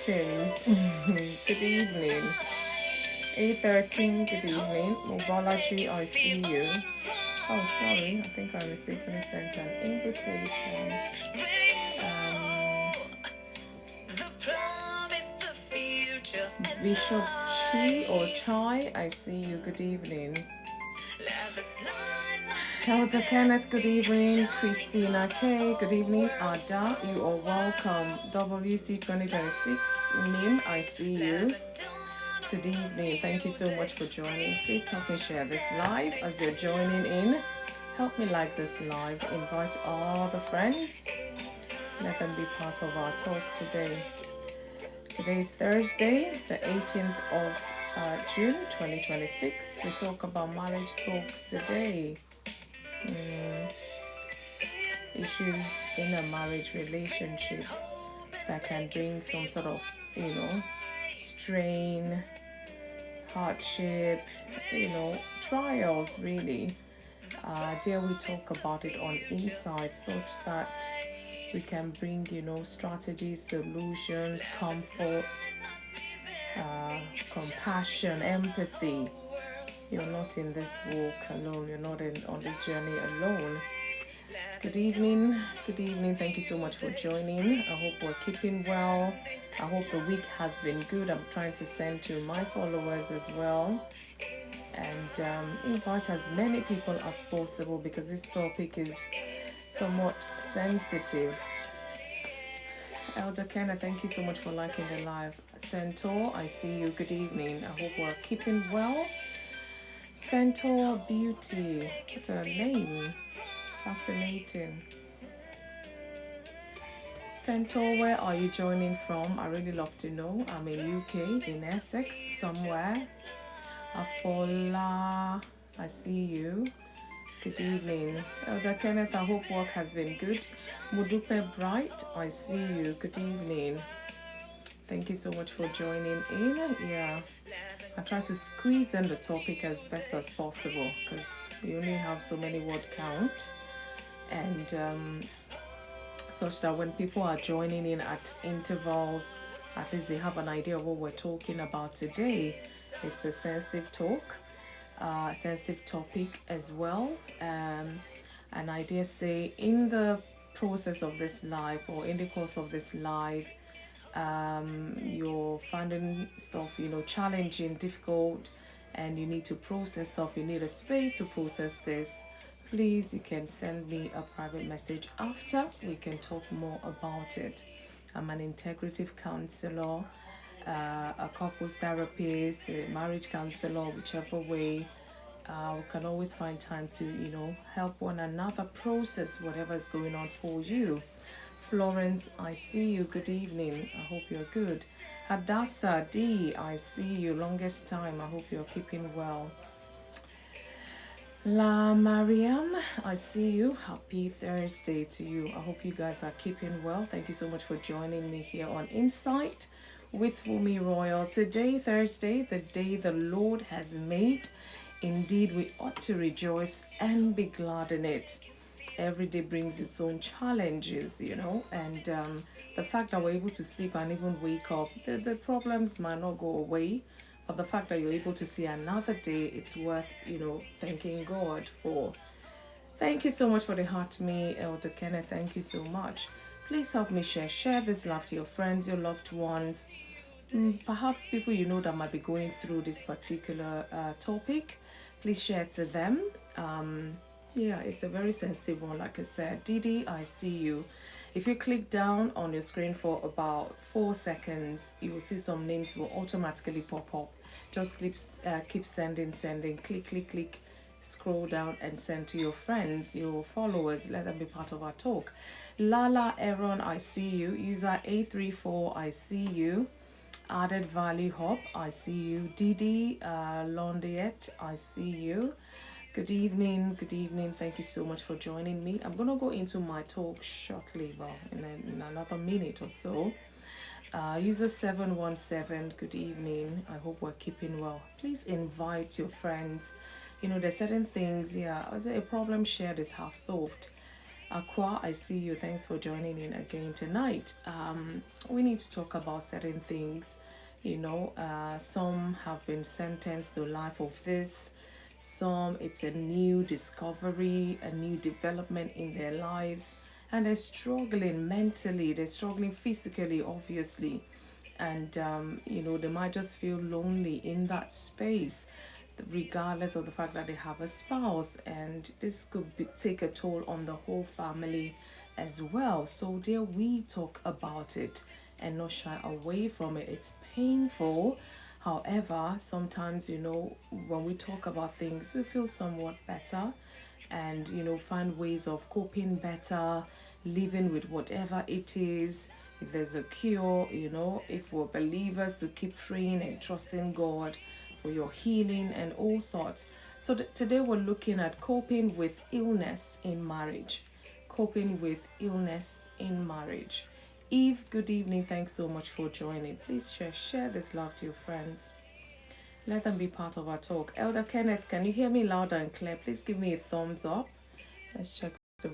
Martins. Good evening. A13, good evening. Mobology, I see you. Oh, sorry, I think I mistakenly sent an invitation. Bishop Chi or Chai, I see you. Good evening. Elder Kenneth, good evening. Christina K, good evening. Ada, you are welcome. WC 2026, Mim, I see you. Good evening. Thank you so much for joining. Please help me share this live as you're joining in. Help me like this live. Invite all the friends. Let them be part of our talk today. Today is Thursday, the 18th of June 2026. We talk about marriage talks today. Issues in a marriage relationship that can bring some sort of, strain, hardship, trials really. Dare we talk about it on Insight such that we can bring, strategies, solutions, comfort, compassion, empathy. You're not in this walk alone. You're not on this journey alone. Good evening. Good evening. Thank you so much for joining. I hope we're keeping well. I hope the week has been good. I'm trying to send to my followers as well. And invite as many people as possible because this topic is somewhat sensitive. Elder Kenneth, thank you so much for liking the live. Centaur, I see you. Good evening. I hope we're keeping well. Centaur Beauty, what a name. Fascinating. Centaur, where are you joining from? I really love to know. I'm in UK, in Essex, somewhere. Afola, I see you. Good evening. Elder Kenneth, I hope work has been good. Mudupe Bright, I see you. Good evening. Thank you so much for joining in. Yeah, I try to squeeze in the topic as best as possible because we only have so many word count. And such that when people are joining in at intervals, at least they have an idea of what we're talking about today. It's a sensitive talk, sensitive topic as well. And I dare say in the process of this live or in the course of this live, you're finding stuff, challenging, difficult, and you need to process stuff. You need a space to process this. Please, you can send me a private message after. We can talk more about it. I'm an integrative counselor, a couples therapist, a marriage counselor, whichever way. We can always find time to, help one another process whatever is going on for you. Florence, I see you. Good evening. I hope you're good. Hadassah D, I see you. Longest time. I hope you're keeping well. La Mariam, I see you. Happy Thursday to you. I hope you guys are keeping well. Thank you so much for joining me here on Insight with FunmiRoyal. Today, Thursday, the day the Lord has made. Indeed, we ought to rejoice and be glad in it. Every day brings its own challenges, and the fact that we're able to sleep and even wake up, the problems might not go away. But the fact that you're able to see another day, it's worth, thanking God for. Thank you so much for the heart to me, Elder Kenneth. Thank you so much. Please help me share this love to your friends, your loved ones, perhaps people that might be going through this particular topic. Please share it to them. Yeah, it's a very sensitive one, like I said. Didi, I see you. If you click down on your screen for about 4 seconds, you will see some names will automatically pop up. Just keep sending, click, scroll down and send to your friends, your followers. Let them be part of our talk. Lala Aaron, I see you. User A34, I see you. Added Value Hub, I see you. Didi Londiette, I see you. Good evening. Thank you so much for joining me. I'm going to go into my talk shortly, in another minute or so. User 717, good evening. I hope we're keeping well. Please invite your friends. There's certain things, a problem shared is half solved. Aqua, I see you. Thanks for joining in again tonight. We need to talk about certain things. Some have been sentenced to life of this. Some, it's a new discovery, a new development in their lives. And they're struggling mentally, they're struggling physically, obviously. And, they might just feel lonely in that space, regardless of the fact that they have a spouse, and this could take a toll on the whole family as well. So dear, we talk about it and not shy away from it. It's painful. However, sometimes, when we talk about things, we feel somewhat better and, find ways of coping better, living with whatever it is. If there's a cure, if we're believers, to keep praying and trusting God for your healing and all sorts. So today we're looking at coping with illness in marriage. Coping with illness in marriage. Eve, good evening. Thanks so much for joining. Please share this love to your friends. Let them be part of our talk. Elder Kenneth, can you hear me loud and clear? Please give me a thumbs up. Let's check the...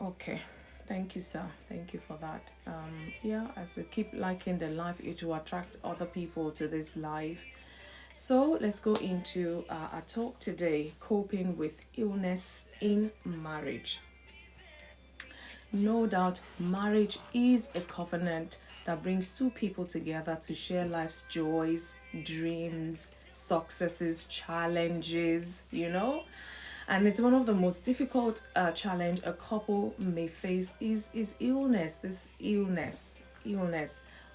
Okay. Thank you, sir. Thank you for that. As you keep liking the live, it will attract other people to this live. So let's go into our talk today, coping with illness in marriage. No doubt, marriage is a covenant that brings two people together to share life's joys, dreams, successes, challenges, And it's one of the most difficult challenge a couple may face is illness. This illness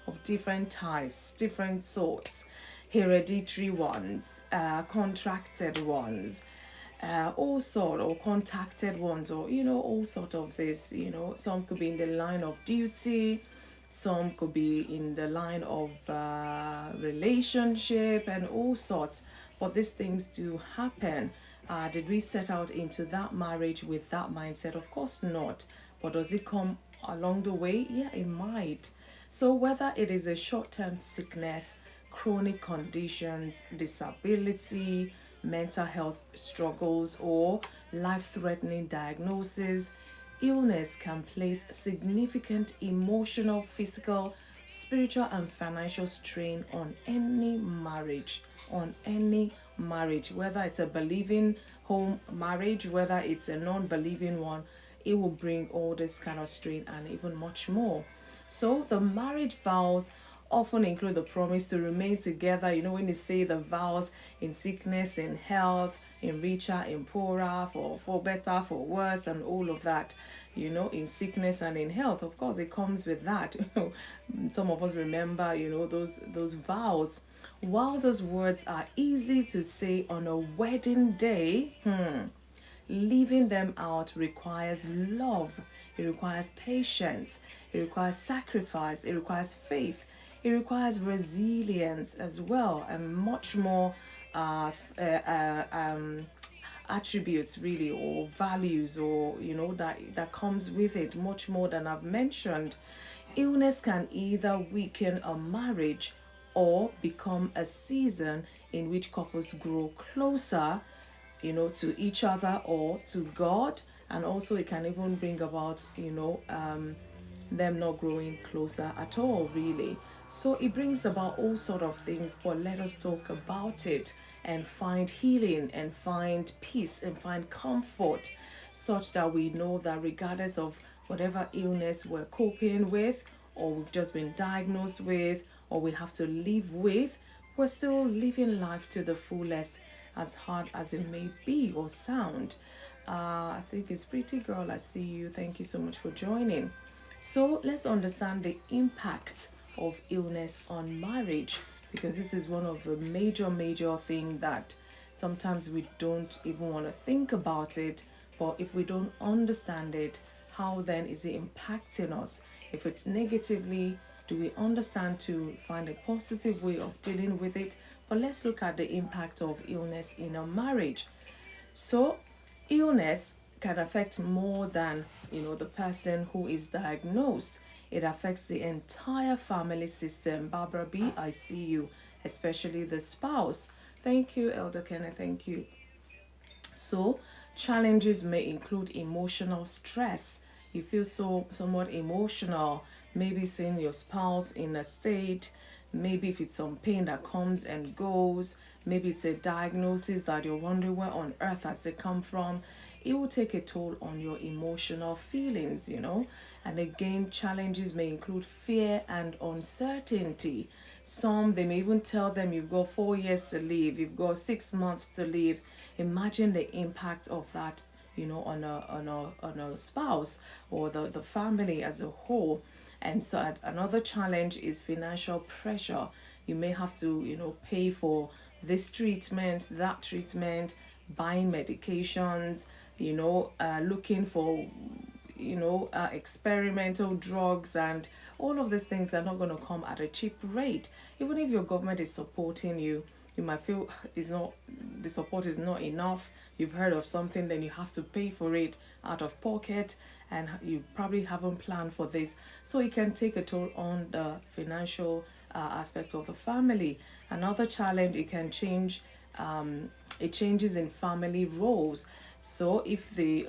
of different types, different sorts, hereditary ones, contracted ones, all sort, or contacted ones, or all sort of this. Some could be in the line of duty, some could be in the line of relationship, and all sorts. But these things do happen. Did we set out into that marriage with that mindset? Of course not. But does it come along the way? Yeah, it might. So whether it is a short-term sickness, chronic conditions, disability, mental health struggles, or life-threatening diagnosis, illness can place significant emotional, physical, spiritual, and financial strain on any marriage, whether it's a believing home marriage, whether it's a non-believing one. It will bring all this kind of strain and even much more. So the marriage vows often include the promise to remain together. When they say the vows, in sickness, in health, in richer, in poorer, for better, for worse, and all of that, in sickness and in health. Of course, it comes with that. Some of us remember, those vows. While those words are easy to say on a wedding day, living them out requires love. It requires patience. It requires sacrifice. It requires faith. It requires resilience as well, and much more attributes, really, or values, or that comes with it, much more than I've mentioned. Illness can either weaken a marriage or become a season in which couples grow closer, to each other or to God. And also it can even bring about, them not growing closer at all, really. So it brings about all sort of things, but let us talk about it and find healing and find peace and find comfort, such that we know that regardless of whatever illness we're coping with, or we've just been diagnosed with, or we have to live with, we're still living life to the fullest, as hard as it may be or sound. I think it's Pretty Girl, I see you. Thank you so much for joining. So let's understand the impact of illness on marriage, because this is one of the major thing that sometimes we don't even want to think about it. But if we don't understand it, how then is it impacting us? If it's negatively, do we understand to find a positive way of dealing with it? But let's look at the impact of illness in a marriage. So illness can affect more than the person who is diagnosed. It affects the entire family system. Barbara B, I see you, especially the spouse. Thank you, Elder Kenneth. Thank you. So, challenges may include emotional stress. You feel so somewhat emotional, maybe seeing your spouse in a state, maybe if it's some pain that comes and goes, maybe it's a diagnosis that you're wondering where on earth has it come from. It will take a toll on your emotional feelings. And again, challenges may include fear and uncertainty. Some, they may even tell them you've got 4 years to live, you've got 6 months to live. Imagine the impact of that, on a spouse or the family as a whole. And so another challenge is financial pressure. You may have to, pay for this treatment, that treatment, buying medications, looking for experimental drugs, and all of these things are not going to come at a cheap rate. Even if your government is supporting you, you might feel the support is not enough. You've heard of something, then you have to pay for it out of pocket, and you probably haven't planned for this. So it can take a toll on the financial aspect of the family. Another challenge, it changes in family roles. So if the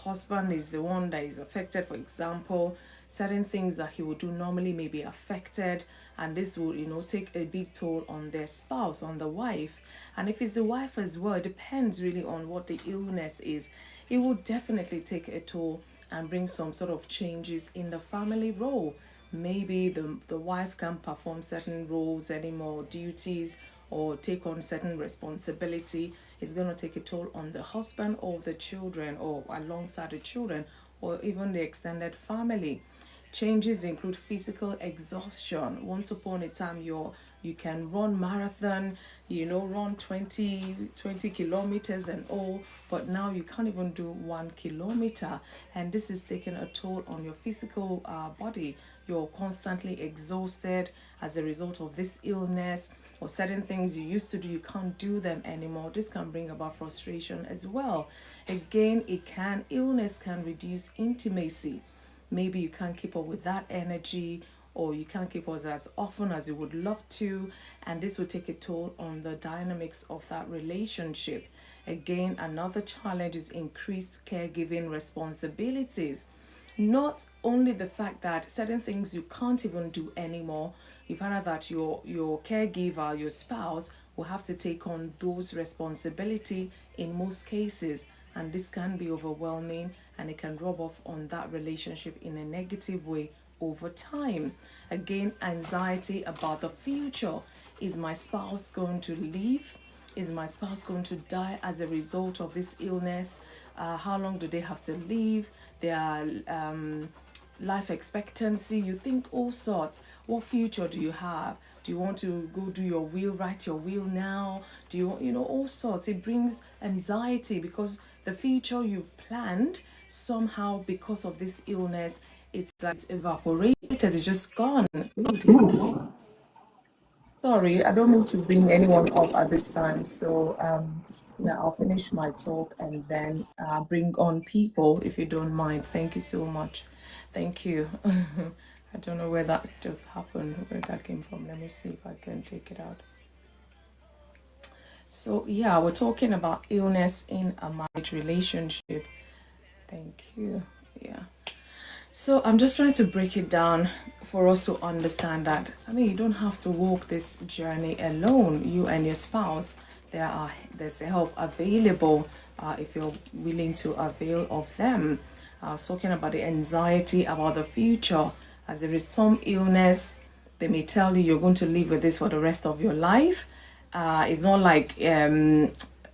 husband is the one that is affected, for example, certain things that he would do normally may be affected, and this will take a big toll on their spouse, on the wife. And if it's the wife as well, it depends really on what the illness is. It will definitely take a toll and bring some sort of changes in the family role. Maybe the wife can't perform certain roles anymore, duties, or take on certain responsibility. It's going to take a toll on the husband or the children, or alongside the children, or even the extended family. Changes include physical exhaustion. Once upon a time, you can run marathon, run 20 kilometers and all, but now you can't even do 1 kilometer, and this is taking a toll on your physical body. You're constantly exhausted as a result of this illness, or certain things you used to do, you can't do them anymore. This can bring about frustration as well. Again, illness can reduce intimacy. Maybe you can't keep up with that energy, or you can't keep up as often as you would love to, and this will take a toll on the dynamics of that relationship. Again, another challenge is increased caregiving responsibilities. Not only the fact that certain things you can't even do anymore, you find out that your caregiver, your spouse, will have to take on those responsibility in most cases, and this can be overwhelming, and it can rub off on that relationship in a negative way over time. Again, anxiety about the future. Is my spouse going to leave? Is my spouse going to die as a result of this illness? How long do they have to live? Their life expectancy. You think all sorts. What future do you have? Do you want to go do your will, write your will now? Do you want, all sorts. It brings anxiety because the future you've planned, somehow because of this illness, it's like it's evaporated. It's just gone. Sorry, I don't mean to bring anyone up at this time. So, yeah, I'll finish my talk and then bring on people if you don't mind. Thank you so much. Thank you. I don't know where that just happened, where that came from. Let me see if I can take it out. So, yeah, we're talking about illness in a marriage relationship. Thank you. Yeah. So I'm just trying to break it down for us to understand that, you don't have to walk this journey alone, you and your spouse. There's help available if you're willing to avail of them. I was talking about the anxiety about the future. As there is some illness, they may tell you you're going to live with this for the rest of your life. It's not like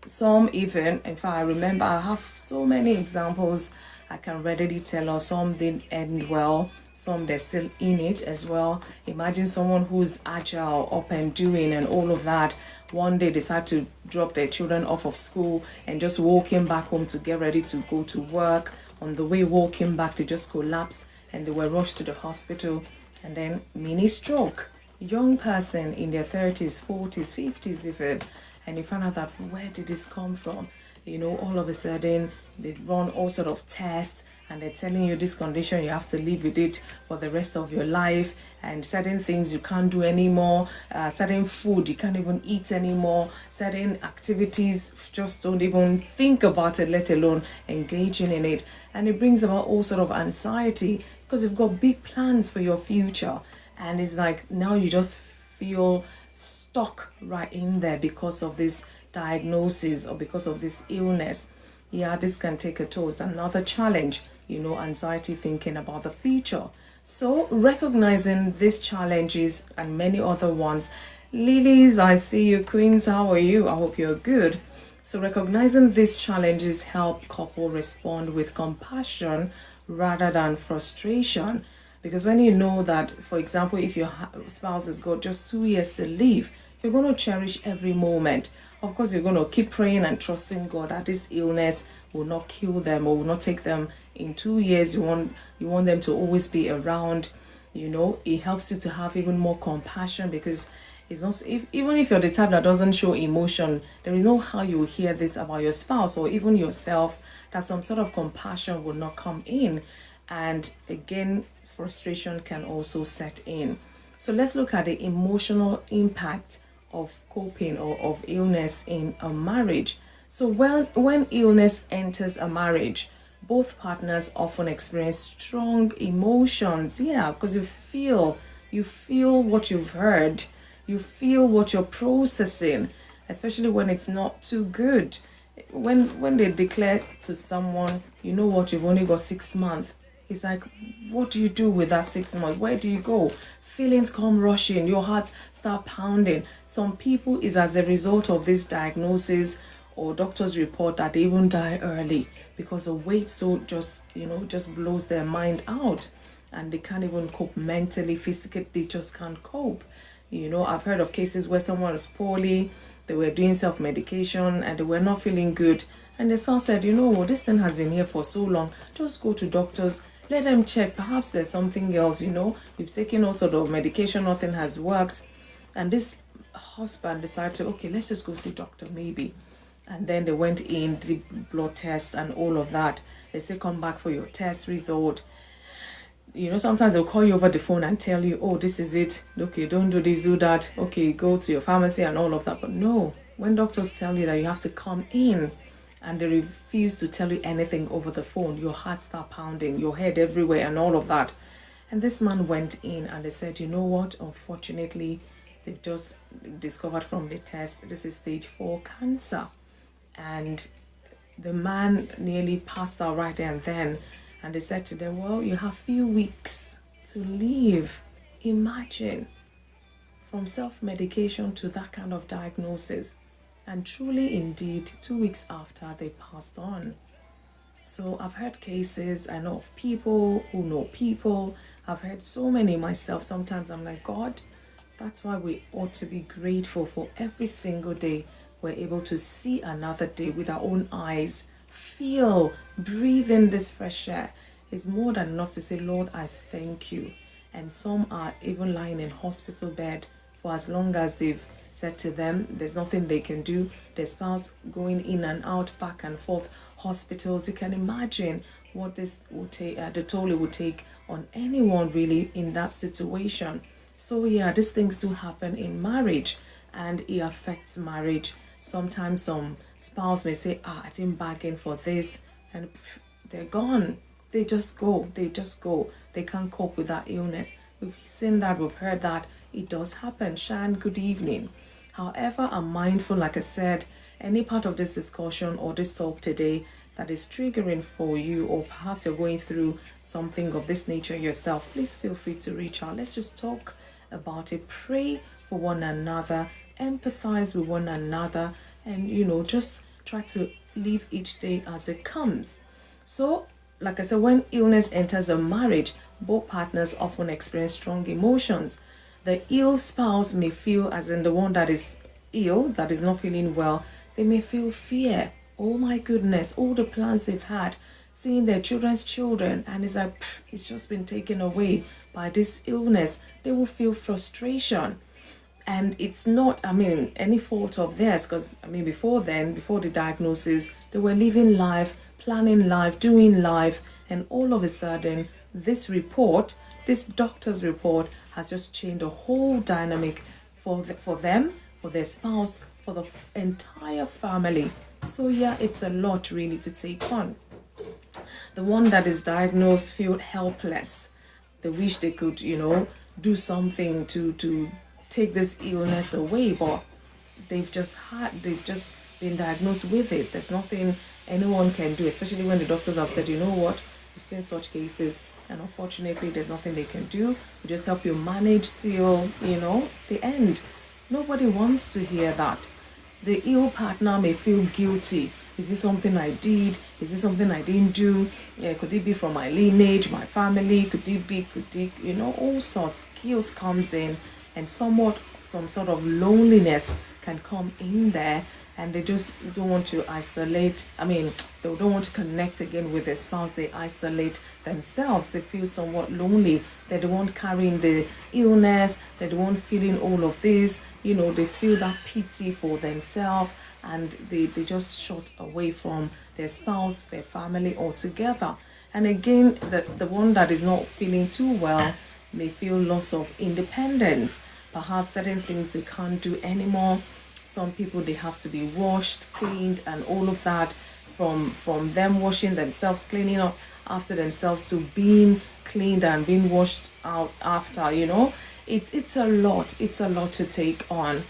some even, in fact, I remember I have so many examples I can readily tell us. Some didn't end well, some they're still in it as well. Imagine someone who's agile, up and doing and all of that. One day decide to drop their children off of school and just walking back home to get ready to go to work. On the way walking back, they just collapsed and they were rushed to the hospital, and then mini stroke. Young person in their 30s, 40s, 50s even, and you find out that where did this come from? All of a sudden they run all sort of tests and they're telling you this condition, you have to live with it for the rest of your life, and certain things you can't do anymore, certain food you can't even eat anymore, certain activities just don't even think about it, let alone engaging in it. And it brings about all sort of anxiety because you've got big plans for your future, and it's like now you just feel stuck right in there because of this diagnosis or because of this illness. Yeah, this can take a toll. It's another challenge, anxiety thinking about the future. So recognizing these challenges and many other ones. Lilies, I see you. Queens, how are you? I hope you're good. So recognizing these challenges help couple respond with compassion rather than frustration. Because when you know that, for example, if your spouse has got just 2 years to live, you're going to cherish every moment. Of course, you're going to keep praying and trusting God that this illness will not kill them or will not take them in 2 years. You want them to always be around. It helps you to have even more compassion, because it's not, even if you're the type that doesn't show emotion, there is no how you will hear this about your spouse or even yourself, that some sort of compassion will not come in. And again, frustration can also set in. So let's look at the emotional impact of coping or of illness in a marriage. So when illness enters a marriage, both partners often experience strong emotions. Yeah, because you feel what you've heard, you feel what you're processing, especially when it's not too good. When they declare to someone, what, you've only got 6 months. It's like, what do you do with that 6 months? Where do you go? Feelings come rushing, your heart start pounding. Some people, is as a result of this diagnosis or doctor's report that they even die early because the weight just blows their mind out, and they can't even cope mentally, physically, they just can't cope. I've heard of cases where someone was poorly, they were doing self-medication and they were not feeling good, and the spouse said, this thing has been here for so long, just go to doctors, let them check, perhaps there's something else. You've taken all sort of medication, nothing has worked. And this husband decided to, okay, let's just go see doctor maybe. And then they went in, did blood tests and all of that. They say, come back for your test result. Sometimes they'll call you over the phone and tell you, oh, this is it. Okay, don't do this, do that. Okay, go to your pharmacy and all of that. But no, when doctors tell you that you have to come in, and they refuse to tell you anything over the phone, your heart start pounding, your head everywhere and all of that. And this man went in and they said, you know what, unfortunately, they've just discovered from the test, this is stage 4 cancer. And the man nearly passed out right there and then. And they said to them, well, you have few weeks to live. Imagine, from self-medication to that kind of diagnosis. And truly, indeed, 2 weeks after, they passed on. So I've heard cases, I know of people who know people. I've heard so many myself. Sometimes I'm like, God, that's why we ought to be grateful for every single day we're able to see another day with our own eyes, feel, breathe in this fresh air. It's more than enough to say, Lord, I thank you. And some are even lying in hospital bed for as long as they've said to them there's nothing they can do. Their spouse going in and out, back and forth, hospitals. You can imagine what this would take, the toll it would take on anyone really in that situation. So yeah, these things do happen in marriage, and it affects marriage. Sometimes some spouse may say, I didn't bargain for this, and they're gone. They just go. They can't cope with that illness. We've seen that, we've heard that. It does happen. Shan, good evening. However, I'm mindful, like I said, any part of this discussion or this talk today that is triggering for you, or perhaps you're going through something of this nature yourself, please feel free to reach out. Let's just talk about it, pray for one another, empathize with one another, and just try to live each day as it comes. So, like I said, when illness enters a marriage, both partners often experience strong emotions. The ill spouse may feel, as in the one that is ill, that is not feeling well, they may feel fear. Oh my goodness, all the plans they've had, seeing their children's children, and it's like, it's just been taken away by this illness. They will feel frustration. And it's not, any fault of theirs, because, before then, before the diagnosis, they were living life, planning life, doing life, and all of a sudden, this report, this doctor's report, has just changed the whole dynamic for them, for their spouse, for the entire family. So yeah, it's a lot really to take on. The one that is diagnosed feel helpless. They wish they could, do something to take this illness away, but they've just been diagnosed with it. There's nothing anyone can do, especially when the doctors have said, you know what, we've seen such cases, and unfortunately there's nothing they can do. We just help you manage till the end. Nobody wants to hear that. The ill partner may feel guilty. Is this something I did? Is this something I didn't do? Could it be from my lineage, my family? Could it be, all sorts. Guilt comes in, and some sort of loneliness can come in there, and they just don't want to isolate. They don't want to connect again with their spouse. They isolate themselves. They feel somewhat lonely. They're the one carrying the illness. They're the one feeling all of this. They feel that pity for themselves, and they just shut away from their spouse, their family altogether. And again, the one that is not feeling too well may feel loss of independence. Perhaps certain things they can't do anymore. Some people, they have to be washed, cleaned, and all of that, from them washing themselves, cleaning up after themselves, to being cleaned and being washed out after. It's a lot. It's a lot to take on.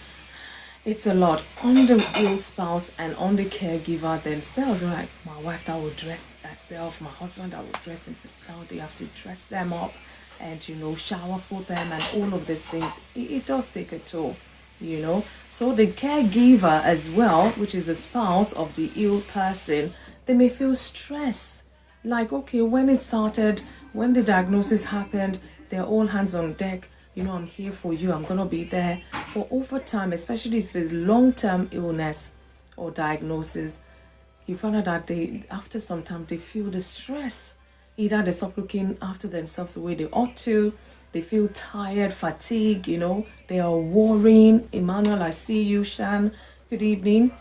It's a lot on the ill spouse and on the caregiver themselves. Like, my wife that will dress herself, my husband that will dress himself. Now they have to dress them up and shower for them and all of these things. It does take a toll. So the caregiver as well, which is the spouse of the ill person, they may feel stress. Like, okay, when it started, when the diagnosis happened, they're all hands on deck. I'm here for you, I'm gonna be there. But over time, especially with long-term illness or diagnosis, you find out that after some time, they feel the stress. Either they stop looking after themselves the way they ought to. They feel tired, fatigued, they are worrying. Emmanuel, I see you. Shan, good evening.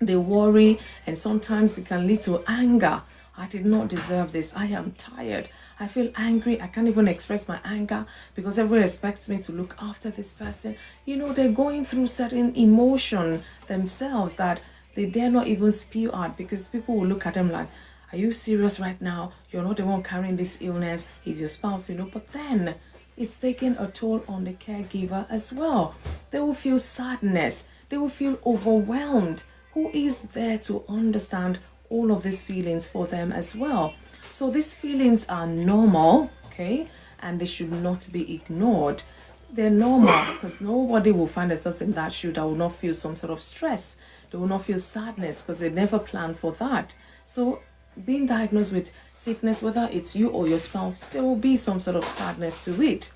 They worry, and sometimes it can lead to anger. I did not deserve this. I am tired. I feel angry. I can't even express my anger because everyone expects me to look after this person. They're going through certain emotion themselves that they dare not even spew out, because people will look at them like, are you serious right now? You're not the one carrying this illness. He's your spouse, But then it's taking a toll on the caregiver as well. They will feel sadness. They will feel overwhelmed. Who is there to understand all of these feelings for them as well? So these feelings are normal, okay? And they should not be ignored. They're normal because nobody will find themselves in that shoe that will not feel some sort of stress. They will not feel sadness because they never planned for that. So being diagnosed with sickness, whether it's you or your spouse, there will be some sort of sadness to it.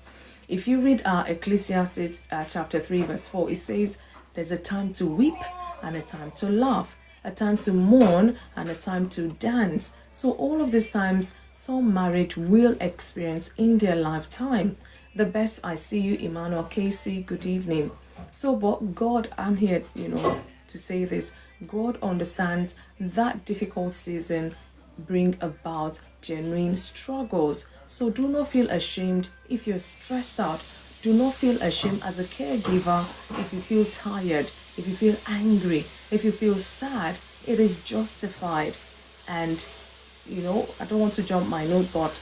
If you read Ecclesiastes chapter 3 verse 4, it says there's a time to weep and a time to laugh, a time to mourn and a time to dance. So all of these times, some marriage will experience in their lifetime. The best, I see you, Emmanuel Casey, good evening. So, but God, I'm here, to say this, God understands that difficult season bring about genuine struggles. So do not feel ashamed if you're stressed out. Do not feel ashamed as a caregiver if you feel tired, if you feel angry, if you feel sad. It is justified. And I don't want to jump my note, but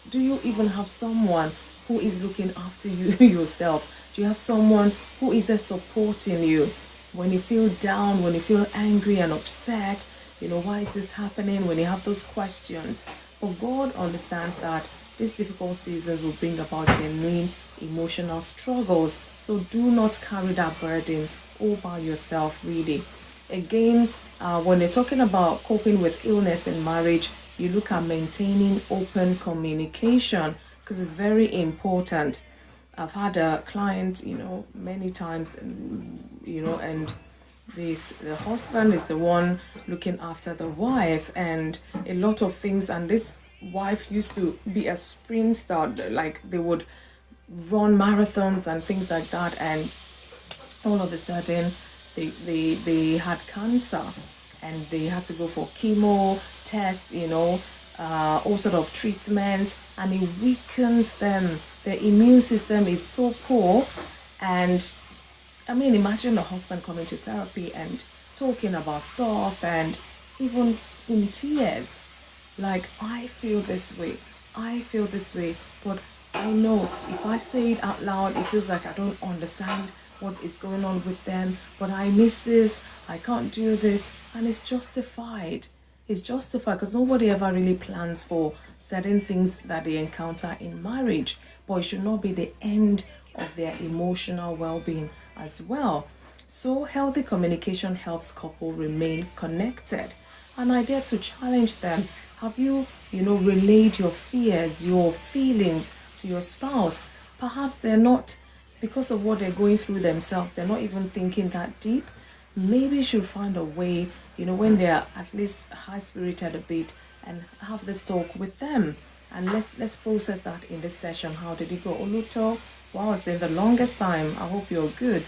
do you even have someone who is looking after you yourself? Do you have someone who is there supporting you when you feel down, when you feel angry and upset? Why is this happening? When you have those questions. But God understands that these difficult seasons will bring about genuine emotional struggles. So do not carry that burden all by yourself, really. Again, when you're talking about coping with illness in marriage, you look at maintaining open communication, because it's very important. I've had a client, many times, and the husband is the one looking after the wife and a lot of things, and this wife used to be a sprinter, like they would run marathons and things like that, and all of a sudden they had cancer, and they had to go for chemo tests, all sort of treatment, and it weakens them. Their immune system is so poor. And I mean, imagine a husband coming to therapy and talking about stuff and even in tears. Like, I feel this way, but I know if I say it out loud, it feels like I don't understand what is going on with them, but I miss this, I can't do this, and it's justified. It's justified because nobody ever really plans for certain things that they encounter in marriage, but it should not be the end of their emotional well-being as well. So healthy communication helps couple remain connected. And I dare to challenge them. Have you, relayed your fears, your feelings to your spouse? Perhaps they're not, because of what they're going through themselves, they're not even thinking that deep. Maybe you should find a way, when they're at least high-spirited a bit, and have this talk with them. And let's process that in this session. How did it go? Oluto, wow, it's been the longest time. I hope you're good.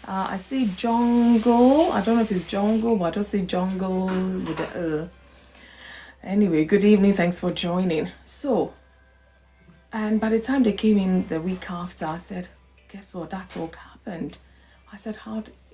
I see Jungle. I don't know if it's Jungle, but I just see Jungle with the Anyway, good evening. Thanks for joining. So, and by the time they came in the week after, I said, guess what? That talk happened. I said,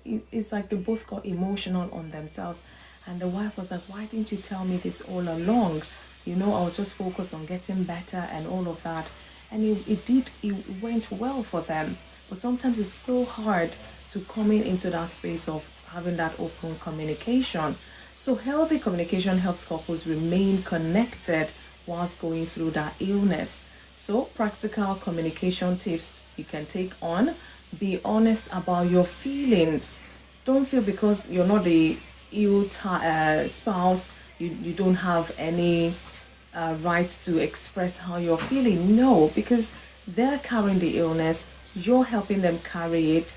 it's like they both got emotional on themselves. And the wife was like, why didn't you tell me this all along? I was just focused on getting better and all of that. And it went well for them. But sometimes it's so hard to coming into that space of having that open communication. So healthy communication helps couples remain connected whilst going through that illness. So practical communication tips you can take on. Be honest about your feelings. Don't feel because you're not the ill spouse, you don't have any right to express how you're feeling. No, because they're carrying the illness, you're helping them carry it.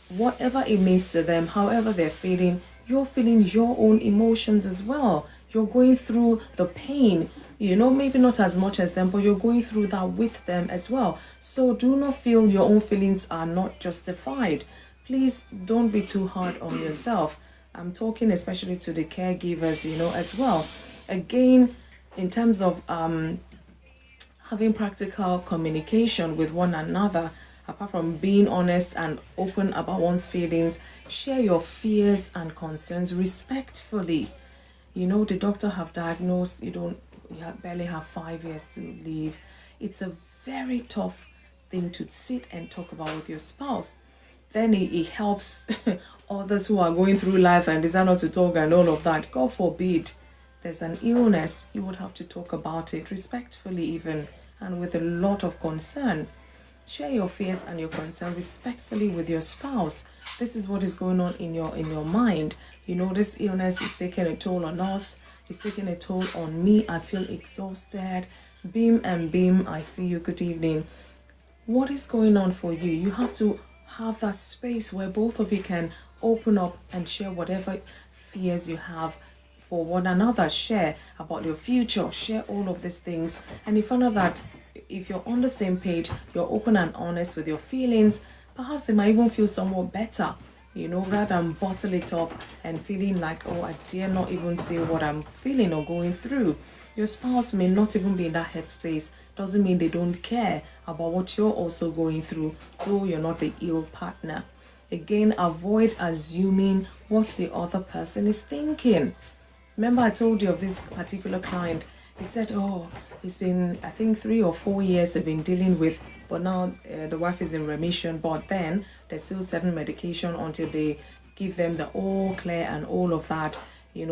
Whatever it means to them, however they're feeling, you're feeling your own emotions as well. You're going through the pain, maybe not as much as them, but you're going through that with them as well. So do not feel your own feelings are not justified. Please don't be too hard on yourself. I'm talking especially to the caregivers, as well. Again, in terms of having practical communication with one another, apart from being honest and open about one's feelings, share your fears and concerns respectfully. The doctor have diagnosed you barely have 5 years to live. It's a very tough thing to sit and talk about with your spouse. Then it helps others who are going through life and desire not to talk and all of that. God forbid there's an illness, you would have to talk about it respectfully even, and with a lot of concern. Share your fears and your concern respectfully with your spouse. This is what is going on in your mind. This illness is taking a toll on us. It's taking a toll on me. I feel exhausted. Beam and beam, I see you. Good evening. What is going on for you? You have to have that space where both of you can open up and share whatever fears you have for one another. Share about your future. Share all of these things. And you find out that if you're on the same page, you're open and honest with your feelings, perhaps they might even feel somewhat better, rather than bottle it up and feeling like, oh, I dare not even say what I'm feeling or going through. Your spouse may not even be in that headspace. Doesn't mean they don't care about what you're also going through, though you're not the ill partner. Again, avoid assuming what the other person is thinking. Remember, I told you of this particular client. He said, oh, it's been, I think, 3 or 4 years they've been dealing with, but now the wife is in remission, but then there's still certain medication until they give them the all clear and all of that,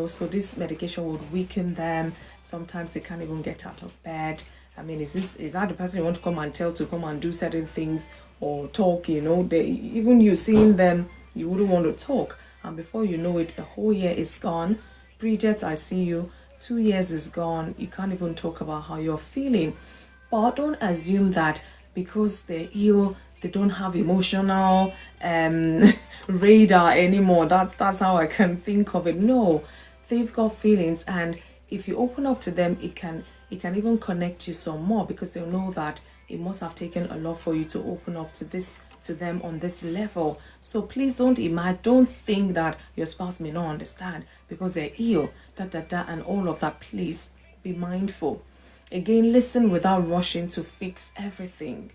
so this medication would weaken them. Sometimes they can't even get out of bed. I mean, is that the person you want to come and tell to come and do certain things or talk, even you seeing them, you wouldn't want to talk. And before you know it, a whole year is gone. Bridget, I see you. 2 years is gone. You can't even talk about how you're feeling. But don't assume that because they're ill, they don't have emotional radar anymore. That's how I can think of it. No, they've got feelings, and if you open up to them, it can even connect you some more, because they'll know that it must have taken a lot for you to open up to this to them on this level. So please don't think that your spouse may not understand because they're ill, and all of that. Please be mindful. Again, listen without rushing to fix everything.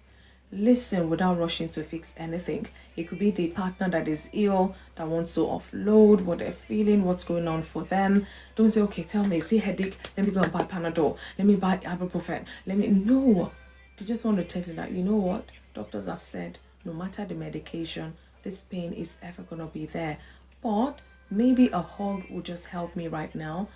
Listen without rushing to fix anything. It could be the partner that is ill, that wants to offload what they're feeling, what's going on for them. Don't say, okay, tell me, see headache, let me go and buy Panadol, let me buy ibuprofen, no. They just want to tell you that, you know what, doctors have said, no matter the medication, this pain is ever going to be there. But maybe a hug will just help me right now.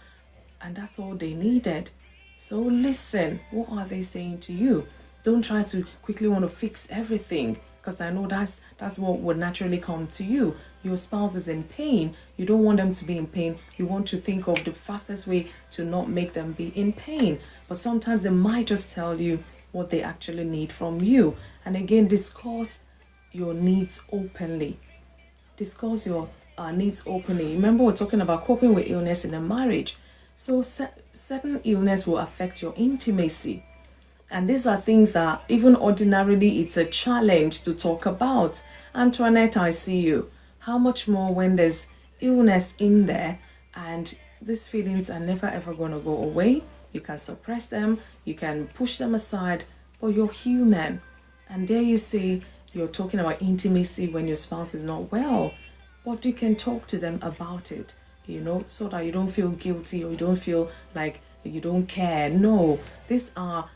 And that's all they needed. So listen, what are they saying to you? Don't try to quickly want to fix everything, because I know that's what would naturally come to you. Your spouse is in pain. You don't want them to be in pain. You want to think of the fastest way to not make them be in pain. But sometimes they might just tell you what they actually need from you. And again, discuss your needs openly. Discuss your needs openly. Remember, we're talking about coping with illness in a marriage. So certain illness will affect your intimacy. And these are things that even ordinarily it's a challenge to talk about. Antoinette, I see you. How much more when there's illness in there and these feelings are never ever going to go away. You can suppress them, you can push them aside, but you're human. And there you say you're talking about intimacy when your spouse is not well. But you can talk to them about it, so that you don't feel guilty or you don't feel like you don't care. No, these are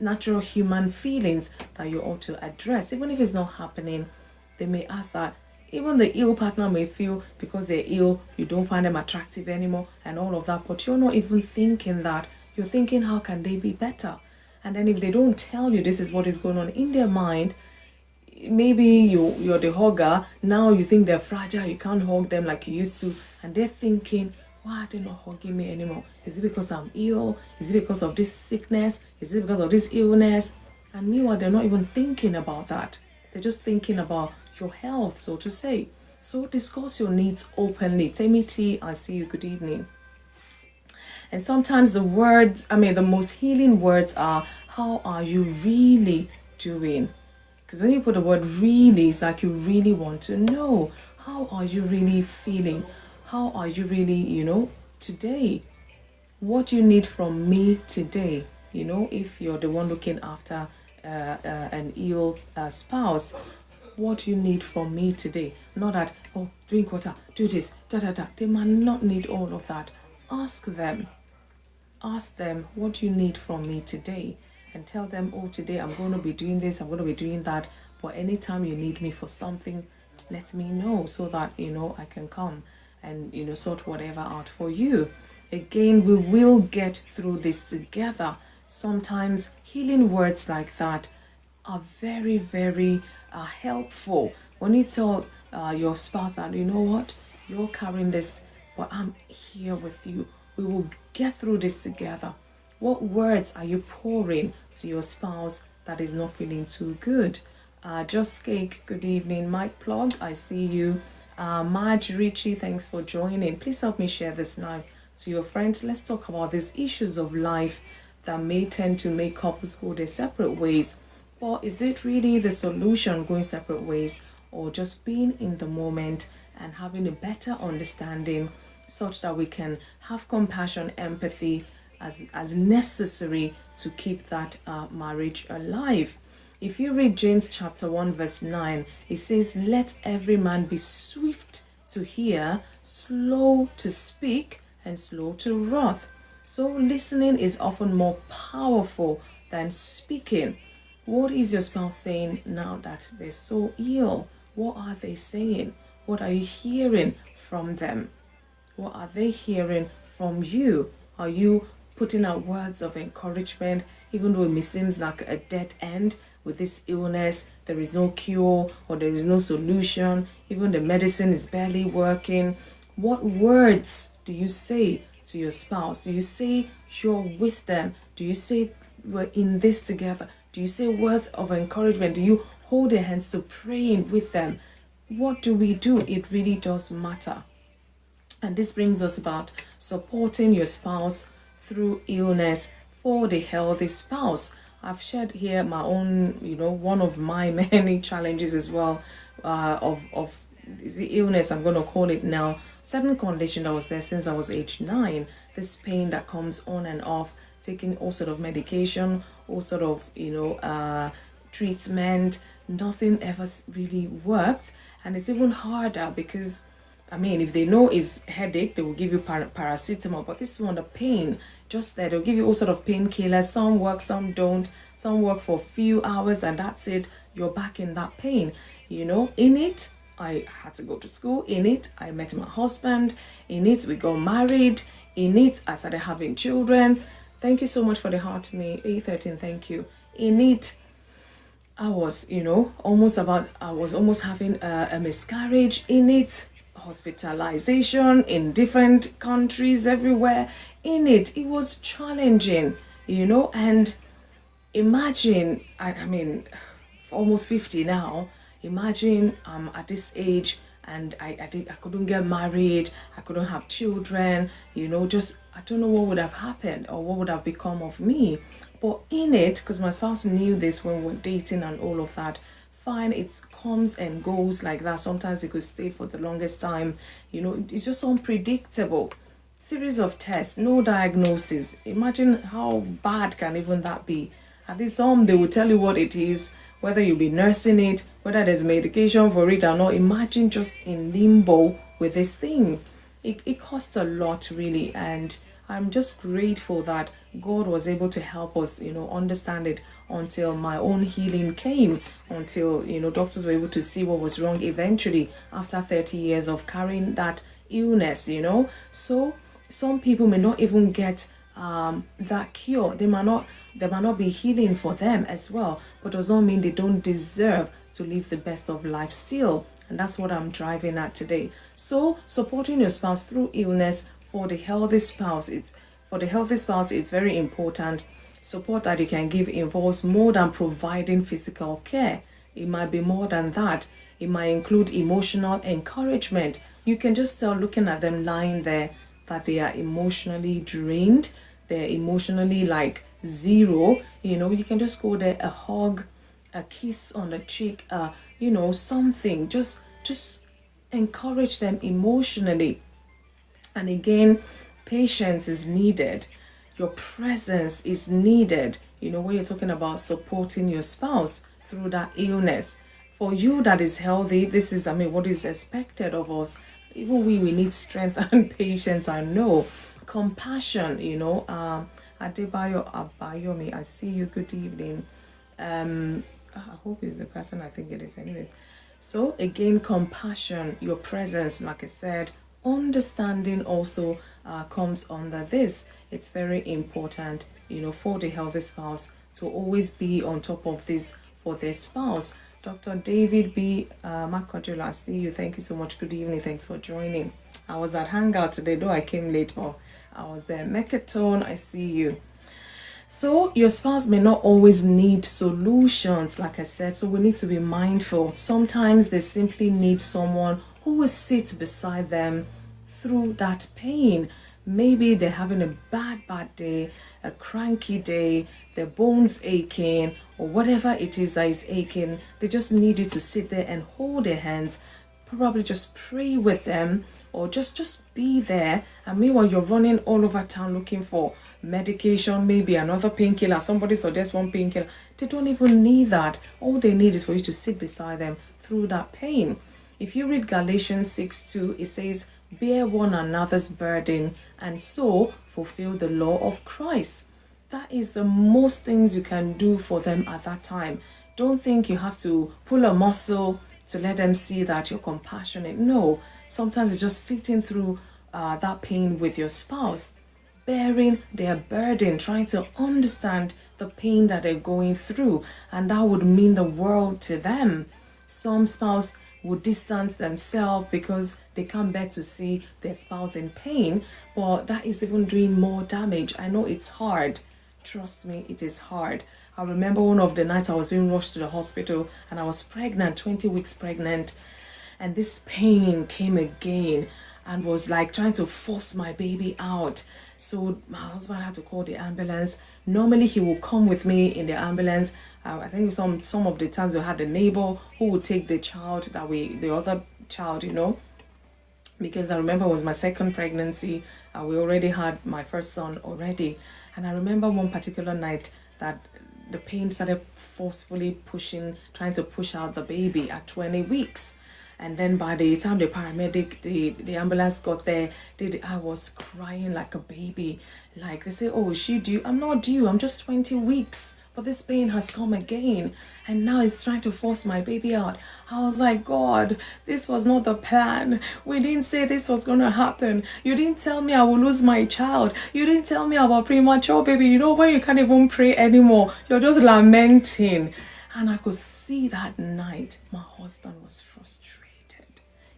natural human feelings that you ought to address. Even if it's not happening, they may ask that. Even the ill partner may feel because they're ill, you don't find them attractive anymore and all of that, but you're not even thinking that. You're thinking, how can they be better? And then if they don't tell you this is what is going on in their mind, maybe you're the hugger, now you think they're fragile, you can't hug them like you used to, and they're thinking, why are they not hugging me anymore? Is it because I'm ill? Is it because of this sickness? Is it because of this illness? And meanwhile, they're not even thinking about that. They're just thinking about your health, so to say. So discuss your needs openly. Tammy T, I see you. Good evening. And sometimes the most healing words are, how are you really doing? Because when you put the word really, it's like you really want to know. How are you really feeling? How are you really, today? What do you need from me today? If you're the one looking after an ill spouse, what do you need from me today? Not that, oh, drink water, do this, They might not need all of that. Ask them, what do you need from me today? And tell them, oh, today I'm going to be doing this, I'm going to be doing that. But anytime you need me for something, let me know so that, I can come and, sort whatever out for you. Again, we will get through this together. Sometimes healing words like that are very, very helpful. When you tell your spouse that, you know what, you're carrying this, but I'm here with you. We will get through this together. What words are you pouring to your spouse that is not feeling too good? Just Cake, good evening. Mike Plug, I see you. Marge Ritchie, thanks for joining. Please help me share this now to your friends. Let's talk about these issues of life that may tend to make couples go their separate ways. Or is it really the solution, going separate ways, or just being in the moment and having a better understanding such that we can have compassion, empathy as necessary to keep that marriage alive? If you read James chapter 1 verse 9, it says, let every man be swift to hear, slow to speak, and slow to wrath. So listening is often more powerful than speaking. What is your spouse saying now that they're so ill? What are they saying? What are you hearing from them? What are they hearing from you? Are you putting out words of encouragement, even though it may seem like a dead end? With this illness, there is no cure or there is no solution. Even the medicine is barely working. What words do you say to your spouse? Do you say you're with them? Do you say we're in this together? Do you say words of encouragement? Do you hold their hands to praying with them? What do we do? It really does matter. And this brings us about supporting your spouse through illness for the healthy spouse. I've shared here my own, one of my many challenges as well, of the illness, I'm going to call it now, certain condition that was there since I was age 9, this pain that comes on and off, taking all sort of medication, all sort of, treatment, nothing ever really worked. And it's even harder because, if they know it's headache, they will give you paracetamol, but this one, the pain, just there, they'll give you all sort of painkillers. Some work, some don't. Some work for a few hours and that's it. You're back in that pain. In it, I had to go to school. In it, I met my husband. In it, we got married. In it, I started having children. Thank you so much for the heart to me. A13, thank you. In it, I was, I was almost having a miscarriage. In it, hospitalization in different countries everywhere. In it was challenging, and imagine, I almost 50 now. Imagine at this age, and I couldn't get married, I couldn't have children, just I don't know what would have happened or what would have become of me. But in it, because my spouse knew this when we were dating and all of that, fine, it comes and goes like that. Sometimes it could stay for the longest time. It's just unpredictable. Series of tests, no diagnosis. Imagine how bad can even that be. At least they will tell you what it is, whether you'll be nursing it, whether there's medication for it or not. Imagine just in limbo with this thing. It costs a lot, really, and I'm just grateful that God was able to help us, understand it until my own healing came, until, doctors were able to see what was wrong eventually after 30 years of carrying that illness, So some people may not even get that cure. There might not be healing for them as well, but does not mean they don't deserve to live the best of life still. And that's what I'm driving at today. So supporting your spouse through illness for the healthy spouse, it's very important. Support that you can give involves more than providing physical care. It might be more than that. It might include emotional encouragement. You can just tell looking at them lying there that they are emotionally drained. They're emotionally like zero. You can just go there, a hug, a kiss on the cheek, something. Just encourage them emotionally. And again, patience is needed. Your presence is needed, when you're talking about supporting your spouse through that illness. For you that is healthy, this is, what is expected of us. Even we need strength and patience, I know. Compassion, Adebayo Abayomi, I see you, good evening. I hope it's the person, I think it is anyways. So again, compassion, your presence, like I said, understanding also comes under this. It's very important, for the healthy spouse to always be on top of this for their spouse. Dr. David B. Makodula, I see you. Thank you so much. Good evening. Thanks for joining. I was at Hangout today, though I came late, but I was there. Mekatone, I see you. So your spouse may not always need solutions, like I said, so we need to be mindful. Sometimes they simply need someone who will sit beside them through that pain. Maybe they're having a bad day, a cranky day, their bones aching, or whatever it is that is aching. They just need you to sit there and hold their hands, probably just pray with them, or just be there. And meanwhile, you're running all over town looking for medication, maybe another painkiller. Somebody suggests one painkiller. They don't even need that. All they need is for you to sit beside them through that pain. If you read Galatians 6:2, it says, bear one another's burden and so fulfill the law of Christ. That is the most things you can do for them at that time. Don't think you have to pull a muscle to let them see that you're compassionate. No, sometimes it's just sitting through that pain with your spouse, bearing their burden, trying to understand the pain that they're going through, and that would mean the world to them. Some spouse would distance themselves because they can't bear to see their spouse in pain, but that is even doing more damage. I know it's hard. Trust me, it is hard. I remember one of the nights I was being rushed to the hospital and I was pregnant, 20 weeks pregnant, and this pain came again. and was like trying to force my baby out. So my husband had to call the ambulance. Normally he will come with me in the ambulance. I think some of the times we had a neighbor who would take the child, the other child, you know, because I remember it was my second pregnancy. We already had my first son already. And I remember one particular night that the pain started forcefully trying to push out the baby at 20 weeks. And then by the time the paramedic, the ambulance got there, I was crying like a baby. Like they say, oh, is she due? I'm not due, I'm just 20 weeks. But this pain has come again. And now it's trying to force my baby out. I was like, God, this was not the plan. We didn't say this was going to happen. You didn't tell me I will lose my child. You didn't tell me about premature baby. You know, when you can't even pray anymore, you're just lamenting. And I could see that night my husband was frustrated.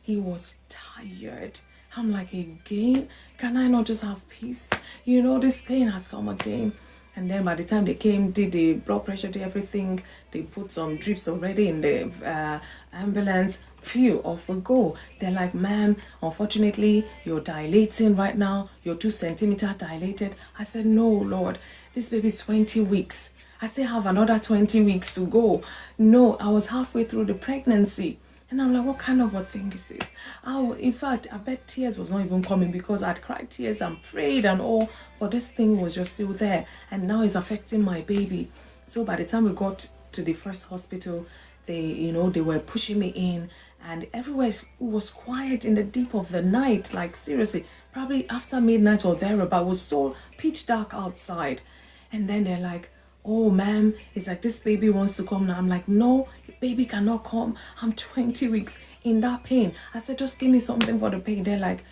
He was tired. I'm like, again, can I not just have peace? You know, this pain has come again. And then by the time they came, did the blood pressure, did everything, they put some drips already in the ambulance. Phew, off we go. They're like, ma'am, unfortunately, you're dilating right now. You're 2 centimeters dilated. I said, no, Lord, this baby's 20 weeks. I still have another 20 weeks to go. No, I was halfway through the pregnancy. And I'm like, what kind of a thing is this? In fact, I bet tears was not even coming because I'd cried tears and prayed and all, but this thing was just still there. And now it's affecting my baby. So by the time we got to the first hospital, they were pushing me in, and everywhere was quiet in the deep of the night. Like seriously, probably after midnight or thereabout, it was so pitch dark outside. And then they're like, oh, ma'am, it's like this baby wants to come now. I'm like, no, baby cannot come. I'm 20 weeks in that pain. I said, just give me something for the pain. They're like,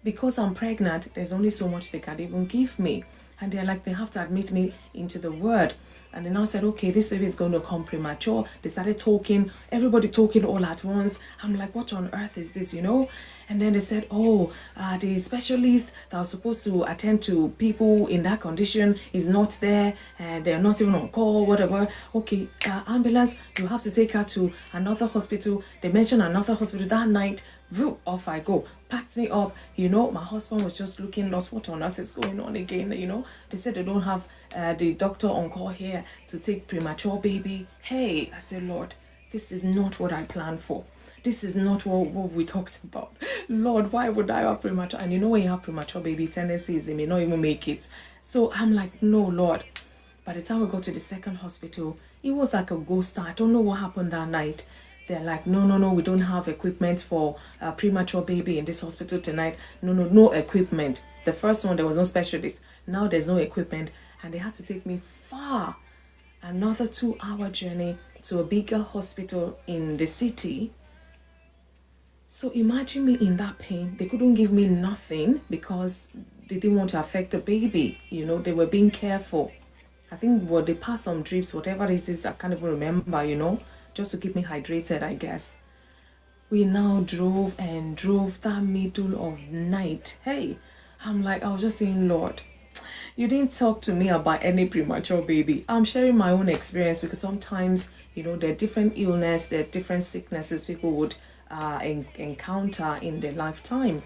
because I'm pregnant, there's only so much they can even give me. And they're like, they have to admit me into the ward. And then I said, okay, this baby is going to come premature. They started talking, everybody talking all at once. I'm like, what on earth is this, you know? And then they said, oh, the specialist that was supposed to attend to people in that condition is not there. And they're not even on call, whatever. Okay, ambulance, you have to take her to another hospital. They mentioned another hospital that night. Off I go. Packed me up. You know, my husband was just looking lost. What on earth is going on again? You know, they said they don't have the doctor on call here to take premature baby. Hey, I said, Lord, this is not what I planned for. This is not what we talked about. Lord, why would I have premature? And you know, when you have premature baby, tendencies, they may not even make it. So I'm like, no, Lord. By the time we got to the second hospital, it was like a ghost town. I don't know what happened that night. They're like, no, we don't have equipment for a premature baby in this hospital tonight. No equipment. The first one, there was no specialist. Now there's no equipment. And they had to take me far, another 2-hour journey to a bigger hospital in the city. So imagine me in that pain. They couldn't give me nothing because they didn't want to affect the baby. You know, they were being careful. I think they passed some drips, whatever it is, I can't even remember, you know, just to keep me hydrated, I guess. We now drove that middle of night. Hey, I'm like, I was just saying, Lord, you didn't talk to me about any premature baby. I'm sharing my own experience because sometimes, you know, there are different illness, there are different sicknesses people would encounter in their lifetime.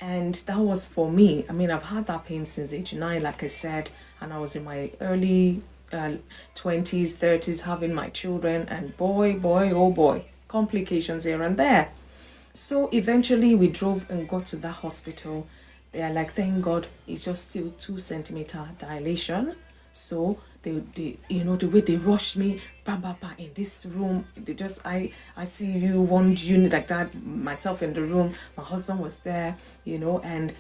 And that was for me. I mean, I've had that pain since age 9, like I said, and I was in my early 20s, 30s, having my children, and boy, oh boy, complications here and there. So eventually we drove and got to that hospital. They are like, thank God, it's just still 2 centimeter dilation. So they you know, the way they rushed me, in this room, they just, I see you, one unit like that, myself in the room, my husband was there, you know, and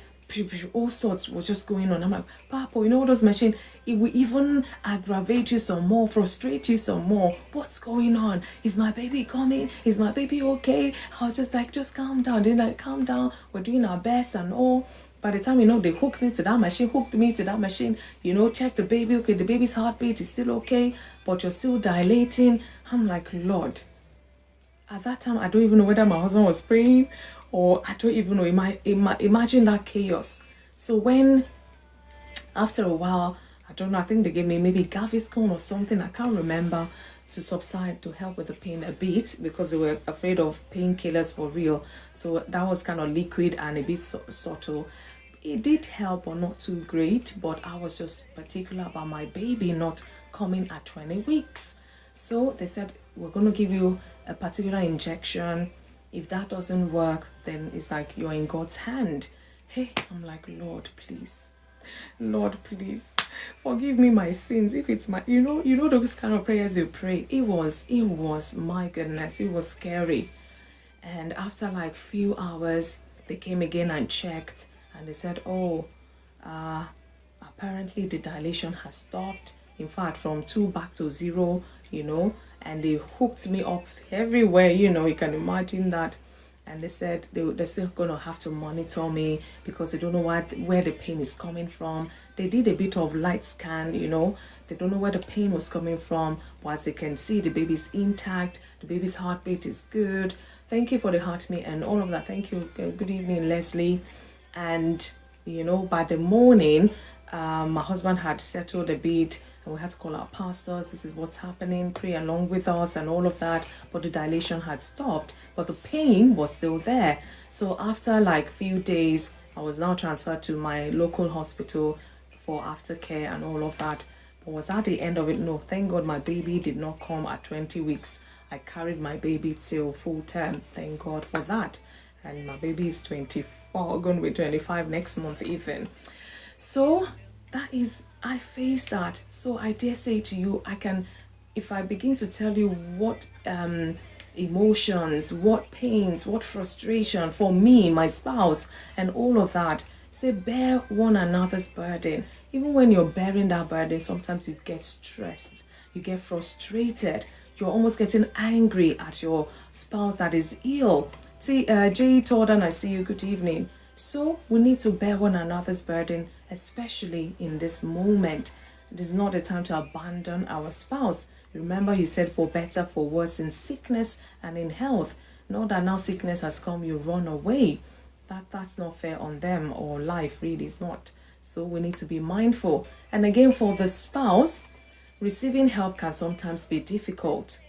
all sorts was just going on. I'm like, Papa, you know, those machine, it will even aggravate you some more, frustrate you some more. What's going on? Is my baby coming? Is my baby okay? I was just like, just calm down. They're like, calm down, we're doing our best and all. By the time, you know, they hooked me to that machine, you know, check the baby, okay, the baby's heartbeat is still okay, but you're still dilating. I'm like, Lord, at that time, I don't even know whether my husband was praying, or I don't even know, imagine that chaos. So when, after a while, I don't know, I think they gave me maybe Gaviscon or something, I can't remember. to subside, to help with the pain a bit, because they were afraid of painkillers for real. So that was kind of liquid and a bit subtle. It did help, but not too great. But I was just particular about my baby not coming at 20 weeks. So they said, we're going to give you a particular injection. If that doesn't work, then it's like you're in God's hand. Hey, I'm like, Lord, please. Lord, please forgive me my sins. If it's my, you know those kind of prayers you pray. It was, my goodness, it was scary. And after like few hours, they came again and checked, and they said, oh, apparently the dilation has stopped. In fact, from 2 back to 0, and they hooked me up everywhere, you can imagine that. And they said they're still going to have to monitor me because they don't know where the pain is coming from. They did a bit of light scan, they don't know where the pain was coming from. But as they can see, the baby's intact, the baby's heartbeat is good. Thank you for the heartbeat and all of that. Thank you. Good evening, Leslie. And, by the morning, my husband had settled a bit. And we had to call our pastors. This is what's happening. Pray along with us and all of that. But the dilation had stopped. But the pain was still there. So after like few days, I was now transferred to my local hospital for aftercare and all of that. But was at the end of it? No, thank God my baby did not come at 20 weeks. I carried my baby till full term. Thank God for that. And my baby is 24, going to be 25 next month even. So that is, I face that. So I dare say to you, if I begin to tell you what emotions, what pains, what frustration for me, my spouse, and all of that, say bear one another's burden. Even when you're bearing that burden, sometimes you get stressed, you get frustrated, you're almost getting angry at your spouse that is ill. See, Jay Jordan, I see you. Good evening. So we need to bear one another's burden, especially in this moment. It is not a time to abandon our spouse. Remember, you said for better, for worse, in sickness and in health. Not that now sickness has come, you run away. That's not fair on them, or life really is not. So we need to be mindful. And again, for the spouse, receiving help can sometimes be difficult.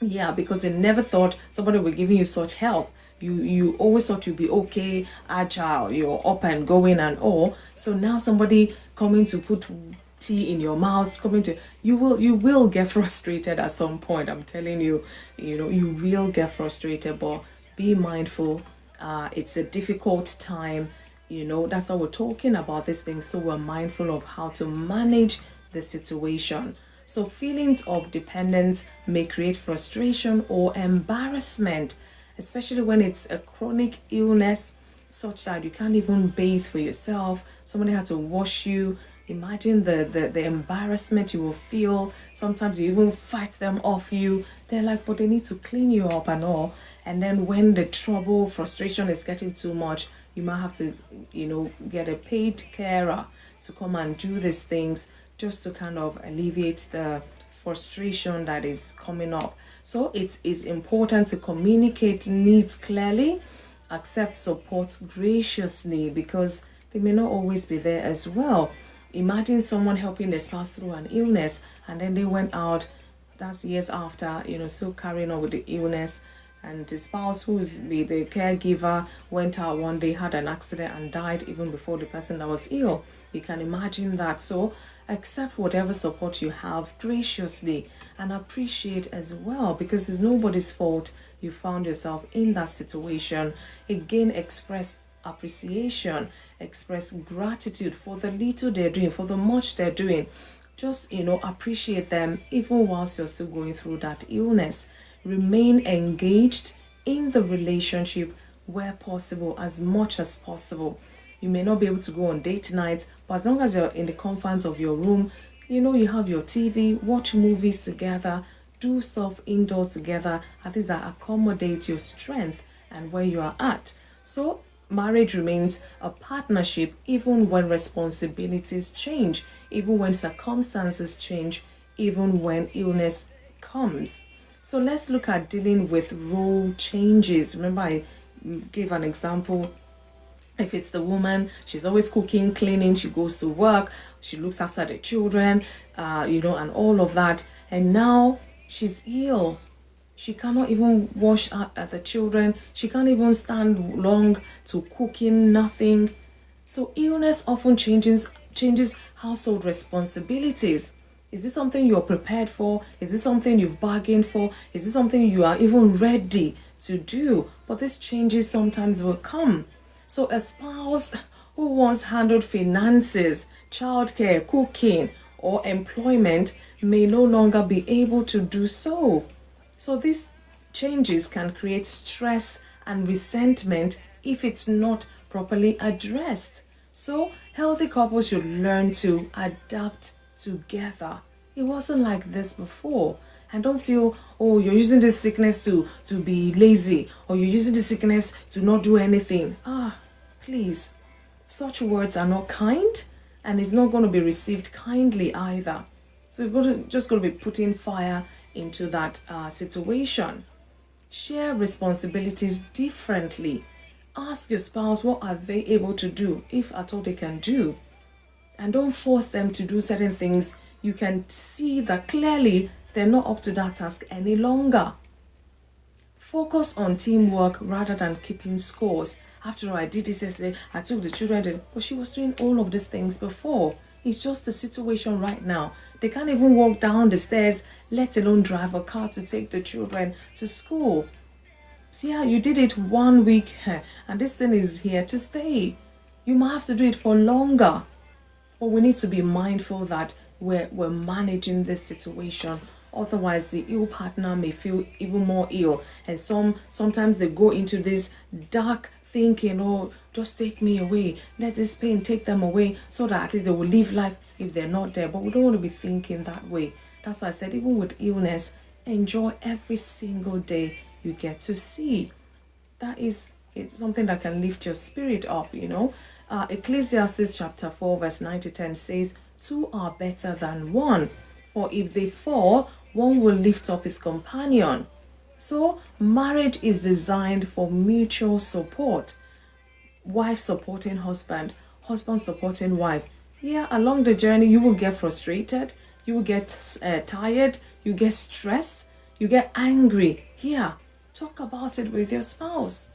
Yeah, because they never thought somebody would give you such help. You always thought you'd be okay, agile, you're up and going and all. So now somebody coming to put tea in your mouth, you will get frustrated at some point. I'm telling you, you will get frustrated, but be mindful. It's a difficult time. That's why we're talking about these things. So we're mindful of how to manage the situation. So feelings of dependence may create frustration or embarrassment, especially when it's a chronic illness such that you can't even bathe for yourself. Somebody had to wash you. Imagine the embarrassment you will feel. Sometimes you even fight them off you. They're like, but they need to clean you up and all. And then when the trouble, frustration is getting too much, you might have to, get a paid carer to come and do these things just to kind of alleviate the frustration that is coming up. So it is important to communicate needs clearly, accept support graciously, because they may not always be there as well. Imagine someone helping their spouse through an illness, and then they went out, that's years after, still carrying on with the illness, and the spouse who's the caregiver went out one day, had an accident and died even before the person that was ill. You can imagine that. So accept whatever support you have graciously and appreciate as well, because it's nobody's fault you found yourself in that situation. Again, express appreciation, express gratitude for the little they're doing, for the much they're doing. Just, appreciate them even whilst you're still going through that illness. Remain engaged in the relationship where possible, as much as possible. You may not be able to go on date nights, but as long as you're in the confines of your room, you have your TV, watch movies together, do stuff indoors together, at least that accommodates your strength and where you are at. So marriage remains a partnership even when responsibilities change, even when circumstances change, even when illness comes. So let's look at dealing with role changes. Remember, I gave an example. If it's the woman, she's always cooking, cleaning, she goes to work, she looks after the children, and all of that. and now she's ill. She cannot even wash up at the children. She can't even stand long to cooking, nothing. So illness often changes household responsibilities. Is this something you're prepared for? Is this something you've bargained for? Is this something you are even ready to do? But these changes sometimes will come. So a spouse who once handled finances, childcare, cooking, or employment may no longer be able to do so. So these changes can create stress and resentment if it's not properly addressed. So healthy couples should learn to adapt together. It wasn't like this before. And don't feel, oh, you're using this sickness to be lazy, or you're using this sickness to not do anything. Please, such words are not kind, and it's not going to be received kindly either. So you're just going to be putting fire into that situation. Share responsibilities differently. Ask your spouse what are they able to do, if at all they can do. And don't force them to do certain things. You can see that clearly they're not up to that task any longer. Focus on teamwork rather than keeping scores. After all, I did this yesterday, I took the children, but she was doing all of these things before. It's just the situation right now. They can't even walk down the stairs, let alone drive a car to take the children to school. So yeah, you did it 1 week, and this thing is here to stay. You might have to do it for longer. But we need to be mindful that we're managing this situation. Otherwise, the ill partner may feel even more ill. And sometimes they go into this dark thinking, oh, just take me away. Let this pain take them away so that at least they will live life if they're not there. But we don't want to be thinking that way. That's why I said, even with illness, enjoy every single day you get to see. That is something that can lift your spirit up, you know. Ecclesiastes chapter 4 verse 9 to 10 says, 2 are better than 1, for if they fall, one will lift up his companion. So marriage is designed for mutual support. Wife supporting husband, husband supporting wife. Yeah, along the journey you will get frustrated, you will get tired, you get stressed, you get angry. Yeah, talk about it with your spouse.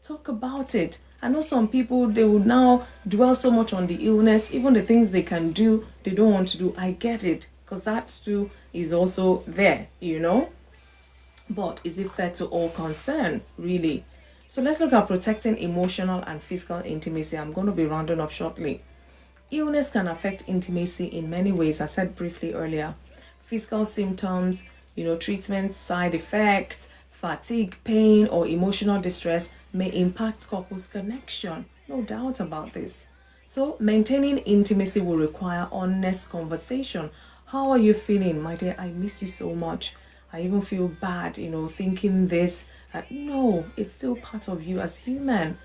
Talk about it. I know some people, they will now dwell so much on the illness, even the things they can do, they don't want to do. I get it, because that too is also there, you know. But is it fair to all concerned, really? So let's look at protecting emotional and physical intimacy. I'm going to be rounding up shortly. Illness can affect intimacy in many ways, I said briefly earlier. Physical symptoms, you know, treatment, side effects, fatigue, pain, or emotional distress may impact couples' connection. No doubt about this. So maintaining intimacy will require honest conversation. How are you feeling? My dear, I miss you so much. I even feel bad, you know, thinking this. No, it's still part of you as human.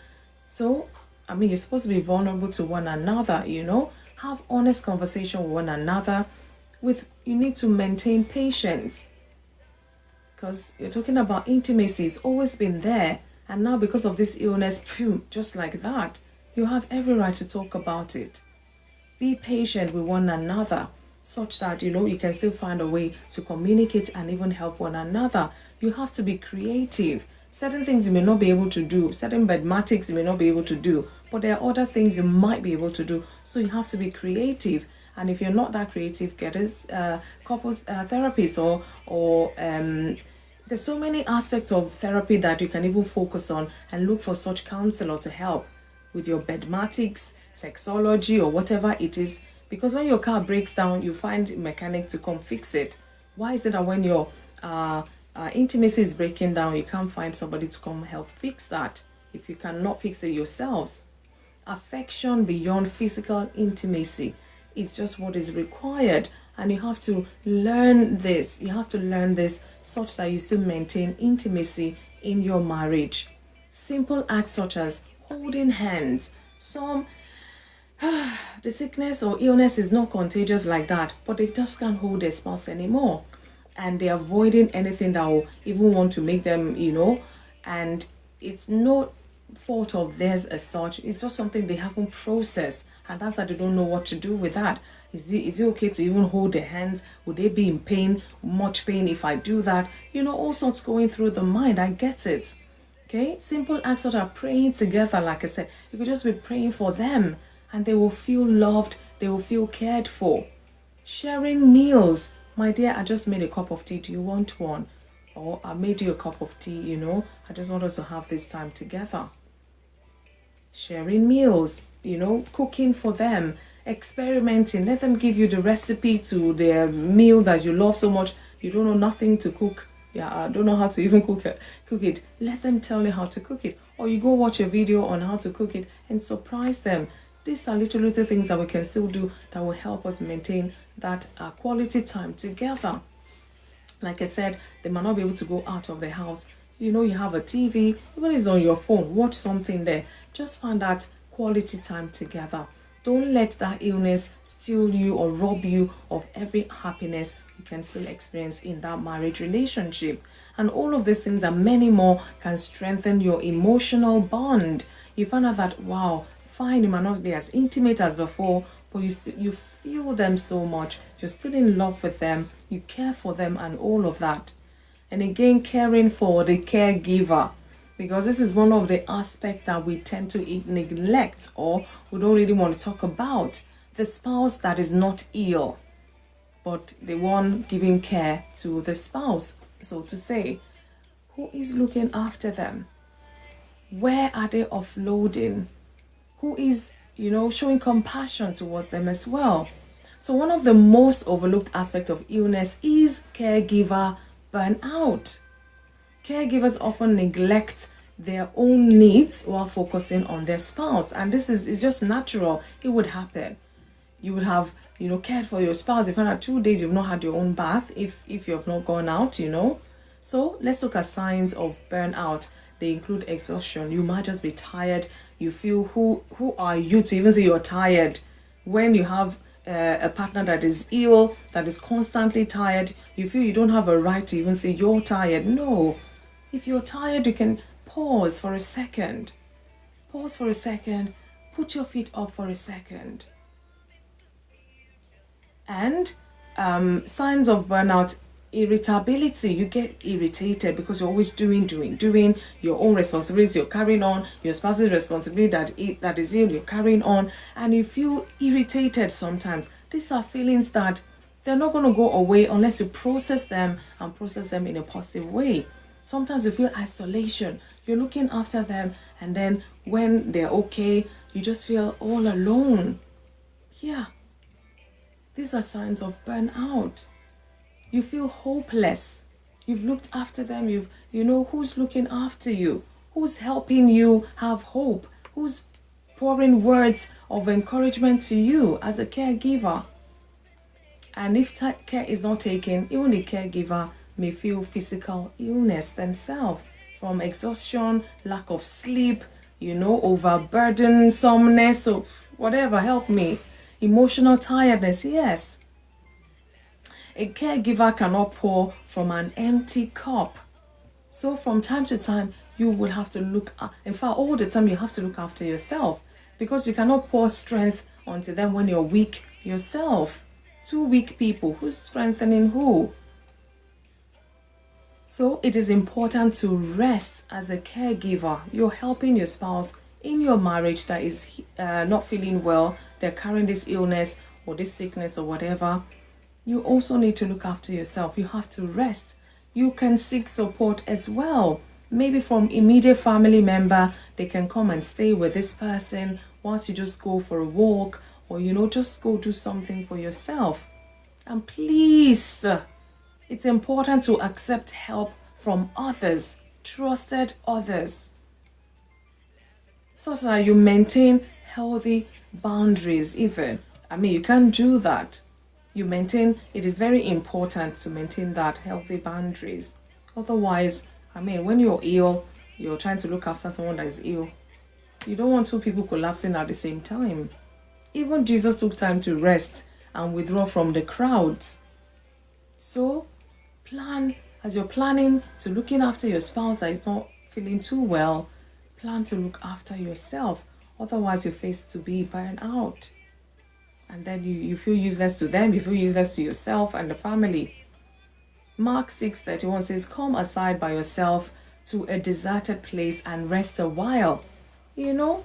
So, I mean, you're supposed to be vulnerable to one another, you know. Have honest conversation with one another. You need to maintain patience. Because you're talking about intimacy. It's always been there. And now because of this illness, just like that, you have every right to talk about it. Be patient with one another, such that, you know, you can still find a way to communicate and even help one another. You have to be creative. Certain things you may not be able to do, certain mathematics you may not be able to do, but there are other things you might be able to do. So you have to be creative. And if you're not that creative, get a couples therapist or there's so many aspects of therapy that you can even focus on and look for such counselor to help with your bedmatics, sexology, or whatever it is. Because when your car breaks down, you find a mechanic to come fix it. Why is it that when your intimacy is breaking down, you can't find somebody to come help fix that if you cannot fix it yourselves? Affection beyond physical intimacy is just what is required. And you have to learn this. You have to learn this such that you still maintain intimacy in your marriage. Simple acts such as holding hands. The sickness or illness is not contagious like that, but they just can't hold their spouse anymore. And they're avoiding anything that will even want to make them, you know. And it's not fault of theirs as such. It's just something they haven't processed, and that's why they don't know what to do with that. Is it okay to even hold their hands? Would they be in pain, much pain if I do that? All sorts going through the mind. I get it. Okay, simple acts that are praying together. Like I said, you could just be praying for them, and they will feel loved, they will feel cared for. Sharing meals. My dear, I just made a cup of tea. Do you want one? Or I made you a cup of tea, I just want us to have this time together. Sharing meals, cooking for them, experimenting. Let them give you the recipe to their meal that you love so much. You don't know nothing to cook. Yeah, I don't know how to even cook it. Let them tell you how to cook it. Or you go watch a video on how to cook it and surprise them. These are little things that we can still do that will help us maintain that quality time together. Like I said, they might not be able to go out of the house. You have a TV, even if it's on your phone, watch something there. Just find that quality time together. Don't let that illness steal you or rob you of every happiness you can still experience in that marriage relationship. And all of these things and many more can strengthen your emotional bond. You find out that, wow, fine, you might not be as intimate as before, but you feel them so much. You're still in love with them. You care for them and all of that. And again, caring for the caregiver, because this is one of the aspects that we tend to neglect or we don't really want to talk about. The spouse that is not ill, but the one giving care to the spouse, so to say. Who is looking after them? Where are they offloading? Who is, showing compassion towards them as well? So one of the most overlooked aspects of illness is caregiver burnout. Caregivers often neglect their own needs while focusing on their spouse, and this is just natural. It would happen. You would have cared for your spouse. If in 2 days you've not had your own bath, if you have not gone out, So let's look at signs of burnout. They include exhaustion. You might just be tired. You feel, who are you to even say you're tired? When you have a partner that is ill, that is constantly tired, you feel you don't have a right to even say you're tired. No. If you're tired, you can pause for a second. Pause for a second. Put your feet up for a second. And signs of burnout: irritability. You get irritated because you're always doing your own responsibilities. You're carrying on your spouse's responsibility that is ill. You're carrying on, and you feel irritated sometimes. These are feelings that they're not going to go away unless you process them and process them in a positive way. Sometimes you feel isolation. You're looking after them, and then when they're okay, you just feel all alone. Yeah. These are signs of burnout. You feel hopeless. You've looked after them. Who's looking after you? Who's helping you have hope? Who's pouring words of encouragement to you as a caregiver? And if care is not taken, even the caregiver may feel physical illness themselves from exhaustion, lack of sleep, overburdensomeness, or whatever. Help me. Emotional tiredness, yes. A caregiver cannot pour from an empty cup. So from time to time, you will have to in fact, all the time you have to look after yourself, because you cannot pour strength onto them when you're weak yourself. Two weak people, who's strengthening who? So it is important to rest as a caregiver. You're helping your spouse in your marriage that is not feeling well. They're carrying this illness or this sickness or whatever. You also need to look after yourself. You have to rest. You can seek support as well. Maybe from immediate family member, they can come and stay with this person whilst you just go for a walk, or just go do something for yourself. And please, it's important to accept help from others, trusted others, so that you maintain healthy boundaries. Even, you can't do that. It is very important to maintain that healthy boundaries. Otherwise, when you're ill, you're trying to look after someone that is ill. You don't want two people collapsing at the same time. Even Jesus took time to rest and withdraw from the crowds. So, as you're planning to looking after your spouse that is not feeling too well, Plan to look after yourself. Otherwise, you face to be burned out. And then you feel useless to them. You feel useless to yourself and the family. Mark 6:31 says, come aside by yourself to a deserted place and rest a while. You know,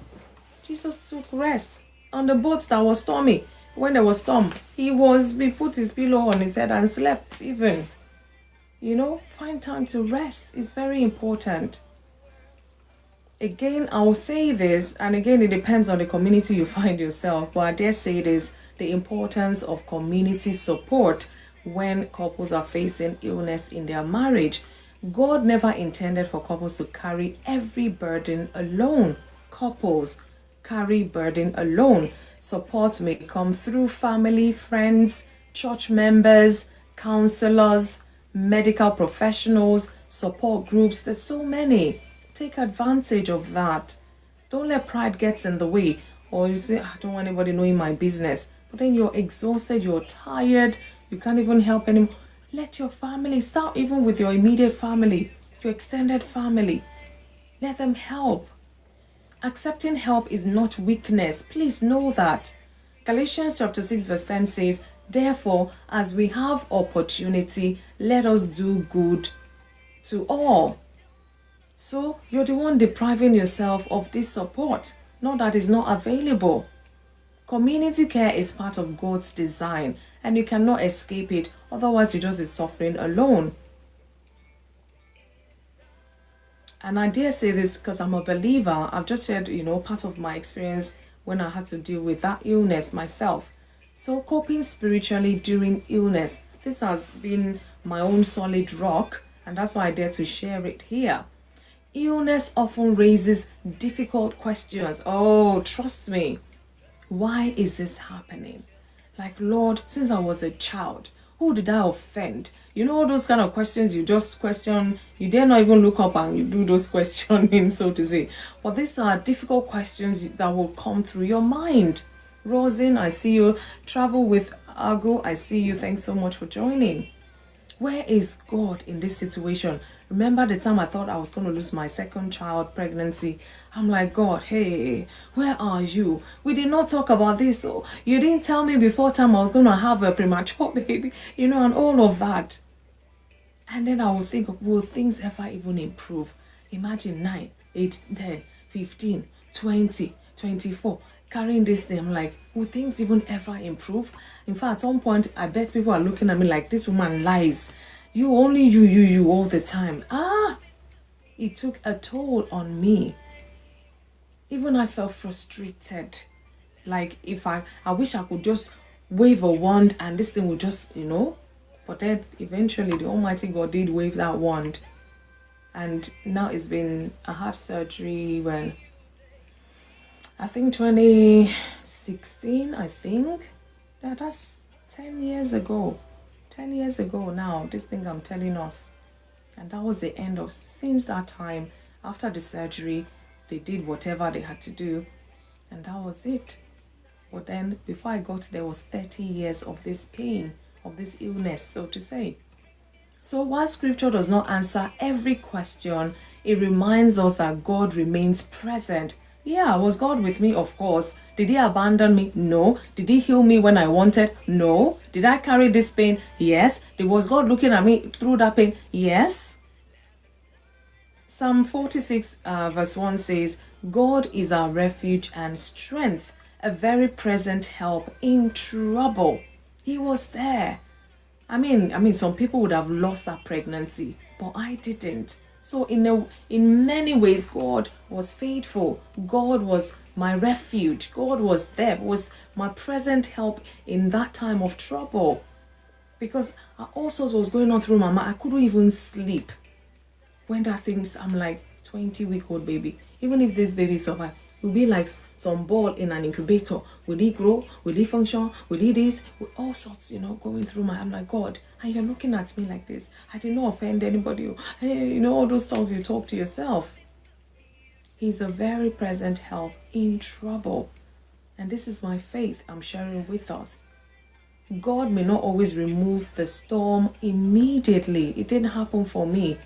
Jesus took rest on the boat that was stormy. When there was storm, he put his pillow on his head and slept even. You know, find time to rest is very important. Again, I will say this, and again, it depends on the community you find yourself, but I dare say this, the importance of community support when couples are facing illness in their marriage. God never intended for couples to carry every burden alone. Couples carry burden alone. Support may come through family, friends, church members, counselors, medical professionals, support groups. There's so many. Take advantage of that. Don't let pride get in the way. Or you say, I don't want anybody knowing my business. But then you're exhausted, you're tired, you can't even help anymore. Let your family, start even with your immediate family, your extended family. Let them help. Accepting help is not weakness. Please know that. Galatians chapter 6 verse 10 says, therefore, as we have opportunity, let us do good to all. So you're the one depriving yourself of this support. Not that it's not available. Community care is part of God's design and you cannot escape it. Otherwise, you just is suffering alone. And I dare say this because I'm a believer. I've just shared, part of my experience when I had to deal with that illness myself. So coping spiritually during illness, this has been my own solid rock, and that's why I dare to share it here. Illness often raises difficult questions. Oh, trust me. Why is this happening? Like, Lord, since I was a child, who did I offend? You know, all those kind of questions you just question. You dare not even look up and you do those questioning, so to say. But these are difficult questions that will come through your mind. Rosin, I see you. Travel with Argo, I see you. Thanks so much for joining. Where is God in this situation? Remember the time I thought I was going to lose my second child pregnancy? I'm like, God, hey, where are you? We did not talk about this. Oh, you didn't tell me before time I was going to have a premature baby, and all of that. And then I would think, will things ever even improve? Imagine 9, 8, 10, 15, 20, 24. Carrying this thing, I'm like, will things even ever improve? In fact, at some point, I bet people are looking at me like, this woman lies. You, only you all the time. It took a toll on me. Even I felt frustrated. Like, if I wish I could just wave a wand and this thing would just, But then eventually the Almighty God did wave that wand. And now it's been a heart surgery when, I think 2016, Yeah, that's 10 years ago. 10 years ago now, this thing I'm telling us. And that was the end of, since that time, after the surgery, they did whatever they had to do. And that was it. But then, before I got there was 30 years of this pain, of this illness, so to say. So while scripture does not answer every question, it reminds us that God remains present. Yeah, was God with me? Of course. Did he abandon me? No. Did he heal me when I wanted? No. Did I carry this pain? Yes. Was God looking at me through that pain? Yes. Psalm 46 verse 1 says, God is our refuge and strength, a very present help in trouble. He was there. I mean, some people would have lost that pregnancy, but I didn't. So in many ways, God was faithful. God was my refuge. God was there, was my present help in that time of trouble. Because all sorts was going on through my mind. I couldn't even sleep. When that things, I'm like, 20-week-old baby. Even if this baby survives, it will be like some ball in an incubator. Will he grow? Will he function? Will he this? With all sorts, going through my, I'm like, God, and you're looking at me like this. I did not offend anybody. Hey, all those songs you talk to yourself. He's a very present help in trouble. And this is my faith I'm sharing with us. God may not always remove the storm immediately. It didn't happen for me.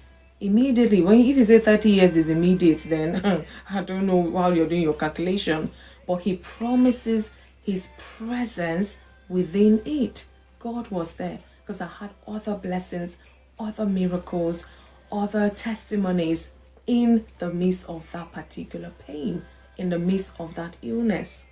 Immediately, if you say 30 years is immediate, then I don't know how you're doing your calculation. But he promises his presence within it. God was there because I had other blessings, other miracles, other testimonies in the midst of that particular pain, in the midst of that illness.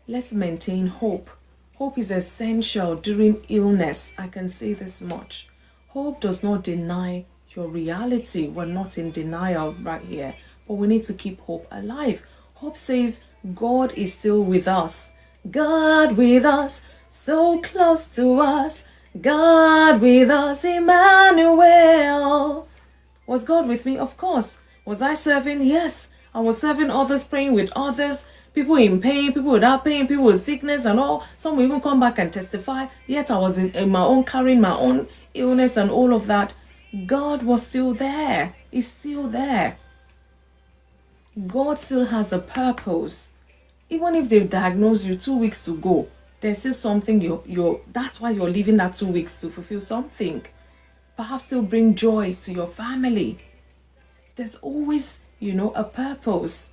Let's maintain hope. Hope is essential during illness. I can say this much. Hope does not deny your reality. We're not in denial right here, but we need to keep hope alive. Hope says God is still with us. God with us, so close to us. God with us, Emmanuel. Was God with me? Of course. Was I serving? Yes. I was serving others, praying with others. People in pain, people without pain, people with sickness and all. Some will even come back and testify. Yet I was in my own, carrying my own illness and all of that. God was still there. He's still there. God still has a purpose. Even if they've diagnosed you 2 weeks to go, there's still something that's why you're leaving that 2 weeks to fulfill something. Perhaps still bring joy to your family. There's always, a purpose.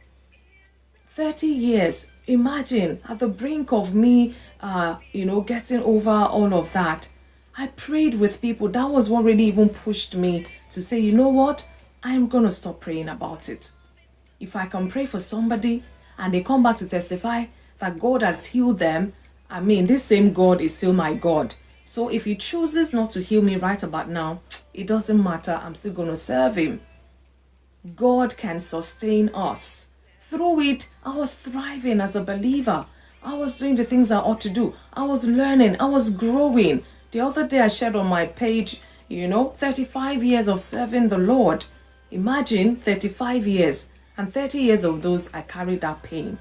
30 years, imagine at the brink of me, getting over all of that. I prayed with people. That was what really even pushed me to say, you know what? I'm going to stop praying about it. If I can pray for somebody and they come back to testify that God has healed them, I mean, this same God is still my God. So if he chooses not to heal me right about now, it doesn't matter. I'm still going to serve him. God can sustain us. Through it, I was thriving as a believer. I was doing the things I ought to do. I was learning. I was growing. The other day I shared on my page, 35 years of serving the Lord. Imagine 35 years. And 30 years of those, I carried that pain.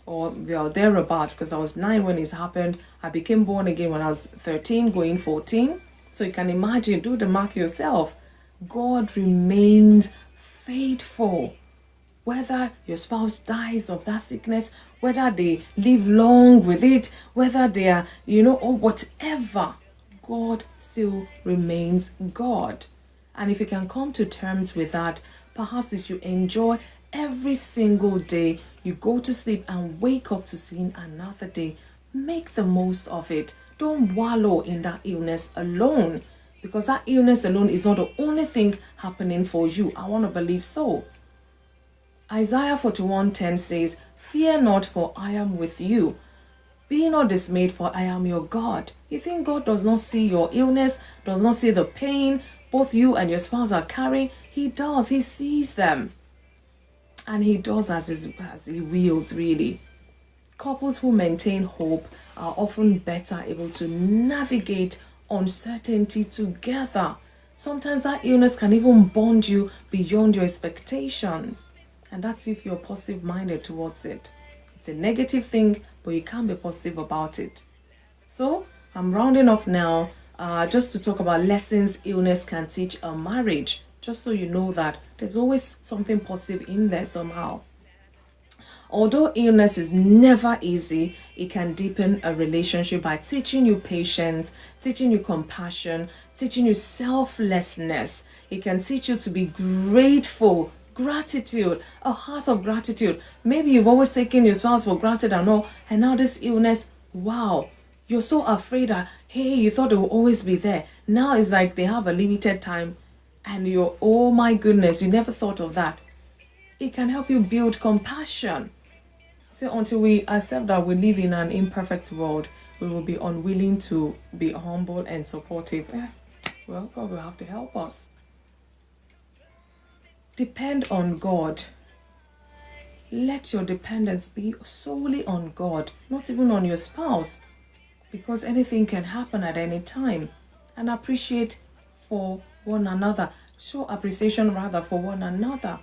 Or thereabout, because I was 9 when it happened. I became born again when I was 13, going 14. So you can imagine, do the math yourself. God remains faithful. Whether your spouse dies of that sickness, whether they live long with it, whether they are, or whatever, God still remains God. And if you can come to terms with that, perhaps as you enjoy every single day, you go to sleep and wake up to see another day, make the most of it. Don't wallow in that illness alone, because that illness alone is not the only thing happening for you. I want to believe so. Isaiah 41:10 says, "Fear not, for I am with you. Be not dismayed, for I am your God." You think God does not see your illness, does not see the pain both you and your spouse are carrying? He does. He sees them. And he does as he wills, really. Couples who maintain hope are often better able to navigate uncertainty together. Sometimes that illness can even bond you beyond your expectations. And that's if you're positive-minded towards it. It's a negative thing, but you can't be positive about it. So, I'm rounding off now just to talk about lessons illness can teach a marriage. Just so you know that there's always something positive in there somehow. Although illness is never easy, it can deepen a relationship by teaching you patience, teaching you compassion, teaching you selflessness. It can teach you to be grateful, gratitude, a heart of gratitude. Maybe you've always taken your spouse for granted and all, and now this illness, wow, you're so afraid that, hey, you thought they will always be there. Now it's like they have a limited time, and you're, oh my goodness, you never thought of that. It can help you build compassion. So until we accept that we live in an imperfect world, we will be unwilling to be humble and supportive. Well, God will have to help us. Depend on God. Let your dependence be solely on God, not even on your spouse, because anything can happen at any time. And appreciate for one another. Show appreciation rather for one another.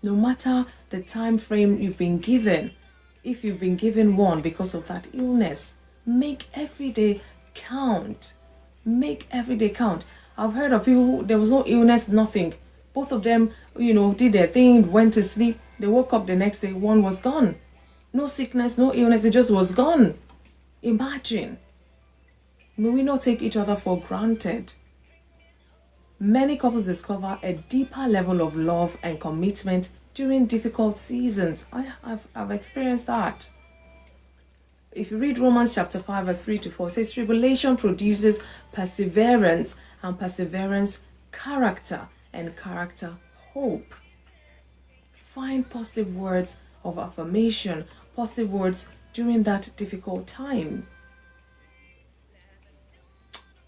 No matter the time frame you've been given, if you've been given one because of that illness, make every day count. Make every day count. I've heard of people who, there was no illness, nothing. Both of them, did their thing, went to sleep. They woke up the next day, one was gone. No sickness, no illness, it just was gone. Imagine. May we not take each other for granted. Many couples discover a deeper level of love and commitment during difficult seasons. I've experienced that. If you read Romans chapter 5 verse 3 to 4, it says tribulation produces perseverance, and perseverance character, and character hope. Find positive words of affirmation, positive words during that difficult time.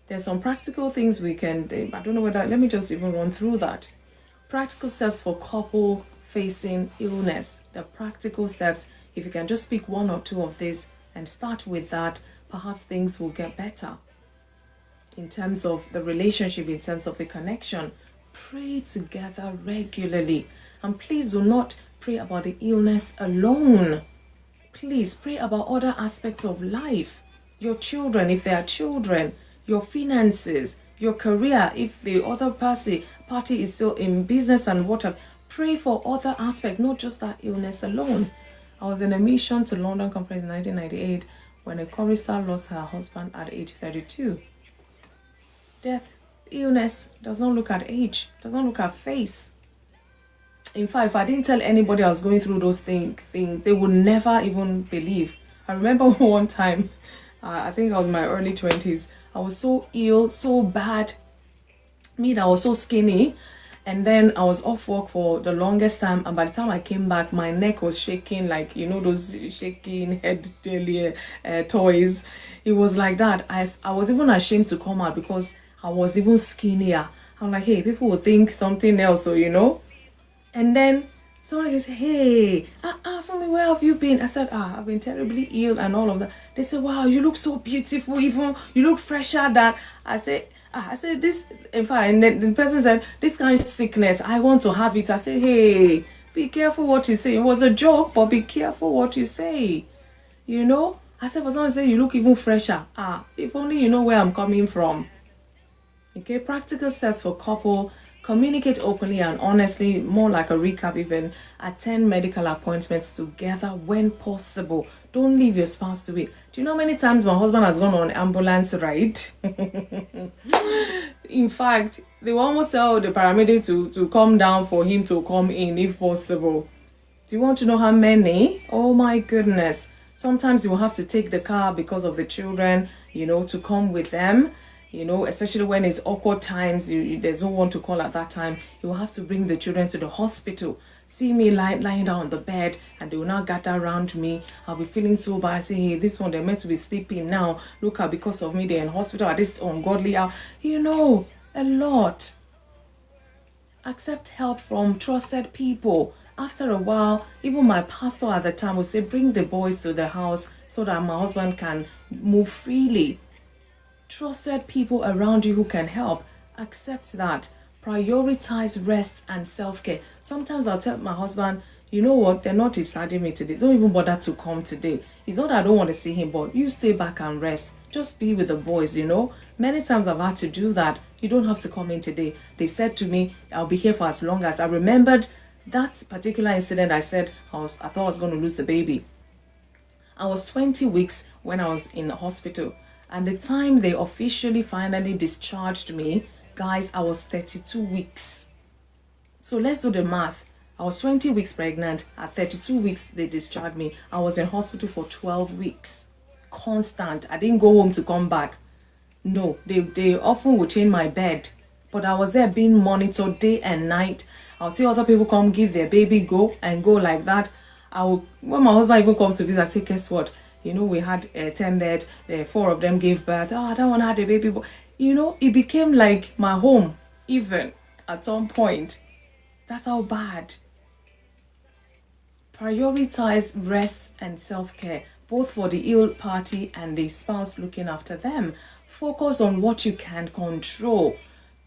There's some practical things we can do. I don't know whether, let me just even run through that. Practical steps for couple facing illness. The practical steps, if you can just pick one or two of these and start with that, perhaps things will get better. In terms of the relationship, in terms of the connection, pray together regularly. And please do not pray about the illness alone. Please pray about other aspects of life. Your children, if they are children, your finances, your career, if the other party is still in business and whatever. Pray for other aspects, not just that illness alone. I was in a mission to London conference in 1998 when a chorister lost her husband at age 32. Death, illness does not look at age, does not look at face. In fact, if I didn't tell anybody I was going through those things, they would never even believe. I remember one time, I think I was in my early 20s, I was so ill, so bad. I was so skinny. And then I was off work for the longest time, and by the time I came back, my neck was shaking, like, you know, those shaking head toys. It was like that. I was even ashamed to come out because I was even skinnier. I'm like, hey, people will think something else, so, you know. And then someone goes, hey, Funmi, where have you been? I said, I've been terribly ill and all of that. They said, wow, you look so beautiful, even you look fresher than. I said, this, in fact, and then the person said, this kind of sickness, I want to have it. I said, hey, be careful what you say. It was a joke, but be careful what you say. You know? I said, for someone to say, you look even fresher. If only you know where I'm coming from. Okay, practical steps for couple. Communicate openly and honestly, more like a recap even. Attend medical appointments together when possible. Don't leave your spouse to it. Do you know how many times my husband has gone on an ambulance ride? In fact, they will almost tell the paramedic to come down for him to come in if possible. Do you want to know how many? Oh my goodness. Sometimes you will have to take the car because of the children, you know, to come with them. You know, especially when it's awkward times, there's no one to call at that time. You will have to bring the children to the hospital. See me lying down on the bed, and they will now gather around me. I'll be feeling so bad. I say, hey, this one, they're meant to be sleeping now. Look at, because of me, they're in hospital at this ungodly hour. You know, a lot. Accept help from trusted people. After a while, even my pastor at the time would say, bring the boys to the house so that my husband can move freely. Trusted people around you who can help. Accept that. Prioritize rest and self-care. Sometimes I'll tell my husband, you know what, they're not deciding me today. Don't even bother to come today. It's not that I don't want to see him, but you stay back and rest. Just be with the boys, you know. Many times I've had to do that. You don't have to come in today. They've said to me, I'll be here for as long as. I remembered that particular incident. I said, I thought I was going to lose the baby. I was 20 weeks when I was in the hospital. And the time they officially finally discharged me, guys, I was 32 weeks. So let's do the math. I was 20 weeks pregnant. At 32 weeks, they discharged me. I was in hospital for 12 weeks. Constant. I didn't go home to come back. No, they often would change my bed. But I was there being monitored day and night. I'll see other people come give their baby go like that. When my husband even come to visit, I say, guess what? You know, we had 10 bed, 4 of them gave birth. I don't want to have a baby. You know, it became like my home, even at some point. That's how bad. Prioritize rest and self-care, both for the ill party and the spouse looking after them. Focus on what you can control.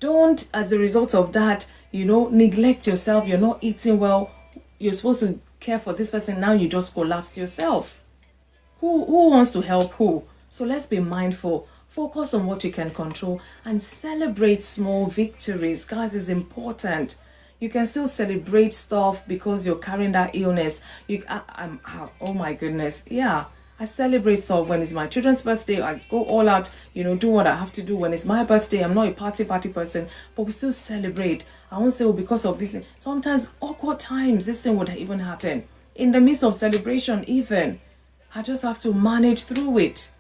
Don't, as a result of that, you know, neglect yourself. You're not eating well. You're supposed to care for this person. Now you just collapsed yourself. Who wants to help who? So let's be mindful. Focus on what you can control and celebrate small victories. Guys, it's important. You can still celebrate stuff because you're carrying that illness. Oh my goodness. Yeah. I celebrate stuff. When it's my children's birthday, I go all out, do what I have to do. When it's my birthday, I'm not a party person, but we still celebrate. I won't say, oh, because of this. Sometimes awkward times, this thing would even happen. In the midst of celebration, even. I just have to manage through it.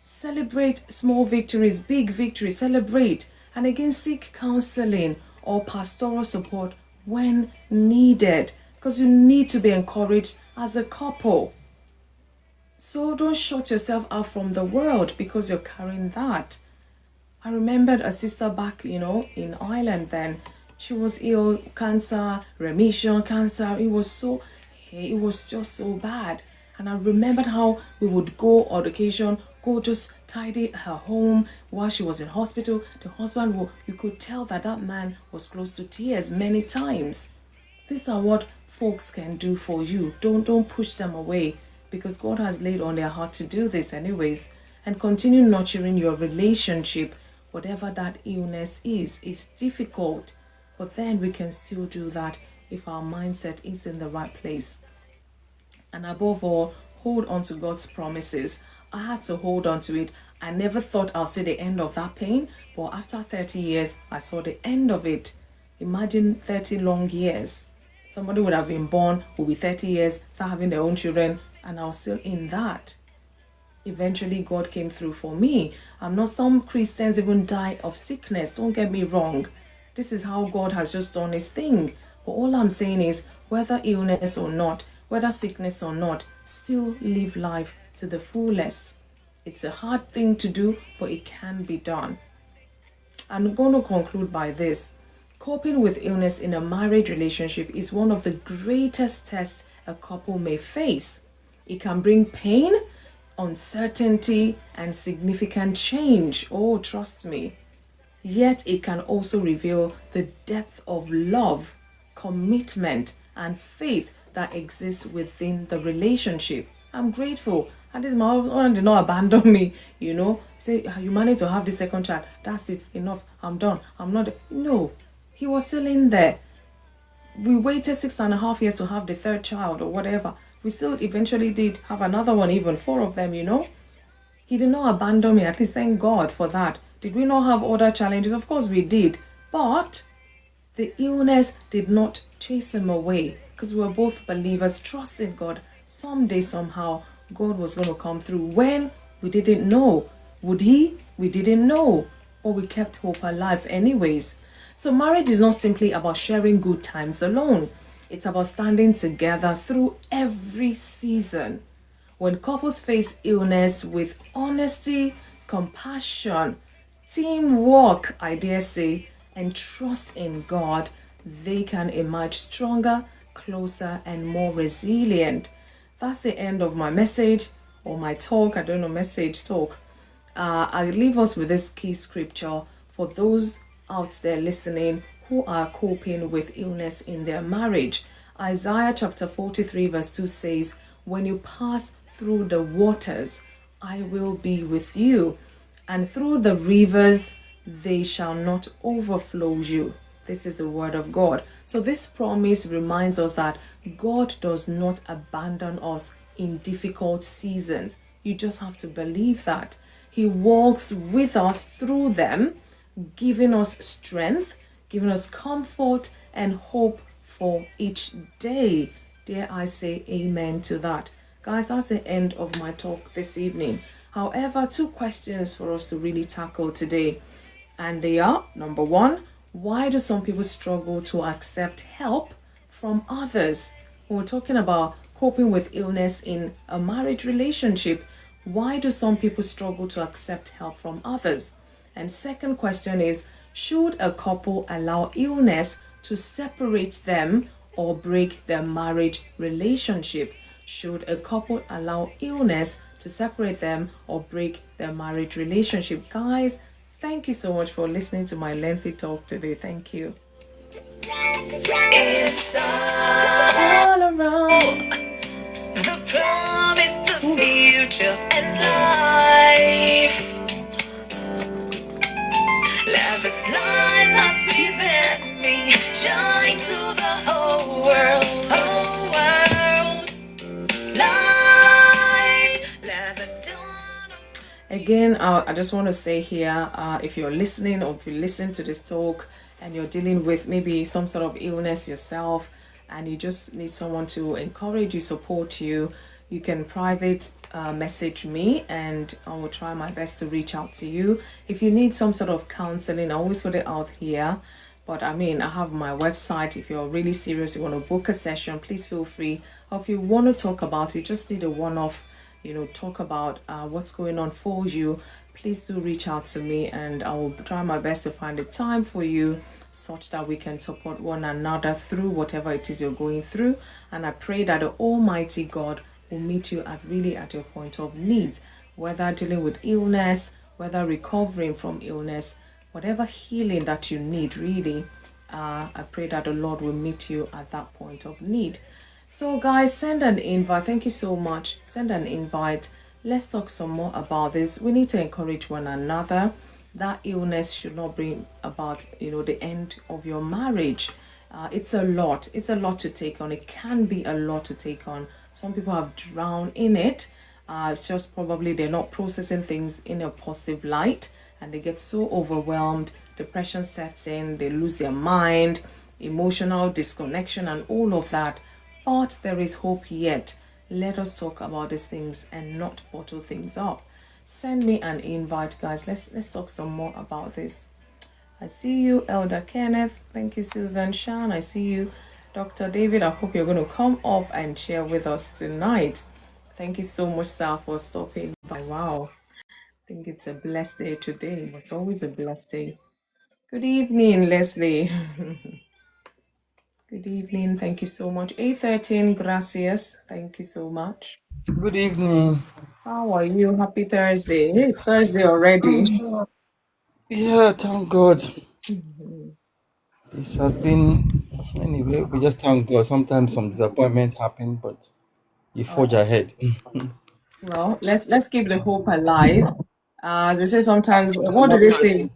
Celebrate small victories, big victories, celebrate. And again, seek counseling or pastoral support when needed, because you need to be encouraged as a couple. So don't shut yourself out from the world because you're carrying that. I remembered a sister back, in Ireland then. She was ill, cancer, remission, cancer. It was just so bad. And I remembered how we would go on occasion, go just tidy her home while she was in hospital. The husband, you could tell that man was close to tears many times. These are what folks can do for you. Don't push them away, because God has laid on their heart to do this anyways. And continue nurturing your relationship, whatever that illness is. It's difficult, but then we can still do that if our mindset is in the right place. And above all, hold on to God's promises. I had to hold on to it. I never thought I'll see the end of that pain, but after 30 years, I saw the end of it. Imagine 30 long years. Somebody would have been born, will be 30 years, start having their own children, and I was still in that. Eventually, God came through for me. I'm not some Christians even die of sickness. Don't get me wrong. This is how God has just done his thing. But all I'm saying is, whether illness or not, whether sickness or not, still live life to the fullest. It's a hard thing to do, but it can be done. I'm going to conclude by this. Coping with illness in a marriage relationship is one of the greatest tests a couple may face. It can bring pain, uncertainty, and significant change. Oh, trust me. Yet it can also reveal the depth of love, commitment, and faith that exists within the relationship. I'm grateful. And this, my husband did not abandon me, Say, you managed to have the second child. That's it. Enough. I'm done. I'm not. No. He was still in there. We waited 6.5 years to have the third child or whatever. We still eventually did have another one, even 4 of them, He did not abandon me. At least thank God for that. Did we not have other challenges? Of course we did. But the illness did not chase him away, because we were both believers, trusting God. Someday, somehow, God was going to come through. When? We didn't know. Would he? We didn't know. But we kept hope alive anyways. So marriage is not simply about sharing good times alone. It's about standing together through every season. When couples face illness with honesty, compassion, teamwork, I dare say, and trust in God, they can emerge stronger, closer, and more resilient. That's the end of my message or my talk. I don't know, message talk. I leave us with this key scripture for those out there listening who are coping with illness in their marriage. Isaiah chapter 43 verse 2 says, "When you pass through the waters, I will be with you, and through the rivers, they shall not overflow you." This is the word of God. So this promise reminds us that God does not abandon us in difficult seasons. You just have to believe that. He walks with us through them, giving us strength, giving us comfort and hope for each day. Dare I say amen to that. Guys, that's the end of my talk this evening. However, 2 questions for us to really tackle today. And they are, number 1, why do some people struggle to accept help from others? When we're talking about coping with illness in a marriage relationship, why do some people struggle to accept help from others? And second question is, should a couple allow illness to separate them or break their marriage relationship? Should a couple allow illness to separate them or break their marriage relationship? Guys, thank you so much for listening to my lengthy talk today. Thank you. It's all around. The promise, the future, and life. Love is light that's within me. Shine to the whole world, whole world. Light. Again, I just want to say here, if you're listening or if you listen to this talk and you're dealing with maybe some sort of illness yourself and you just need someone to encourage you, support you, you can private message me and I will try my best to reach out to you. If you need some sort of counseling, I always put it out here. But I mean, I have my website. If you're really serious, you want to book a session, please feel free. Or if you want to talk about it, just need a one-off, talk about what's going on for you, please do reach out to me and I will try my best to find a time for you such that we can support one another through whatever it is you're going through. And I pray that the Almighty God will meet you at your point of needs, whether dealing with illness, whether recovering from illness, whatever healing that you need, really. I pray that the Lord will meet you at that point of need. So guys, send an invite. Thank you so much. Send an invite. Let's talk some more about this. We need to encourage one another. That illness should not bring about, the end of your marriage. It's a lot. It's a lot to take on. It can be a lot to take on. Some people have drowned in it. It's just probably they're not processing things in a positive light and they get so overwhelmed. Depression sets in. They lose their mind, emotional disconnection and all of that. But there is hope yet. Let us talk about these things and not bottle things up. Send me an invite, guys. Let's talk some more about this. I see you, Elder Kenneth. Thank you, Susan Shan. I see you, Dr. David. I hope you're going to come up and share with us tonight. Thank you so much, sir, for stopping by. Wow. I think it's a blessed day today. It's always a blessed day. Good evening, Leslie. Good evening. Thank you so much. A13, gracias. Thank you so much. Good evening. How are you? Happy Thursday. It's Thursday already. Yeah, thank God. This has been, anyway, we just thank God. Sometimes some disappointments happen, but you forge ahead. Well, let's keep the hope alive. They say sometimes, what do they say?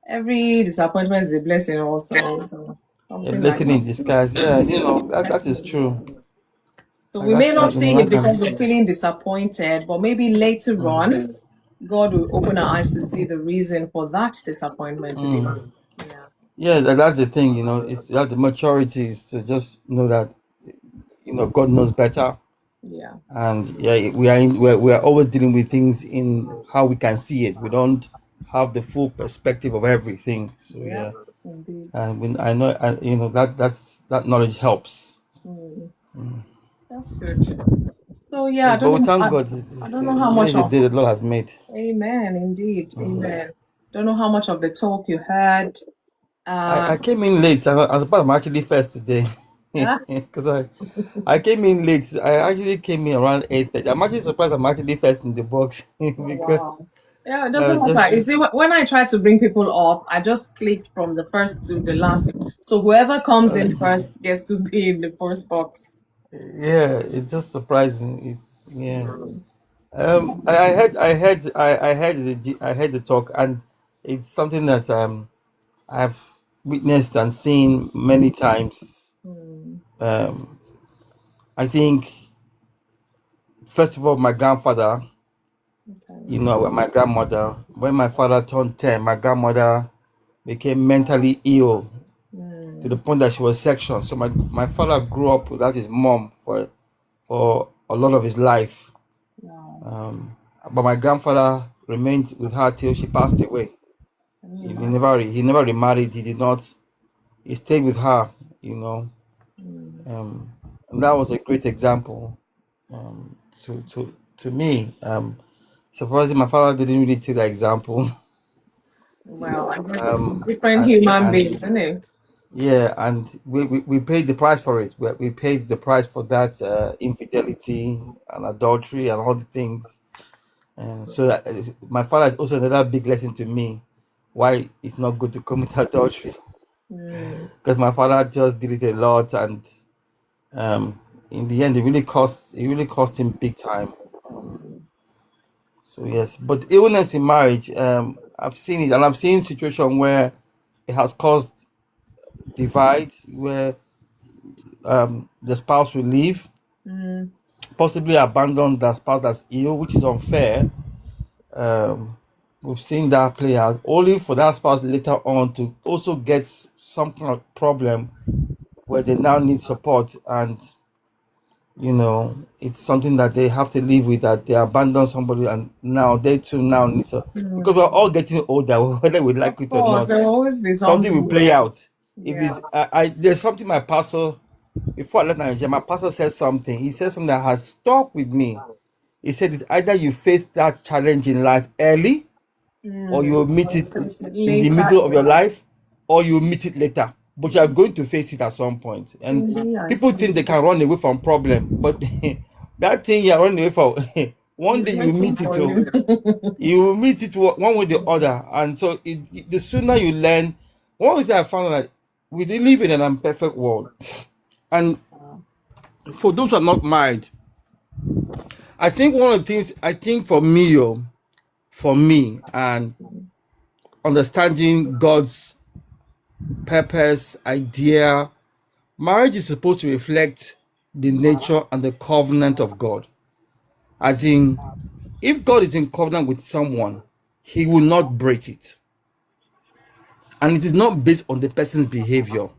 Every disappointment is a blessing also. So A something like blessing in that. disguise. Yeah, that is true. So we may not see That it can be because we're true. feeling disappointed, but maybe later on, God will open our eyes to see the reason for that disappointment to be. Yeah. Yeah, that's the thing, it's that the maturity is to just know that, God knows better. Yeah. And yeah, we are always dealing with things in how we can see it. We don't have the full perspective of everything. So Yeah. yeah. Indeed. And when I know, that knowledge helps. That's good. So yeah, Yes, but we thank God. I don't know how Today is much the of day the Lord has made. Amen, indeed. Amen. Don't know how much of the talk you heard. I came in late. I suppose I'm actually first today Ah, because I came in late. I actually came in around 8:30. I'm actually surprised I'm actually first in the box oh, because wow. Yeah, it doesn't matter. just You see, when I try to bring people up, I just click from the first to the last. So whoever comes in first gets to be in the first box. yeah, it's just surprising. It's yeah. I heard the talk, and it's something that I've witnessed and seen many times. Mm, Um, I think first of all, my grandfather, okay. my grandmother. When my father turned 10, my grandmother became mentally ill to the Mm, point that she was sectioned. So my father grew up without his mom for a lot of his life. wow. But my grandfather remained with her till she passed away. Can you He never remarried. He did not. He stayed with her. You know, imagine? and that was a great example to me. Surprising, my father didn't really take that example. Well, I guess um, different and, human and beings, isn't it? yeah, and we paid the price for it. We paid the price for that infidelity and adultery and all the things. So my father is also another big lesson to me why it's not good to commit adultery, Mm, because my father just did it a lot, and um, in the end it really cost him big time. So yes, but illness in marriage, I've seen it, and I've seen situation where it has caused divide, where the spouse will leave, mm, possibly abandon the spouse that's ill, which is unfair. We've seen that play out, only for that spouse later on to also get some kind of problem where they now need support, and it's something that they have to live with, that they abandon somebody and now they too now need to, because we're all getting older whether we like Of it or course, not. there will always be Something will something play there. out. If Yeah. it's I there's something my pastor, before I left Nigeria, my pastor said something. He said something that has stuck with me. He said it's either you face that challenge in life early, or you will meet Or it face it in the later middle of in your life. life, or you meet it later. But you are going to face it at some point. And Really, I people see. think they can run away from problem, but that thing you're running away from, one He's day you waiting meet it. for Oh, you. you will meet it one way or the other. And so the sooner you learn, one thing I found out that we live in an imperfect world. And for those who are not married, I think one of the things, I think for me, and understanding God's purpose, idea, marriage is supposed to reflect the nature and the covenant of God. As in, if God is in covenant with someone, he will not break it. And it is not based on the person's behavior.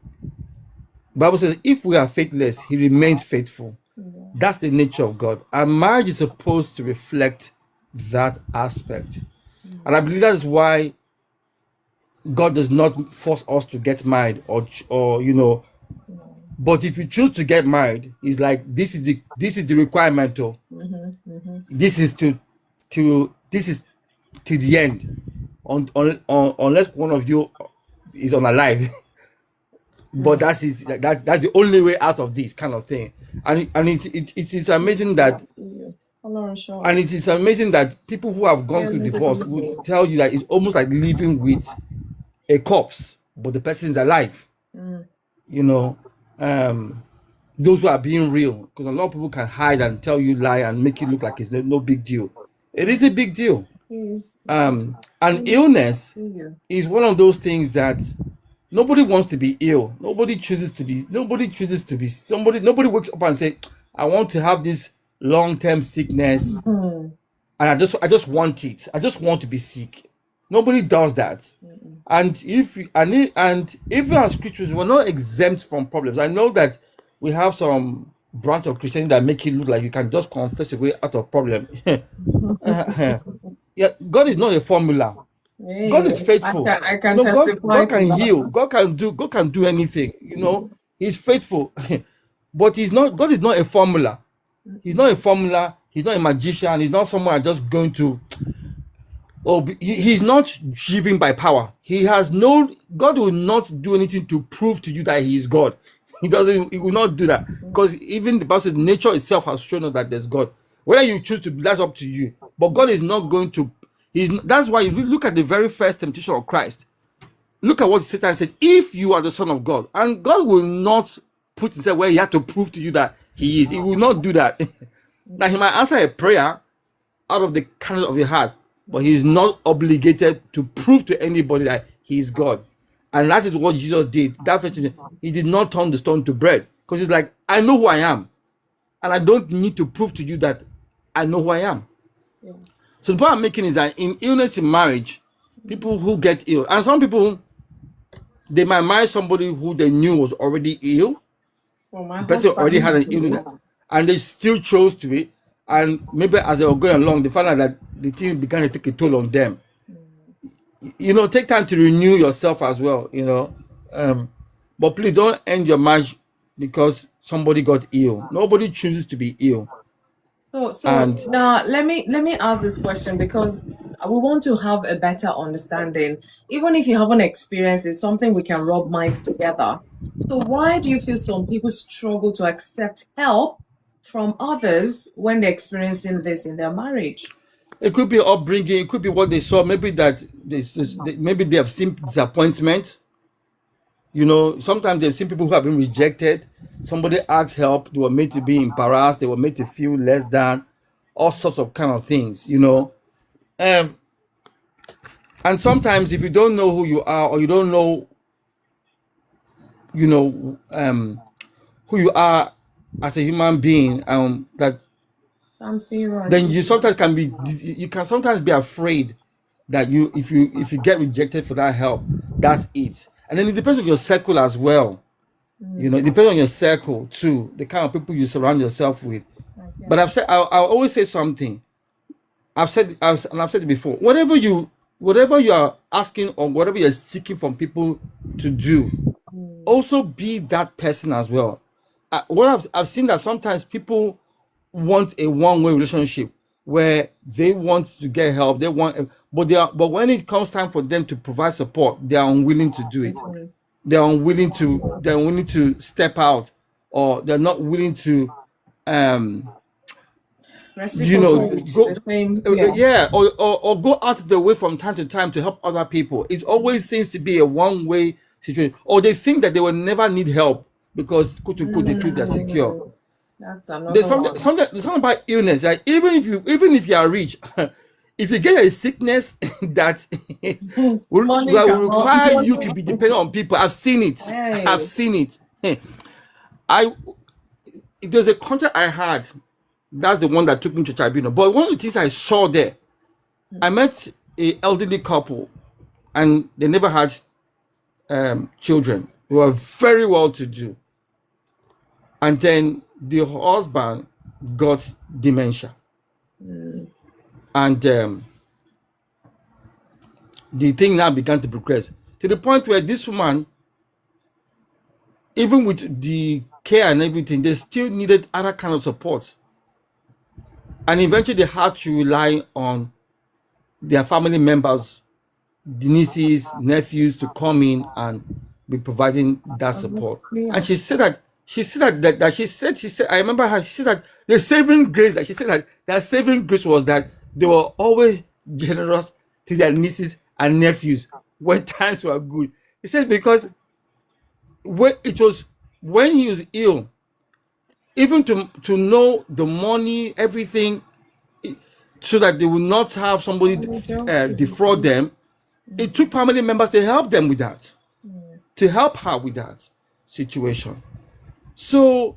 The Bible says, if we are faithless, he remains faithful. Yeah. That's the nature of God. And marriage is supposed to reflect that aspect. And I believe that's why God does not force us to get married, or No. but if you choose to get married, it's like this is the requirement. Oh, this is this is to the end. Unless one of you is unalive. But that's the only way out of this kind of thing. And it is amazing that, Follow short. and it is amazing that people who have gone Yeah, through little divorce would bit. tell you that it's almost like living with a corpse, but the person is alive. You know, those who are being real, because a lot of people can hide and tell you lie and make it look like it's no big deal. It is a big deal. Please. And illness See you. is one of those things that nobody wants to be ill. Nobody chooses to be. Nobody chooses to be. Nobody wakes up and say, "I want to have this long-term sickness, and I just want it. I just want to be sick." Nobody does that. And and even as Christians, we're not exempt from problems. I know that we have some branch of Christianity that make it look like you can just confess your way out of problem. Yeah, God is not a formula. God is Hey, faithful. I can God, testify God to can heal. that. God can do anything. He's faithful. But he's not. God is not a formula. He's not a formula. He's not a magician. He's not someone just going to. Oh, he's not driven by power. He has no. God will not do anything to prove to you that he is God. He doesn't. He will not do that, because even the Bible says nature itself has shown us that there's God. Whether you choose to, that's up to you. But God is not going to. That's why you look at the very first temptation of Christ. Look at what Satan said. If you are the Son of God, and God will not put himself where he had to prove to you that he is. He will not do that. Now he might answer a prayer out of the kindness of your heart, but he is not obligated to prove to anybody that he is God. And that is what Jesus did. That first, he did not turn the stone to bread, because he's like, I know who I am, and I don't need to prove to you that I know who I am. Yeah. So the point I'm making is that in illness in marriage, people who get ill, and some people, they might marry somebody who they knew was already ill. Well, my The person already had husband. an illness, and they still chose to it. And maybe as they were going along, they found out that the thing began to take a toll on them. Take time to renew yourself as well. But please don't end your marriage because somebody got ill. Nobody chooses to be ill. So And now let me ask this question, because we want to have a better understanding. Even if you haven't experienced it, something we can rub minds together. So why do you feel some people struggle to accept help from others when they're experiencing this in their marriage? it could be upbringing. It could be what they saw. Maybe that maybe they have seen disappointment. Sometimes they've seen people who have been rejected. Somebody asks help. They were made to be embarrassed. They were made to feel less than. All sorts of kind of things. And sometimes if you don't know who you are, or you don't know, you know, who you are as a human being, that I'm seeing you. I Then see you you. sometimes can be, you can sometimes be afraid that if you get rejected for that help, that's it. And then it depends on your circle as well. It depends on your circle too, the kind of people you surround yourself with. I But get I've it. said, I'll always say something. I've said it before. Whatever you are asking or whatever you're seeking from people to do, also be that person as well. What I've seen that sometimes people want a one-way relationship where they want to get help, but when it comes time for them to provide support, they are unwilling to do it. They're unwilling to step out, or they're not willing to um Reciprocate go the same. Yeah. yeah, or go out of the way from time to time to help other people. It always seems to be a one-way situation, or they think that they will never need help because quote unquote they feel they're secure. That's There's another something, one. there's something about illness. Like even if you are rich, if you get a sickness that Money will cannot. require you to be dependent on people, I've seen it. I've Hey. seen it. I There's a contract I had. That's the one that took me to tribunal. But one of the things I saw there, I met a elderly couple, and they never had children. They were very well to do, and then the husband got dementia, and the thing now began to progress to the point where this woman, even with the care and everything, they still needed other kind of support, and eventually they had to rely on their family members, the nieces, nephews, to come in and be providing that support. Honestly, And she said I remember her. She said that the saving grace that she said that saving grace was that they were always generous to their nieces and nephews when times were good. He said because when he was ill, even to know the money, everything, so that they will not have somebody only just defraud see. them. It took family members to help them with that, to help her with that situation. So,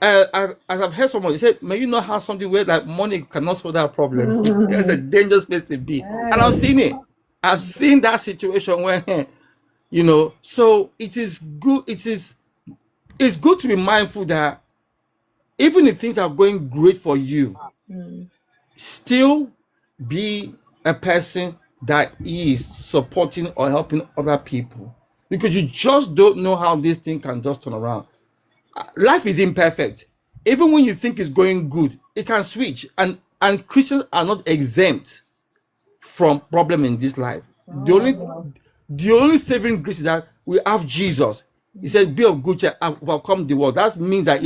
as I've heard someone, they said, may you not have something where that money cannot solve that problem. That's a dangerous place to be. And I've Hey. seen it. I've seen that situation where, so it is good. It's good to be mindful that even if things are going great for you, still be a person that is supporting or helping other people, because you just don't know how this thing can just turn around. Life is imperfect. Even when you think it's going good, it can switch, and Christians are not exempt from problem in this life. the Oh, only no. the only saving grace is that we have Jesus. He said, be of good cheer, I've overcome the world. That means that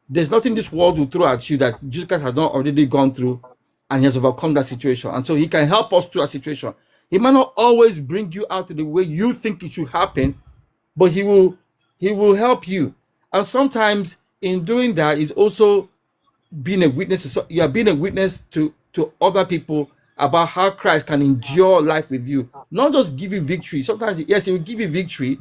there's nothing this world will throw at you that Jesus Christ has not already gone through, and he has overcome that situation. And so he can help us through that situation. He might not always bring you out to the way you think it should happen, but he will help you. And sometimes in doing that is also being a witness you are being a witness to other people about how Christ can endure life with you, not just give you victory. Sometimes, yes, he will give you victory,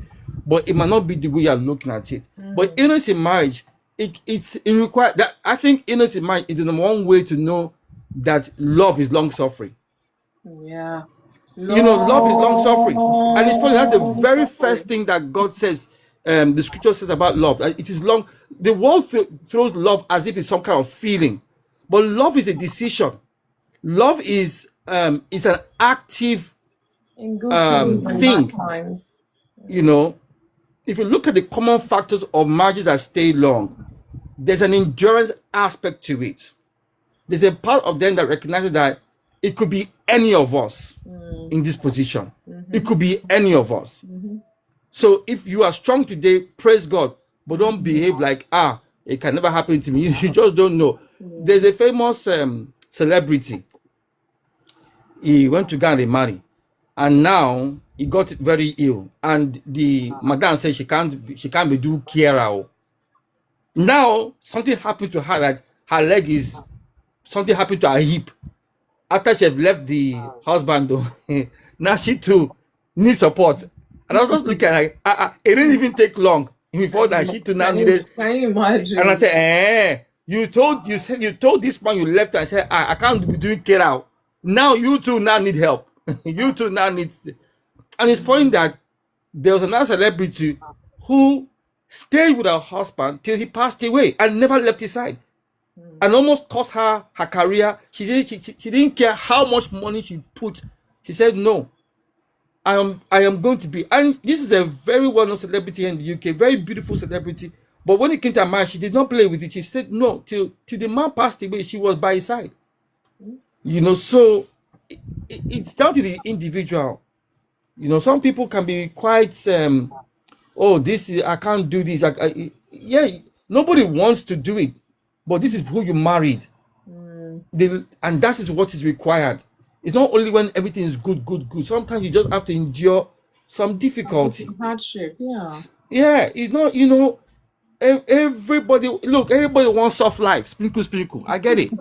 but it might not be the way you are looking at it. But illness in marriage, it requires that. I think illness in marriage is the number one way to know that love is long suffering. Yeah. Love is long suffering. And it's funny, that's the Long very first suffering. thing that God says, the scripture says about love. It is long. The world throws love as if it's some kind of feeling, but love is a decision. Love is an active In good times and bad thing. times. You know, if you look at the common factors of marriages that stay long, there's an endurance aspect to it. There's a part of them that recognizes that it could be any of us in this position. It could be any of us. So if you are strong today, praise God, but don't behave like, it can never happen to me. You just don't know. There's a famous celebrity. He went to Ghana and marry, and now he got very ill. And the madam said she can't be do carer. Now something happened to her, that her leg is something happened to her hip after she had left the husband though. Now she too needs support. And I was just looking at her, it didn't even take long before that she too now needed. Can you And I imagine? said, You told this man you left and said, I can't be doing care out. Now you two now need help. You two now need, and it's funny that there was another celebrity who stayed with her husband till he passed away and never left his side, and almost cost her career. She didn't care how much money she put. She said, no, I am going to be. And this is a very well-known celebrity in the UK, very beautiful celebrity. But when it came to her marriage, she did not play with it. She said no till the man passed away. She was by his side. So it's down to the individual. Some people can be quite oh, this is, I can't do this. Yeah, nobody wants to do it, but this is who you married. And that is what is required. It's not only when everything is good. Sometimes you just have to endure some difficulty. Hardship, yeah. Yeah, it's not, everybody wants soft life, sprinkle. I get it.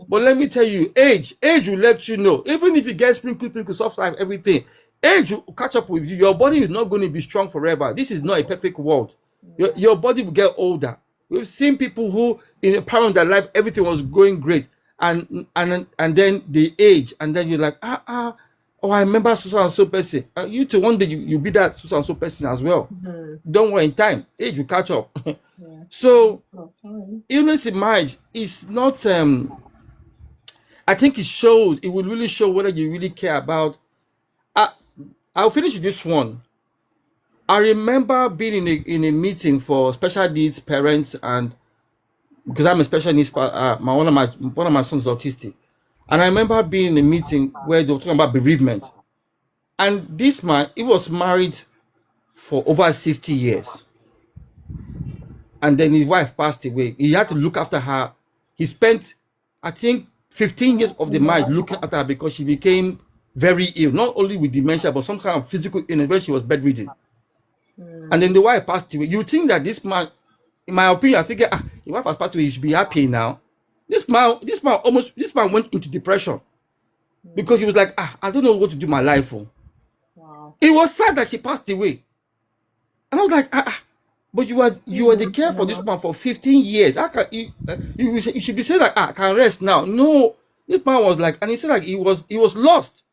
But let me tell you, age will let you know. Even if you get sprinkle, soft life, everything, age will catch up with you. Your body is not going to be strong forever. This is not a perfect world. Your body will get older. We've seen people who in a part of their life everything was going great, and then they age, and then you're like, oh, I remember so and so person. You too, one day you be that so and so person as well. Don't worry, in time, age will catch up. Yeah. So illness in marriage is not. I think it will really show whether you really care about. I'll finish with this one. I remember being in a meeting for special needs parents, and because I'm a special needs, one of my sons is autistic, and I remember being in a meeting where they were talking about bereavement, and this man, he was married for over 60 years, and then his wife passed away. He had to look after her. He spent, I think, 15 years of the marriage looking after her because she became very ill, not only with dementia but some kind of physical illness where she was bedridden. And then the wife passed away. You think that this man, in my opinion, I think his wife has passed away, he should be happy now. This man went into depression because he was like, I don't know what to do my life for. Wow. It was sad that she passed away. And I was like, but you were the care for this woman for 15 years. How can you should be saying like, I can rest now. No, this man was like, and he said like he was lost.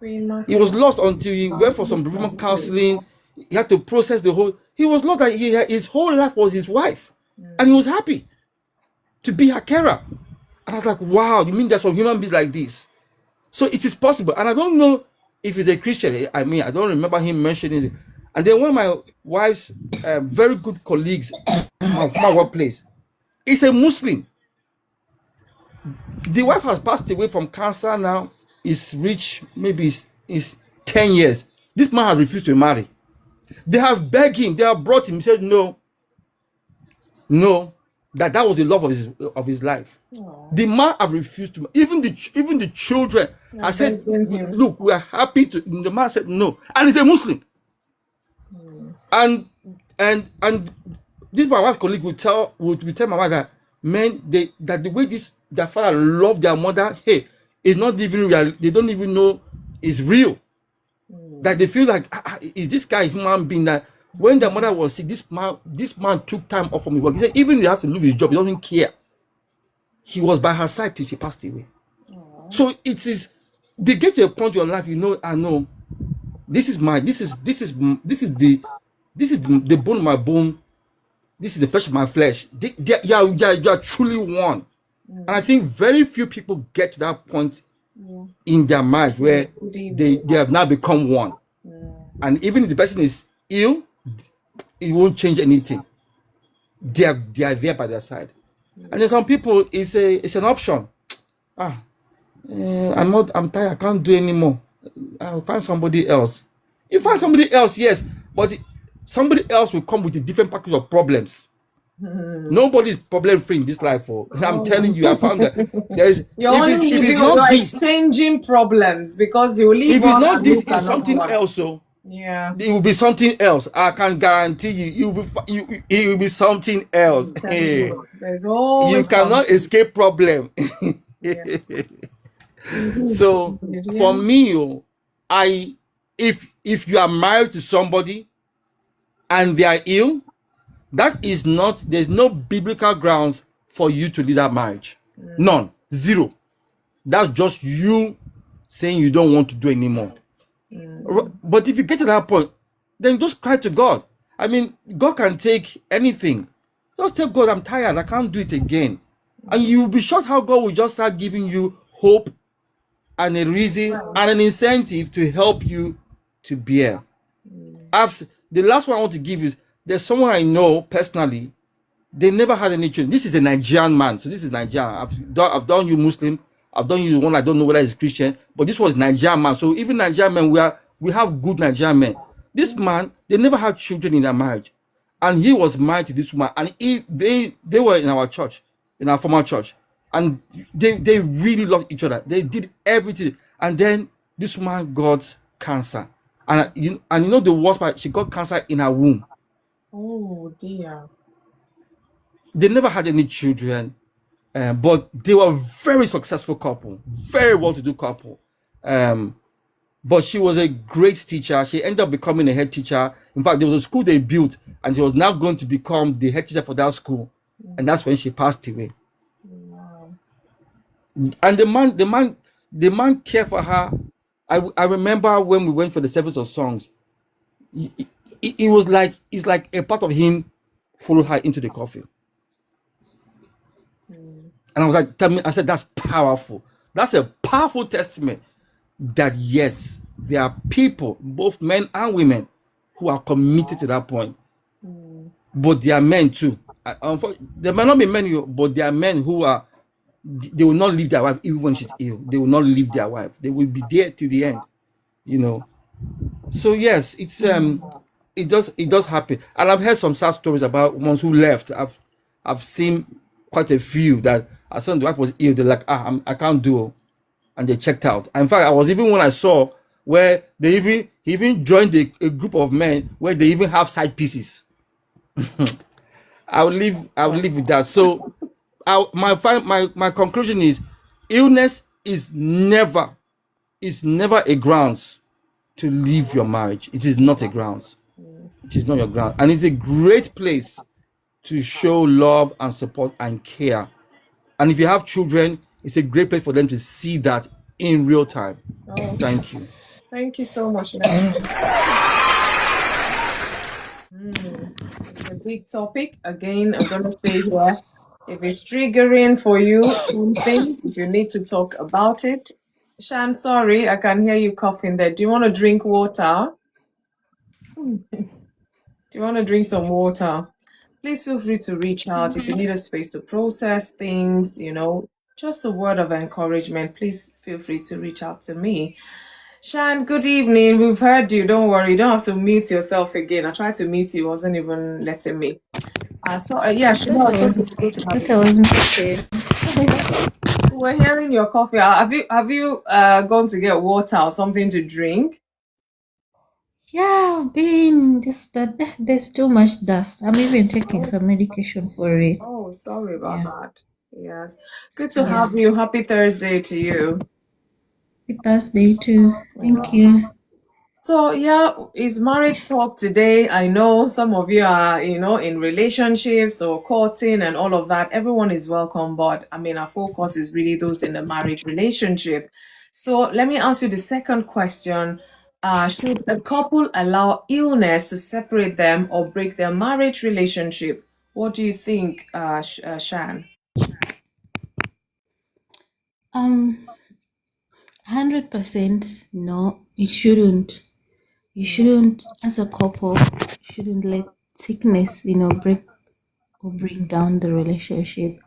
He was lost until he went for some bereavement counseling. He had to process the whole. He was lost that his whole life was his wife, and he was happy to be her carer. And I was like, wow, you mean there's some human beings like this? So it is possible. And I don't know if he's a Christian. I mean, I don't remember him mentioning it. And then one of my wife's very good colleagues from my workplace is a Muslim. The wife has passed away from cancer now. Is rich, maybe is 10 years. This man has refused to marry. They have begged him, they have brought him. He said no, that was the love of his life. Aww. The man have refused to. Even the children. I said, look, we are happy to. The man said no, and he's a Muslim. And this my wife's colleague would tell my wife that that the way their father loved their mother, hey, it's not even real. They don't even know it's real. That they feel like, is this guy a human being? That when their mother was sick, this man took time off from his work. He said even if he has to lose his job, he doesn't care. He was by her side till she passed away. Aww. So it is. They get to a point in your life, I know. This is the bone of my bone. This is the flesh of my flesh. You are truly one. And I think very few people get to that point in their marriage where they have now become one. And even if the person is ill, it won't change anything. They are there by their side. And then some people, it's an option. I'm tired, I can't do anymore. I'll find somebody else. You find somebody else, yes, but somebody else will come with a different package of problems. Nobody's problem free in this life. I'm telling you, I found that there is. You're exchanging problems because you leave. If it's not this, it's something else. So yeah, it will be something else. I can guarantee you, it will be something else. There's always you cannot escape problem. So for me, if you are married to somebody and they are ill, That is not, there's no biblical grounds for you to leave that marriage. None. Zero. That's just you saying you don't want to do anymore. But if you get to that point, then just cry to God. I mean, God can take anything. Just tell God, I'm tired, I can't do it again. And you will be shocked how God will just start giving you hope and a reason and an incentive to help you to bear. The last one I want to give is, there's someone I know personally, they never had any children. This is a Nigerian man. So this is Nigerian. I've done you Muslim. I've done you one I don't know whether it's Christian, but this was Nigerian man. So even Nigerian men, we have good Nigerian men. This man, they never had children in their marriage. And he was married to this woman. And they were in our church, in our former church. And they really loved each other. They did everything. And then this woman got cancer. And you know the worst part, she got cancer in her womb. Oh dear. They never had any children, but they were a very successful couple, very well-to-do couple. But she was a great teacher. She ended up becoming a head teacher. In fact, there was a school they built, and she was now going to become the head teacher for that school. And that's when she passed away. Wow. And the man cared for her. I remember when we went for the service of songs, it was like, it's like a part of him followed her into the coffin. And I was like, I said, that's powerful. That's a powerful testament that yes, there are people, both men and women, who are committed to that point. But there are men too. There might not be men, but there are men who are, they will not leave their wife even when she's ill. They will not leave their wife. They will be there to the end, you know. So yes, it's it does happen. And I've heard some sad stories about ones who left. I've seen quite a few that as soon as the wife was ill, they're like, I can't do it. And they checked out. In fact, I was even when I saw where he even joined a group of men where they even have side pieces. I'll leave with that. So my conclusion is, illness is never a grounds to leave your marriage. It is not a grounds. It is not your ground. And it's a great place to show love and support and care. And if you have children, it's a great place for them to see that in real time. Oh. Thank you. Thank you so much. It's a big topic. Again, I'm going to say here, if it's triggering for you, something, if you need to talk about it. Shan, sorry, I can hear you coughing there. Do you want to drink water? Do you want to drink some water? Please feel free to reach out if you need a space to process things, just a word of encouragement. Please feel free to reach out to me. Shan, good evening. We've heard you. Don't worry. You don't have to mute yourself again. I tried to mute you. Wasn't even letting me. Yeah, Shan, we're hearing your coffee. Have you gone to get water or something to drink? Yeah, just that there's too much dust. I'm even taking some medication for it. Oh, sorry about that. Yes. Good to have you. Happy Thursday to you. Happy Thursday too. Thank you. So it's marriage talk today. I know some of you are, in relationships or courting and all of that. Everyone is welcome, but I mean, our focus is really those in the marriage relationship. So let me ask you the second question. Should a couple allow illness to separate them or break their marriage relationship? What do you think, Shan? 100% no, it shouldn't. You shouldn't, as a couple, shouldn't let sickness, break or bring down the relationship.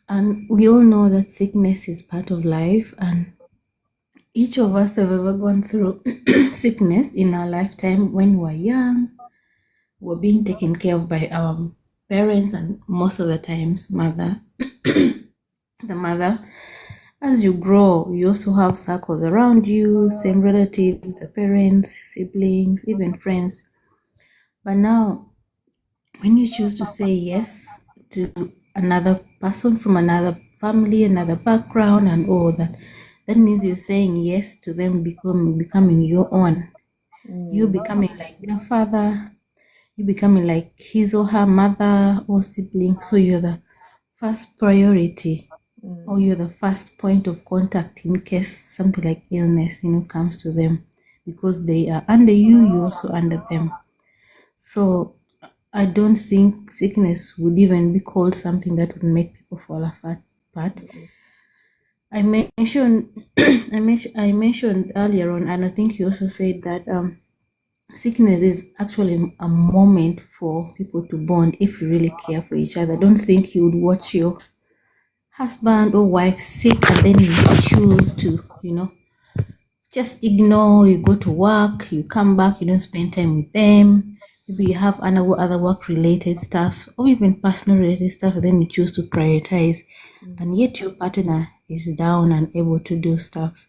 And we all know that sickness is part of life, and each of us have ever gone through sickness in our lifetime when we're young. We're being taken care of by our parents, and most of the times mother. The mother. As you grow, you also have circles around you, same relatives, the parents, siblings, even friends. But now, when you choose to say yes to another person from another family, another background, and all that, that means you're saying yes to them becoming your own. You becoming like their father, you becoming like his or her mother or sibling. So you're the first priority, or you're the first point of contact in case something like illness, comes to them, because they are under you, you're also under them. So I don't think sickness would even be called something that would make people fall apart. I mentioned I mentioned earlier on, and I think you also said that sickness is actually a moment for people to bond if you really care for each other. I don't think you would watch your husband or wife sick and then you choose to, just ignore. You go to work, you come back, you don't spend time with them. Maybe you have other work related stuff or even personal related stuff, and then you choose to prioritize, and yet your partner is down and able to do stuff.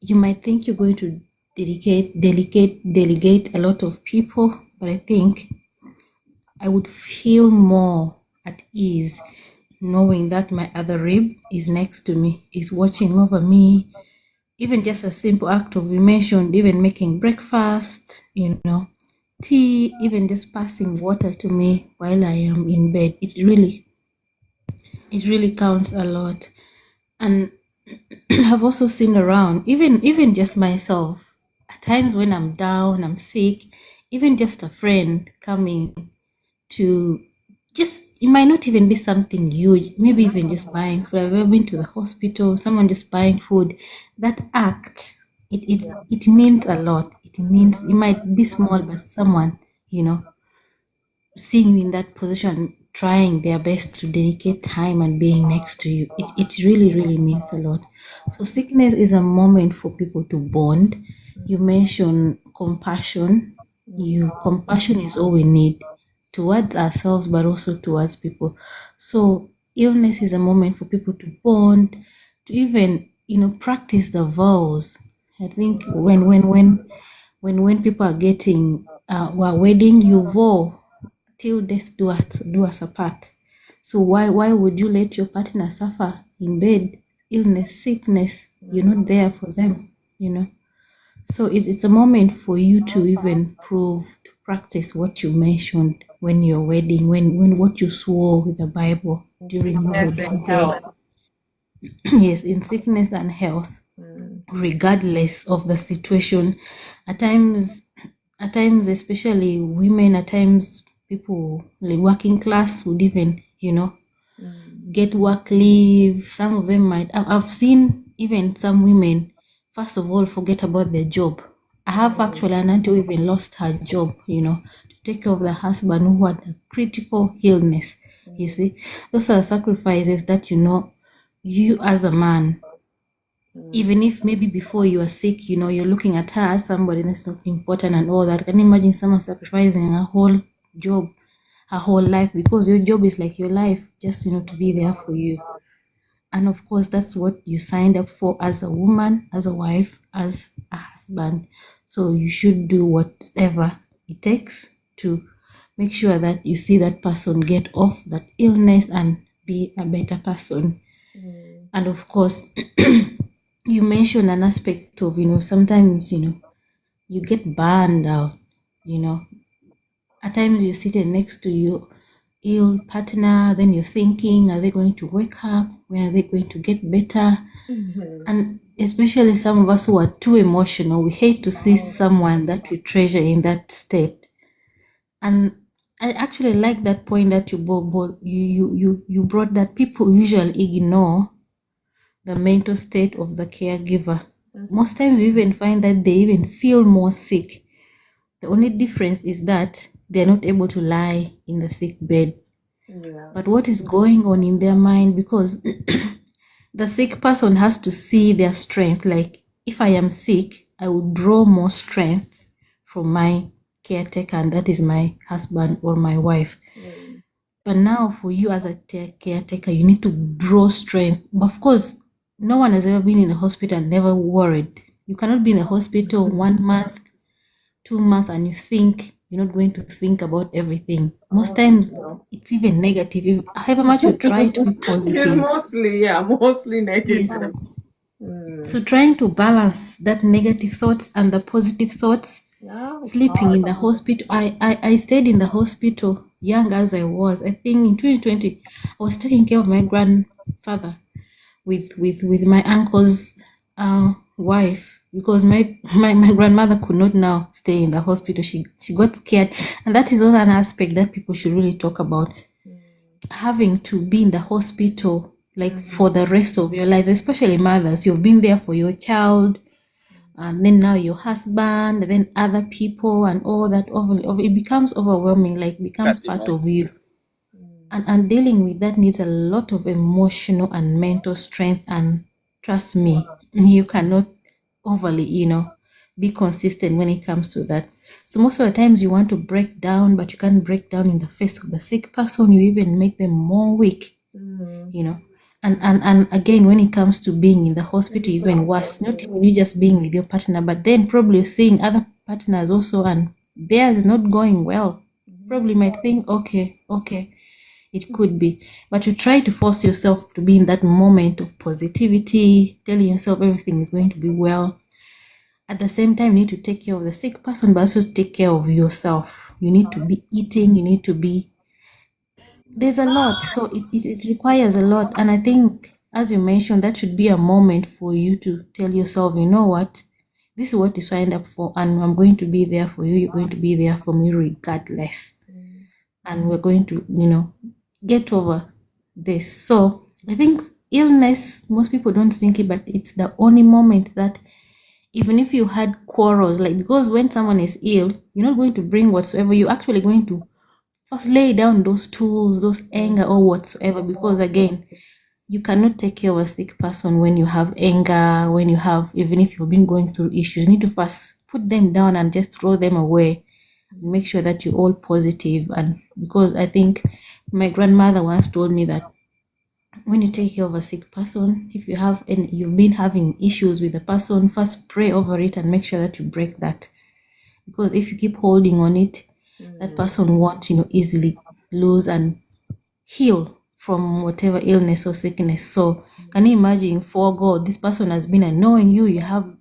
You might think you're going to delegate a lot of people, but I think I would feel more at ease knowing that my other rib is next to me, is watching over me. Even just a simple act of, you mentioned, even making breakfast, tea, even just passing water to me while I am in bed. It really counts a lot. And I've also seen around, even just myself, at times when I'm down, I'm sick, even just a friend coming to, just, it might not even be something huge, maybe even just buying food. I've ever been to the hospital, someone just buying food. That act, it means a lot. It means, it might be small, but someone, seeing you in that position, trying their best to dedicate time and being next to you, it really, really means a lot. So sickness is a moment for people to bond. You mentioned compassion. Compassion is all we need towards ourselves, but also towards people. So illness is a moment for people to bond, to even, practice the vows. I think when people are getting a wedding, you vow till death do us apart. So why would you let your partner suffer in bed, illness, sickness? You're not there for them. So it's a moment for you to even to practice what you mentioned when you're wedding, when what you swore with the Bible during your Sickness wedding and day. health. Yes, in sickness and health, regardless of the situation. At times, especially women, at times people like working class would even, get work leave. Some of them might. I've seen even some women, first of all, forget about their job. I have actually an auntie who even lost her job, to take care of the husband who had a critical illness. You see, those are sacrifices that, you as a man, even if maybe before you are sick, you're looking at her as somebody that's not important and all that. Can you imagine someone sacrificing her whole job, her whole life, because your job is like your life, just, to be there for you. And of course, that's what you signed up for as a woman, as a wife, as a husband. So you should do whatever it takes to make sure that you see that person get off that illness and be a better person. And of course, you mentioned an aspect of, sometimes, you get burned out, at times you're sitting next to your ill partner, then you're thinking, are they going to wake up? When are they going to get better? And especially some of us who are too emotional, we hate to see someone that we treasure in that state. And I actually like that point that you brought, that people usually ignore the mental state of the caregiver. Most times we even find that they even feel more sick. The only difference is that they're not able to lie in the sick bed. Yeah. But what is going on in their mind? Because the sick person has to see their strength. Like, if I am sick, I will draw more strength from my caretaker, and that is my husband or my wife. But now for you as a caretaker, you need to draw strength. But of course, no one has ever been in the hospital and never worried. You cannot be in the hospital 1 month, 2 months, and you think you're not going to think about everything. Most times, it's even negative. However much you try to be It's positive. mostly negative. Yes. So trying to balance that negative thoughts and the positive thoughts, Yeah, it's sleeping in hard. the hospital. I stayed in the hospital young as I was. I think in 2020, I was taking care of my grandfather with my uncle's wife, because my grandmother could not now stay in the hospital. She got scared, and that is also an aspect that people should really talk about. Having to be in the hospital like for the rest of your life, especially mothers. You've been there for your child, and then now your husband, and then other people, and all that. It becomes overwhelming, like becomes part of you. And dealing with that needs a lot of emotional and mental strength. And trust me, you cannot overly, be consistent when it comes to that. So most of the times you want to break down, but you can't break down in the face of the sick person. You even make them more weak, you know. And again, when it comes to being in the hospital, even worse, not even you just being with your partner, but then probably seeing other partners also, and theirs is not going well. Probably might think, okay, it could be. But you try to force yourself to be in that moment of positivity, telling yourself everything is going to be well. At the same time, you need to take care of the sick person, but also take care of yourself. You need to be eating, you need to be. There's a lot. So it requires a lot. And I think, as you mentioned, that should be a moment for you to tell yourself, you know what? This is what you signed up for, and I'm going to be there for you. You're going to be there for me regardless. And we're going to, get over this. So I think illness, most people don't think it, but it's the only moment that even if you had quarrels, like, because when someone is ill, you're not going to bring whatsoever. You're actually going to first lay down those tools, those anger or whatsoever, because again, you cannot take care of a sick person when you have anger, when you have, even if you've been going through issues, you need to first put them down and just throw them away. Make sure that you're all positive. And because I think my grandmother once told me that when you take care of a sick person, if you have and you've been having issues with the person, first pray over it and make sure that you break that. Because if you keep holding on it, that person won't, easily lose and heal from whatever illness or sickness. So can you imagine, for God, this person has been annoying you, you have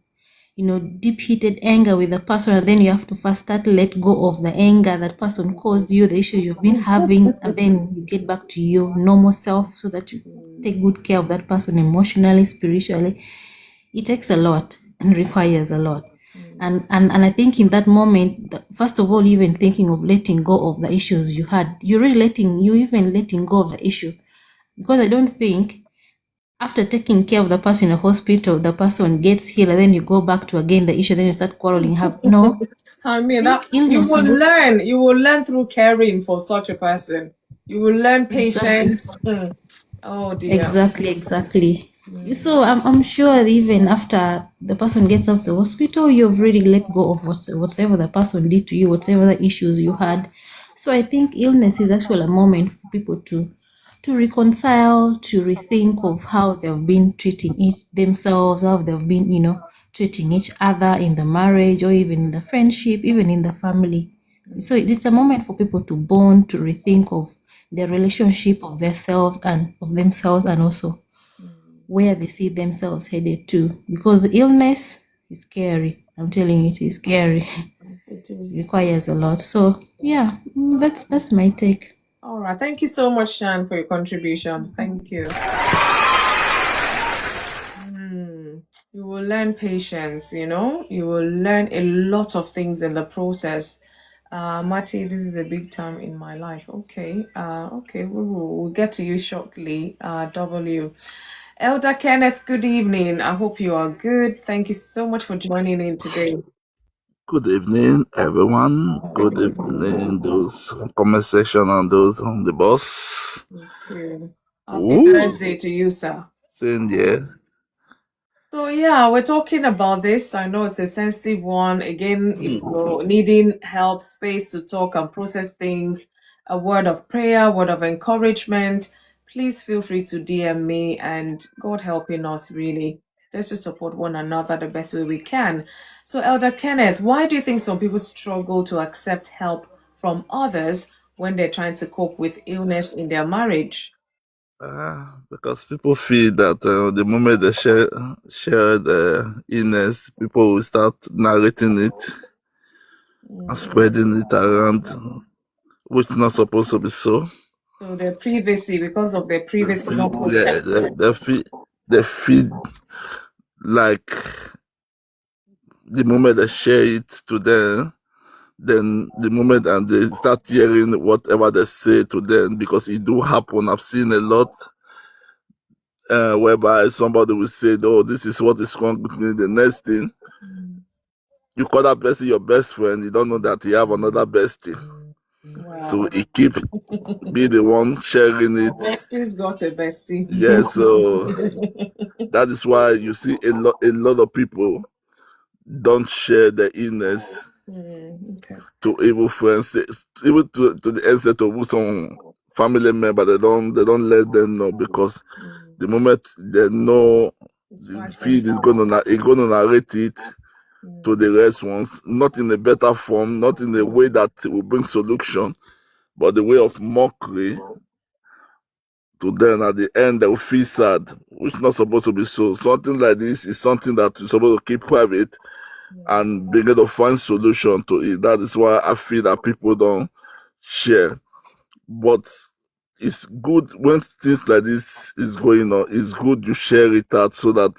deep-heated anger with the person, and then you have to first start let go of the anger that person caused you, the issue you've been having, and then you get back to your normal self so that you take good care of that person emotionally, spiritually. It takes a lot and requires a lot. And I think in that moment, first of all, even thinking of letting go of the issues you had, you're even letting go of the issue. Because I don't think after taking care of the person in the hospital, the person gets healed, and then you go back to again the issue, then you start quarreling. I I mean, think that illness is also you will learn through caring for such a person. You will learn exactly. patience. Oh dear. Exactly. So I'm sure even after the person gets out of the hospital, you've really let go of whatever the person did to you, whatever the issues you had. So I think illness is actually a moment for people to reconcile, to rethink of how they've been treating themselves, how they've been, treating each other in the marriage or even in the friendship, even in the family. So it's a moment for people to bond, to rethink of their relationship of themselves, and also where they see themselves headed to. Because the illness is scary. I'm telling you, it is scary. It It is. requires a lot. So yeah, that's my take. All right. Thank you so much, Shan, for your contributions. Thank you. You will learn patience, you will learn a lot of things in the process. Mati, this is a big time in my life. Okay. Okay, we'll get to you shortly. W. Elder Kenneth, good evening. I hope you are good. Thank you so much for joining in today. Good evening, everyone. Good evening, those on comment section and those on the bus. Thank you. Happy Ooh, Thursday to you, sir. same here. So yeah, we're talking about this. I know it's a sensitive one. Again, if you're needing help, space to talk and process things, a word of prayer, word of encouragement, please feel free to DM me, and God helping us really. Let's just support one another the best way we can. So Elder Kenneth, why do you think some people struggle to accept help from others when they're trying to cope with illness in their marriage? Because people feel that the moment they share the illness, people will start narrating it. and spreading it around, which is not supposed to be so. So their privacy, because of their privacy not Yeah, protected. they feel like the moment they share it to them, then the moment and they start hearing whatever they say to them, because it do happen. I've seen a lot whereby somebody will say, "Oh, this is what is wrong with me." The next thing, you call that person your best friend, you don't know that you have another bestie. So Wow. he keep be the one sharing it. Bestie's got a bestie. Yeah, so that is why you see a lot of people don't share their illness Okay. to evil friends, even to the extent of some family member. They don't let them know, because the moment they know, It's the quite feed is sensitive. gonna narrate it to the rest ones, not in a better form, not in a way that will bring solution, but the way of mockery. To them, at the end, they will feel sad, which is not supposed to be so. Something like this is something that you're supposed to keep private and begin to find solution to it. That is why I feel that people don't share. But it's good when things like this is going on. It's good you share it out so that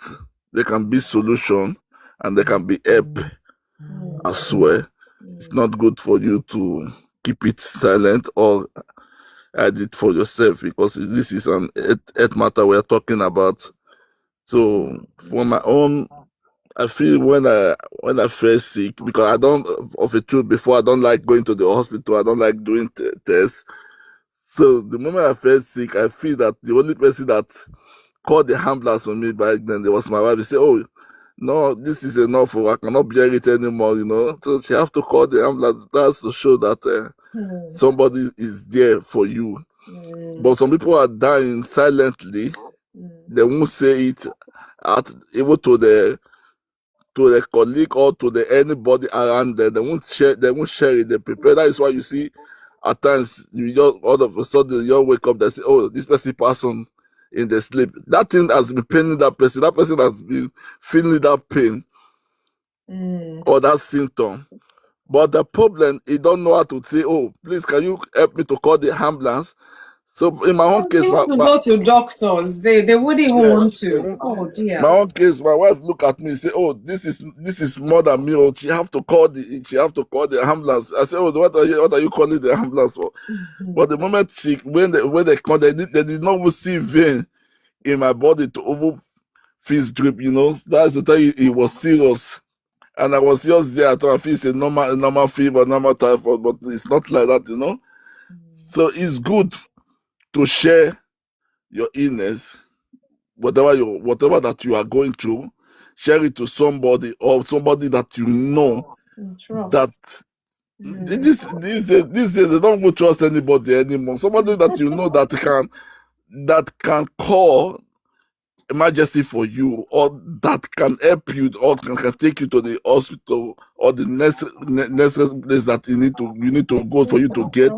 there can be solution and there can be help as well. It's not good for you to keep it silent or hide it for yourself, because this is an earth matter we're talking about. So for my own, I feel when I feel sick, because I don't, of the truth, before I don't like going to the hospital. I don't like doing tests. So the moment I felt sick, I feel that the only person that called the ambulance on me back then, there was my wife. She said, "Oh, no, this is enough. I cannot bear it anymore." So she have to call the ambulance. That's to show that somebody is there for you. But some people are dying silently. They won't say it even to the colleague or to the anybody around them. They won't share. They won't share it. They prepare. That is why you see at times you just all of a sudden you wake up. They say, "Oh, this person passed on in the sleep." That thing has been paining that person. That person has been feeling that pain or that symptom. But the problem, he don't know how to say, "Oh, please, can you help me to call the ambulance?" So in my own They case, want to go to doctors. They wouldn't even yeah, want to. Oh my dear. own case, my wife look at me and say, "Oh, this is more than me. Oh, she have to call the ambulance." I say, "Oh, what are you calling the ambulance for?" But the moment when they call, they did not even see vein in my body to over fizz drip. That's the time it was serious. And I was just there. I thought I feel it's a normal fever, normal typhoid, but it's not like that. So it's good to share your illness, whatever that you are going through. Share it to somebody, or somebody that you know that Trust. this days they don't even trust anybody anymore. Somebody that you know that can call emergency for you, or that can help you, or can take you to the hospital, or the next place that you need to go for you to get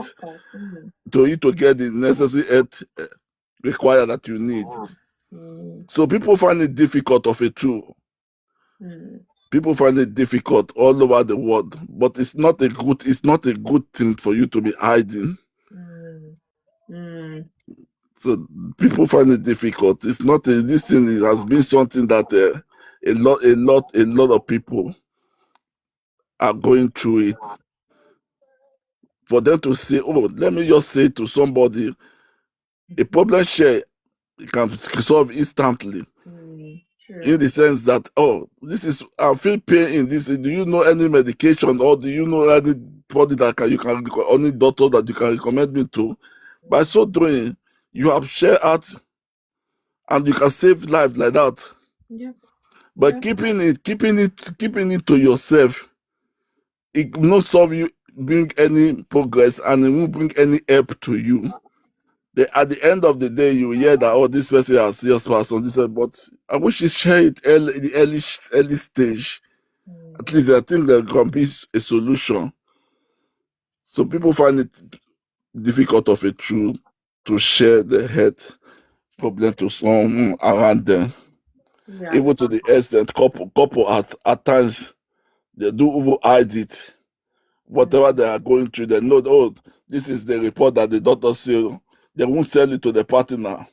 the necessary help required that you need. So people find it difficult of it too. People find it difficult all over the world, but it's not a good thing for you to be hiding. So people find it difficult. It's not this thing has been something that a lot of people are going through it. For them to say, "Oh, let me just say to somebody, a problem share can solve instantly." In the sense that, "Oh, I feel pain in this. Do you know any medication, or do you know anybody only doctor that you can recommend me to?" By so doing, you have shared out, and you can save life like that. Yeah. But keeping it to yourself, it will not solve you, bring any progress, and it won't bring any help to you. At the end of the day, you hear that, "Oh, this person has just passed on this," but I wish you share it early, in the early stage. At least I think there can be a solution. So people find it difficult of a truth to share the health problem to someone around them, Yeah. even to the extent couple at times they do even hide it. whatever they are going through. They know, oh, this is the report that the doctor said. They won't sell it to the partner.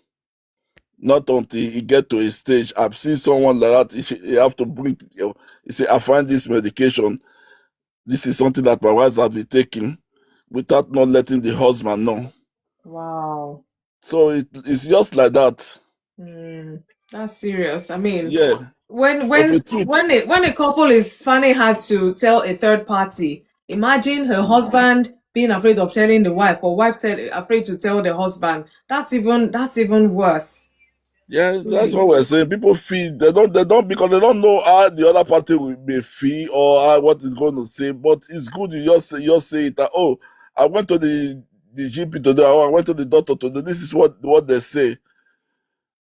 Not until he get to a stage. I've seen someone like that. He have to bring. He say, I find this medication. This is something that my wife has been taking, without not letting the husband know. Wow. So it's just like that. That's serious. I mean, Yeah. when Of a when truth. when a couple is finding hard to tell a third party, imagine her husband being afraid of telling the wife, or afraid to tell the husband. That's even worse. Yeah, that's what we're saying. People feel they don't because they don't know how the other party may feel or how, what is going to say. But it's good you just say it that, oh, I went to the GP today, or I went to the doctor today. This is what they say.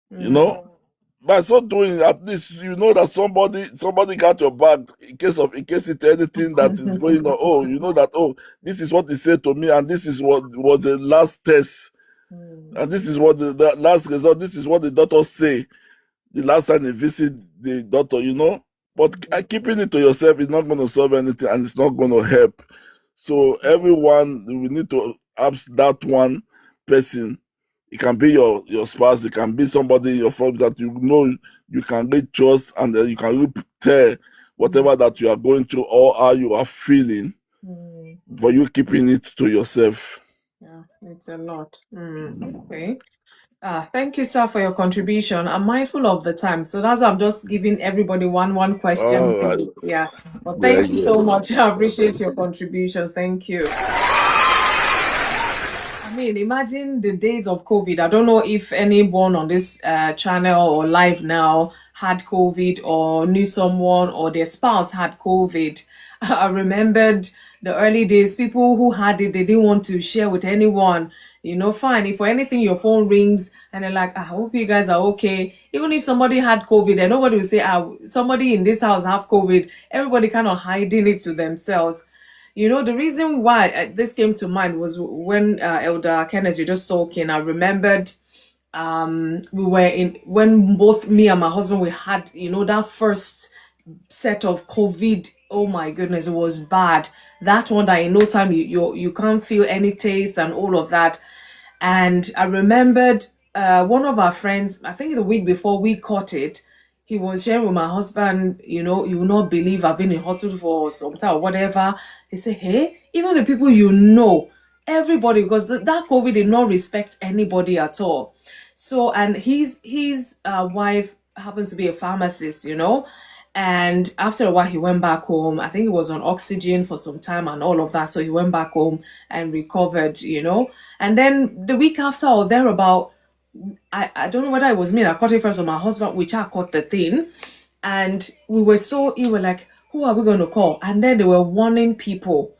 You know? By so doing, at least you know that somebody got your back in case it's anything that is going on. Oh, you know that, oh, this is what he said to me, and this is what was the last test, and this is what the last result. This is what the doctor say the last time they visit the doctor. You know, but keeping it to yourself is not going to solve anything, and it's not going to help. So everyone, we need to ask that one person. It can be your spouse. It can be somebody in your family that you know you can really trust, and you can really tell whatever that you are going through or how you are feeling. For you keeping it to yourself. Yeah, it's a lot. Okay. Thank you, sir, for your contribution. I'm mindful of the time, so that's why I'm just giving everybody one question. All right. Yeah. Well, Yeah, thank you yeah. so much. I appreciate your contributions. Thank you. I mean, imagine the days of COVID. I don't know if anyone on this channel or live now had COVID or knew someone or their spouse had COVID. I remembered the early days, people who had it, they didn't want to share with anyone. You know, fine. If for anything your phone rings and they're like, I hope you guys are okay. Even if somebody had COVID and nobody will say, somebody in this house have COVID. Everybody kind of hiding it to themselves. You know, the reason why this came to mind was when Elder Kenneth, you just talking, I remembered we were in, when both me and my husband, we had, you know, that first set of COVID. Oh my goodness, it was bad. That one that in no time you can't feel any taste and all of that. And I remembered one of our friends, I think the week before we caught it, he was sharing with my husband, you know, you will not believe I've been in hospital for some time or whatever. He said, hey, even the people you know, everybody, because that COVID did not respect anybody at all. So, and his wife happens to be a pharmacist, you know, and after a while he went back home. I think he was on oxygen for some time and all of that. So he went back home and recovered, you know. And then the week after or thereabout, I don't know whether it was me that caught it first or my husband, which I caught the thing. And we were so ill, we're like, who are we going to call? And then they were warning people,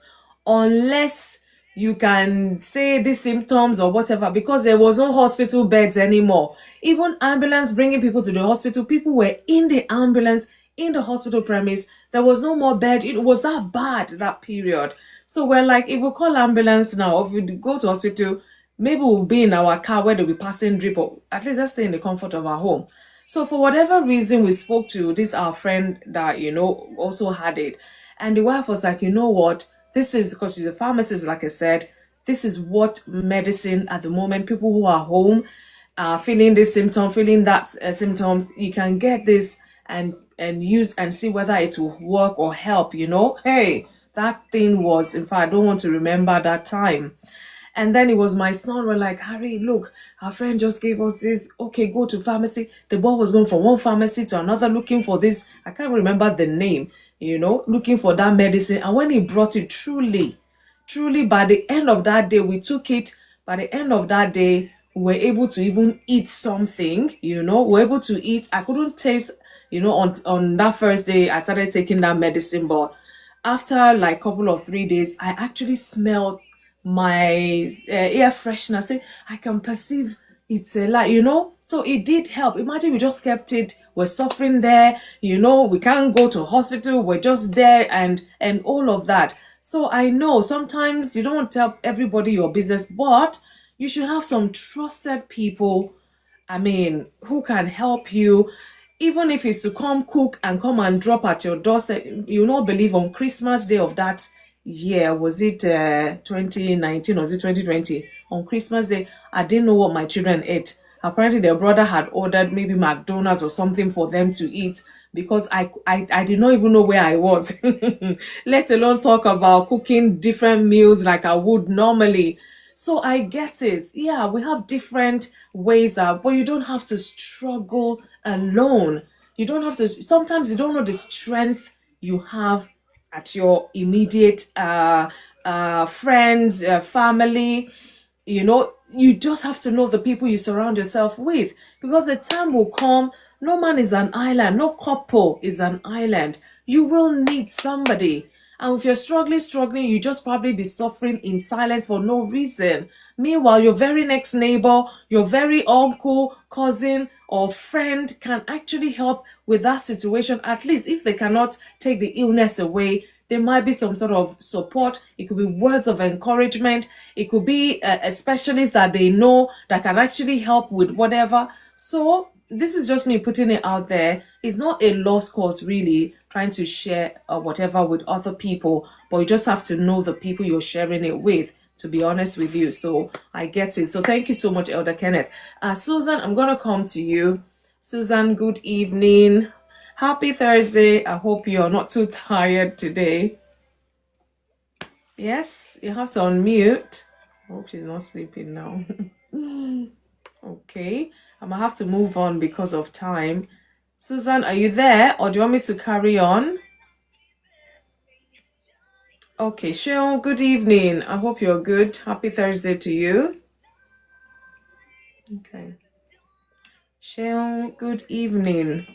unless you can say these symptoms or whatever, because there was no hospital beds anymore. Even ambulance bringing people to the hospital, people were in the ambulance, in the hospital premise. There was no more bed. It was that bad, that period. So we're like, if we call ambulance now, if we go to hospital, maybe we'll be in our car where they'll be passing drip, or at least let's stay in the comfort of our home. So for whatever reason, we spoke to this our friend that, you know, also had it. And the wife was like, you know what? This is, because she's a pharmacist, like I said, this is what medicine at the moment, people who are home, feeling this symptom, feeling that symptoms, you can get this and use and see whether it will work or help, you know. Hey, that thing was, in fact, I don't want to remember that time. And then it was my son. We're like, Harry, look, our friend just gave us this. Okay, go to pharmacy. The boy was going from one pharmacy to another looking for this. I can't remember the name, you know, looking for that medicine. And when he brought it, truly, by the end of that day, we took it. By the end of that day, we were able to even eat something, you know, we were able to eat. I couldn't taste, you know, on that first day, I started taking that medicine, but after like a couple of 3 days, I actually smelled my air freshener. Say, I can perceive it's a lot, you know. So it did help. Imagine we just kept it. We're suffering there, you know. We can't go to hospital. We're just there, and all of that. So I know sometimes you don't want to tell everybody your business, but you should have some trusted people, I mean, who can help you, even if it's to come cook and come and drop at your doorstep. You not believe on Christmas Day of that year, was it 2019 or was it 2020? On Christmas Day, I didn't know what my children ate. Apparently, their brother had ordered maybe McDonald's or something for them to eat because I did not even know where I was, let alone talk about cooking different meals like I would normally. So I get it. Yeah, we have different ways but you don't have to struggle alone. You don't have to, sometimes you don't know the strength you have at your immediate friends, family. You just have to know the people you surround yourself with, because the time will come, no man is an island, no couple is an island. You will need somebody. And if you're struggling, you just probably be suffering in silence for no reason. Meanwhile, your very next neighbor, your very uncle, cousin, or friend can actually help with that situation. At least if they cannot take the illness away, there might be some sort of support. It could be words of encouragement. It could be a specialist that they know that can actually help with whatever. So this is just me putting it out there. It's not a lost cause, really, trying to share whatever with other people, but you just have to know the people you're sharing it with, to be honest with you. So I get it. So thank you so much, Elder Kenneth. Susan, I'm going to come to you. Susan, good evening. Happy Thursday. I hope you're not too tired today. Yes, you have to unmute. I hope she's not sleeping now. Okay, I'm gonna have to move on because of time. Susan, are you there, or do you want me to carry on? Okay, Sean, good evening. I hope you're good. Happy Thursday to you. Okay. Sean, good evening.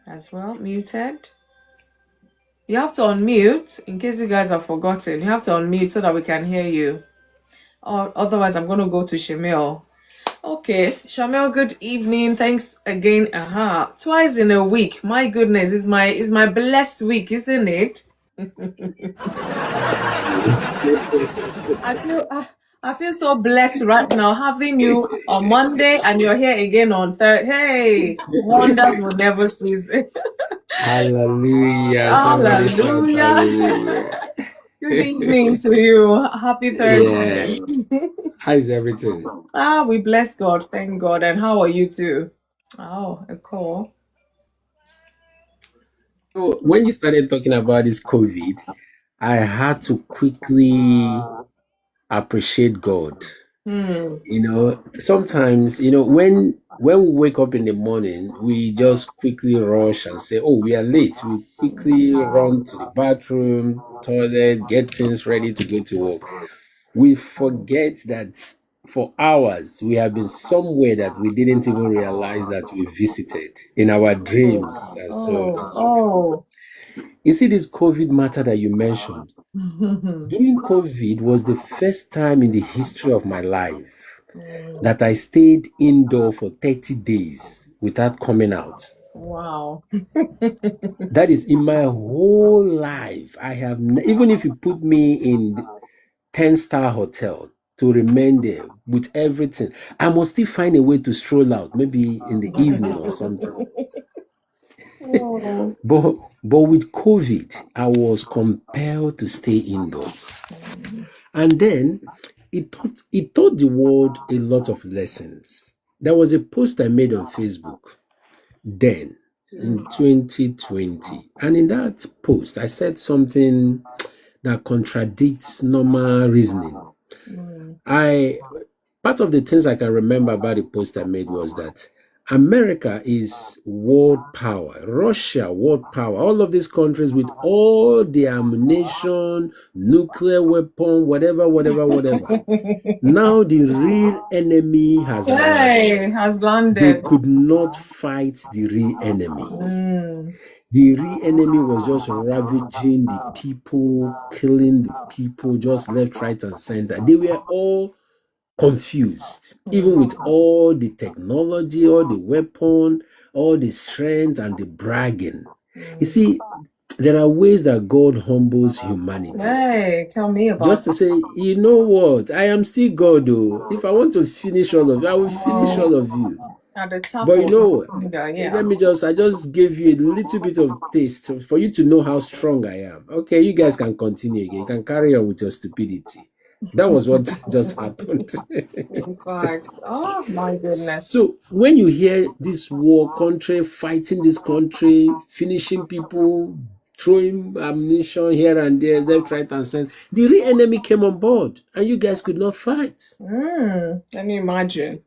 As well, muted. You have to unmute, in case you guys have forgotten. You have to unmute so that we can hear you. Or otherwise, I'm going to go to Shamil. Okay, Shamil, good evening. Thanks again. Twice in a week. My goodness, it's my blessed week, isn't it? I feel so blessed right now having you on Monday and you're here again on Thursday. Hey, wonders will never cease. Hallelujah. Hallelujah. Good evening to you. Happy Thursday. Yeah. How's everything? We bless God. Thank God. And how are you too? Oh, cool. So when you started talking about this COVID, I had to quickly appreciate God. Sometimes, when we wake up in the morning, we just quickly rush and say, oh, we are late. We quickly run to the bathroom, toilet, get things ready to go to work. We forget that for hours we have been somewhere that we didn't even realize that we visited in our dreams and so forth. You see, this COVID matter that you mentioned, during COVID was the first time in the history of my life that I stayed indoor for 30 days without coming out. Wow. That is in my whole life. I have, even if you put me in 10-star hotel to remain there with everything, I must still find a way to stroll out, maybe in the evening or something. But with COVID, I was compelled to stay indoors. And then it taught the world a lot of lessons. There was a post I made on Facebook then in 2020. And in that post, I said something that contradicts normal reasoning. Part of the things I can remember about the post I made was that America is world power, Russia, world power, all of these countries with all the ammunition, nuclear weapon, whatever. Now the real enemy has arrived. Has landed. They could not fight the real enemy. The real enemy was just ravaging the people, killing the people, just left, right, and center. They were all confused, even with all the technology, all the weapon, all the strength and the bragging. You see, there are ways that God humbles humanity. Hey, tell me about just to say, you know what? I am still God, though. If I want to finish all of you, I will finish all of you. At the top But of the finger, yeah. I just gave you a little bit of taste for you to know how strong I am. Okay, you guys can continue again. You can carry on with your stupidity. That was what just happened. In fact, oh my goodness. So when you hear this war, country fighting this country, finishing people, throwing ammunition here and there, left, right, and center, the real enemy came on board, and you guys could not fight. Can you imagine?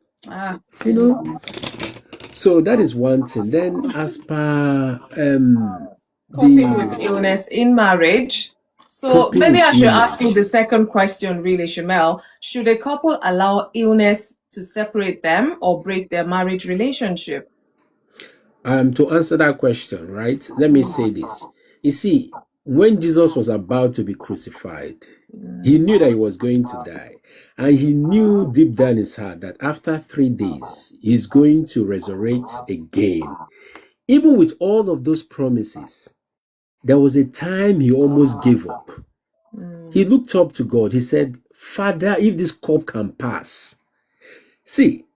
You know. So that is one thing. Then, as per coping with illness in marriage. So maybe I should ask you the second question, really, Shamel. Should a couple allow illness to separate them or break their marriage relationship? To answer that question, right? Let me say this. You see, when Jesus was about to be crucified, he knew that he was going to die. And he knew deep down his heart that after 3 days, he's going to resurrect again. Even with all of those promises, there was a time he almost gave up. He looked up to God. He said, Father, if this cup can pass. See,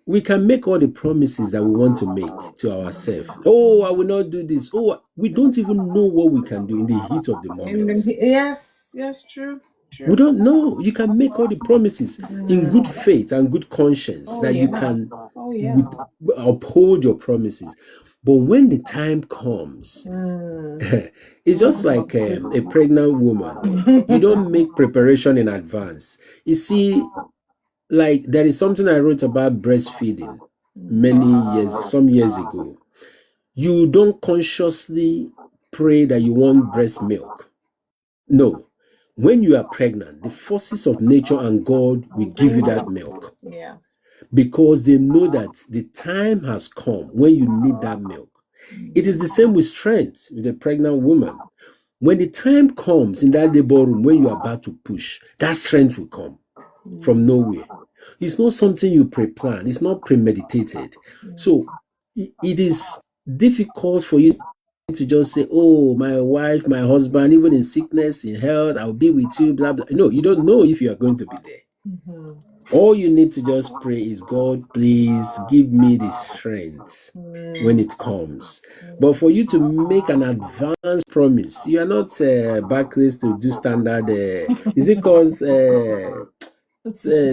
we can make all the promises that we want to make to ourselves. Oh, I will not do this. Oh, we don't even know what we can do in the heat of the moment. Yes, true. We don't know. You can make all the promises in good faith and good conscience that you can uphold your promises. But when the time comes, it's just like a pregnant woman. You don't make preparation in advance. You see, like there is something I wrote about breastfeeding some years ago. You don't consciously pray that you want breast milk. No. When you are pregnant, the forces of nature and God will give you that milk. Yeah. Because they know that the time has come when you need that milk. It is the same with strength with a pregnant woman. When the time comes in that labor room when you are about to push, that strength will come from nowhere. It's not something you pre-plan. It's not premeditated. So it is difficult for you to just say, oh, my wife, my husband, even in sickness, in health, I'll be with you, blah, blah. No, you don't know if you are going to be there. All you need to just pray is, God, please give me the strength when it comes. But for you to make an advanced promise, you are not backlist to do standard, is it called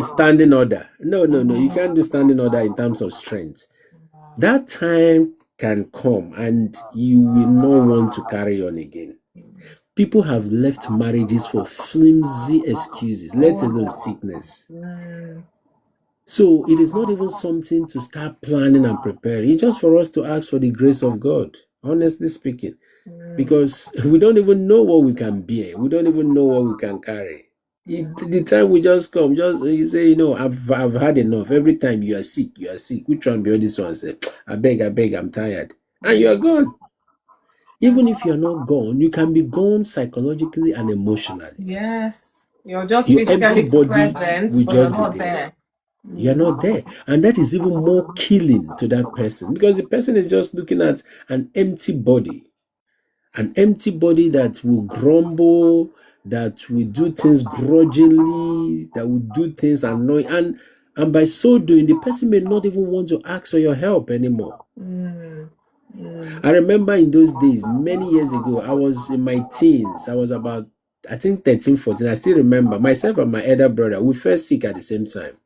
standing order? No. You can't do standing order in terms of strength. That time can come and you will not want to carry on again. People have left marriages for flimsy excuses, let alone sickness. So it is not even something to start planning and preparing. It's just for us to ask for the grace of God, honestly speaking, because we don't even know what we can bear. We don't even know what we can carry. The time we just come, you say, I've had enough. Every time you are sick. Which one be all this one? Say, I beg, I'm tired. And you are gone. Even if you're not gone, you can be gone psychologically and emotionally. Yes. You're just your physically empty body present, will but just you're be there. You're not there. And that is even more killing to that person because the person is just looking at an empty body. An empty body that will grumble, that will do things grudgingly, that will do things annoying. And by so doing, the person may not even want to ask for your help anymore. I remember in those days, many years ago, I was in my teens. I was about, I think 13, 14. I still remember myself and my elder brother, we fell sick at the same time.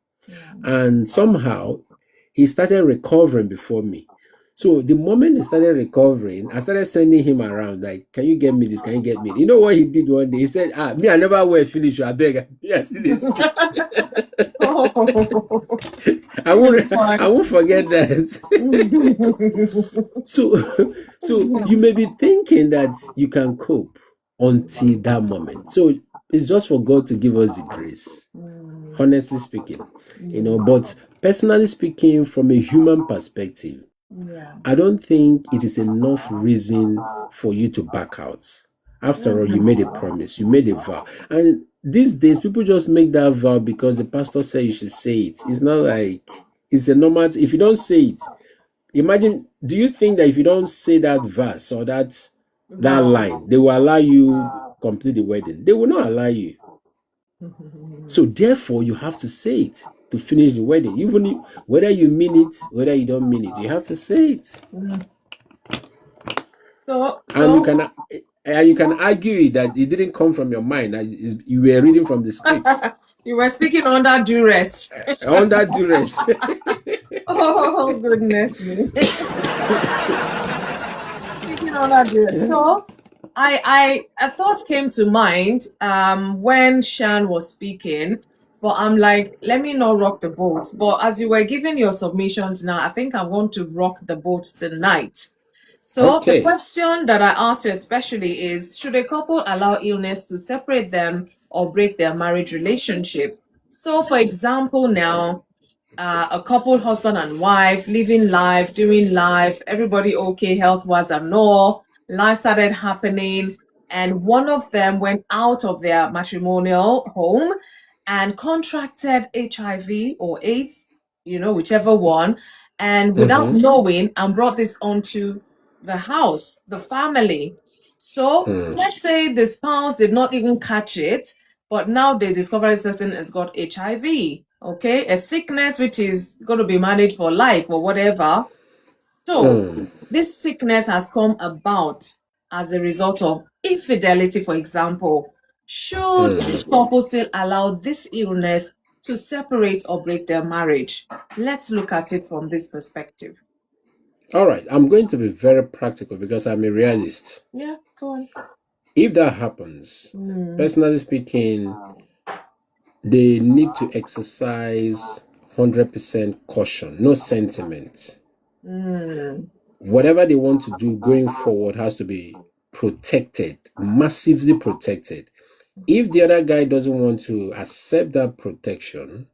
And somehow, he started recovering before me. So the moment he started recovering, I started sending him around, like, can you get me this? Can you get me? You know what he did one day? He said, me, I never wear finish, I beg. I still sick. I won't forget that. So you may be thinking that you can cope until that moment. So it's just for God to give us the grace, honestly speaking, but personally speaking, from a human perspective, I don't think it is enough reason for you to back out. After all, you made a promise, you made a vow. And these days, people just make that vow because the pastor said you should say it. It's not like it's a normal. If you don't say it, imagine, do you think that if you don't say that verse or that line, they will allow you complete the wedding? They will not allow you. So therefore, you have to say it. to finish the wedding. Even whether you mean it, whether you don't mean it, you have to say it. And you can argue that it didn't come from your mind. That you were reading from the script. You were speaking under duress. Under duress. Oh, goodness me. Speaking under duress. So a thought came to mind when Shan was speaking, but I'm like, let me not rock the boat. But as you were giving your submissions now, I think I want to rock the boat tonight. So the question that I asked you especially is, should a couple allow illness to separate them or break their marriage relationship? So for example, now, a couple, husband and wife, living life, doing life, everybody okay, health-wise and all, life started happening, and one of them went out of their matrimonial home and contracted HIV or AIDS, whichever one, and without knowing, and brought this onto the house, the family. So let's say the spouse did not even catch it, but now they discover this person has got HIV, okay? A sickness which is going to be managed for life or whatever. So this sickness has come about as a result of infidelity, for example. Should this couple still allow this illness to separate or break their marriage? Let's look at it from this perspective. All right, I'm going to be very practical because I'm a realist. Yeah, go on. If that happens, personally speaking, they need to exercise 100% caution, no sentiment. Whatever they want to do going forward has to be protected, massively protected. If the other guy doesn't want to accept that protection,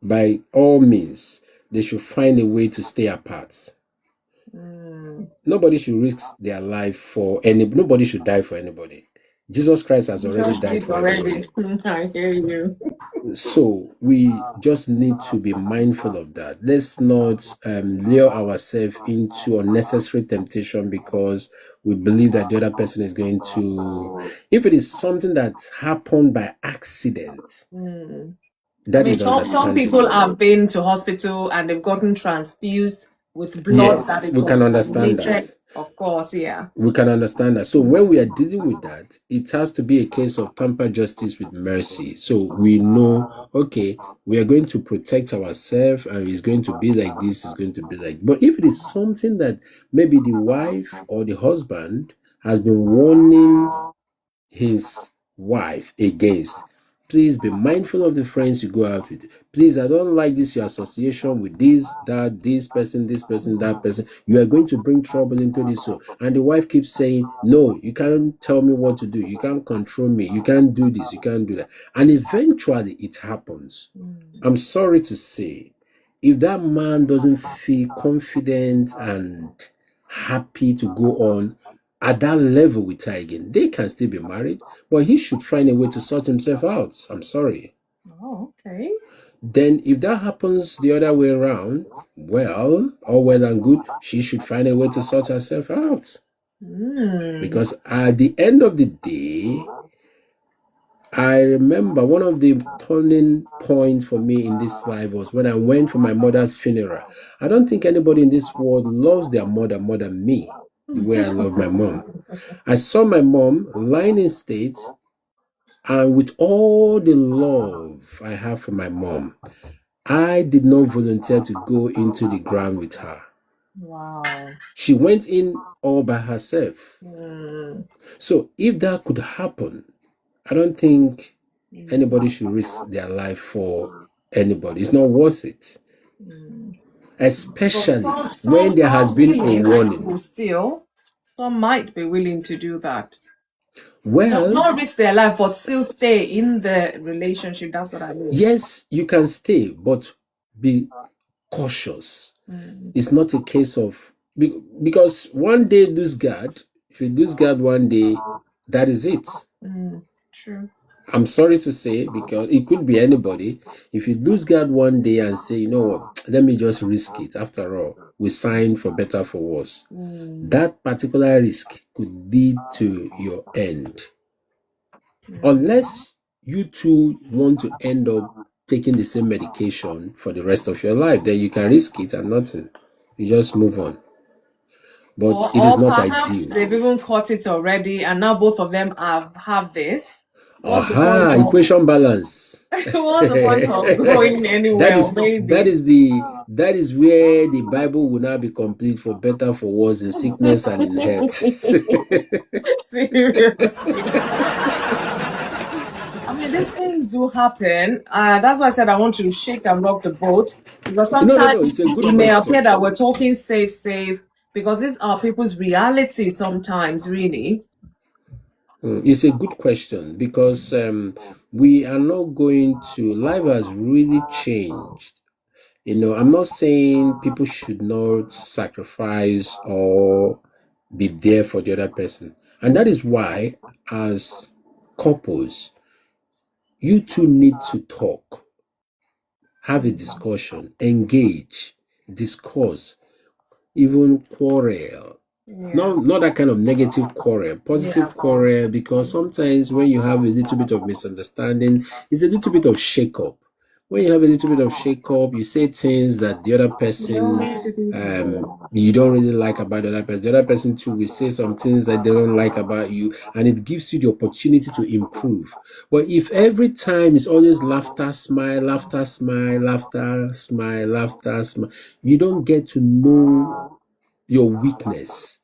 by all means, they should find a way to stay apart. Nobody should risk their life for nobody should die for anybody. Jesus Christ has already died for everybody. I hear you. So we just need to be mindful of that. Let's not lure ourselves into unnecessary temptation because we believe that the other person is going to, if it is something that happened by accident, that is understandable. Some people have been to hospital and they've gotten transfused with blood. Yes, we can understand that. Of course, yeah. We can understand that. So when we are dealing with that, it has to be a case of temper justice with mercy. So we know, okay, we are going to protect ourselves and it's going to be like this, it's going to be like. But if it is something that maybe the wife or the husband has been warning his wife against, please be mindful of the friends you go out with. Please, I don't like this, your association with this person, that person. You are going to bring trouble into this. So, and the wife keeps saying, no, you can't tell me what to do. You can't control me. You can't do this. You can't do that. And eventually it happens. I'm sorry to say, if that man doesn't feel confident and happy to go on at that level with her again, they can still be married, but he should find a way to sort himself out. I'm sorry. Oh, okay. Then if that happens the other way around, well, all well and good, she should find a way to sort herself out. Because at the end of the day, I remember one of the turning points for me in this life was when I went for my mother's funeral. I don't think anybody in this world loves their mother more than me, the way I love my mom. I saw my mom lying in state, and with all the love I have for my mom, I did not volunteer to go into the ground with her. Wow. She went in all by herself. So if that could happen, I don't think anybody should risk their life for anybody. It's not worth it. Especially when there has been a warning. Still, some might be willing to do that. Well, not risk their life, but still stay in the relationship. That's what I mean. Yes, you can stay, but be cautious. It's not a case of, because one day lose guard. If you lose guard one day, that is it. True. I'm sorry to say, because it could be anybody. If you lose guard one day and say, you know what, let me just risk it. After all, we signed for better, for worse. That particular risk could lead to your end. Unless you two want to end up taking the same medication for the rest of your life. Then you can risk it and nothing. You just move on. But it is or not perhaps ideal. they've even caught it already, and now both of them have this. What's the point Aha, of equation balance. what's the point of going that anywhere? is Maybe. that is where the Bible will now be complete, for better, for worse, in sickness and in health. Seriously. I mean, these things do happen. That's why I said I want to shake and rock the boat, because No, sometimes it's a good it may appear question. that we're talking safe, because these are people's reality sometimes, really. It's a good question, because we are not going to, life has really changed. I'm not saying people should not sacrifice or be there for the other person. And that is why, as couples, you two need to talk, have a discussion, engage, discuss, even quarrel. Yeah. Not that kind of negative quarrel, positive quarrel, because sometimes when you have a little bit of misunderstanding, it's a little bit of shake up. When you have a little bit of shake up, you say things that the other person you don't really like about the other person. The other person too will say some things that they don't like about you, and it gives you the opportunity to improve. But if every time it's always laughter, smile, laughter, smile, laughter, smile, laughter, smile, you don't get to know your weakness.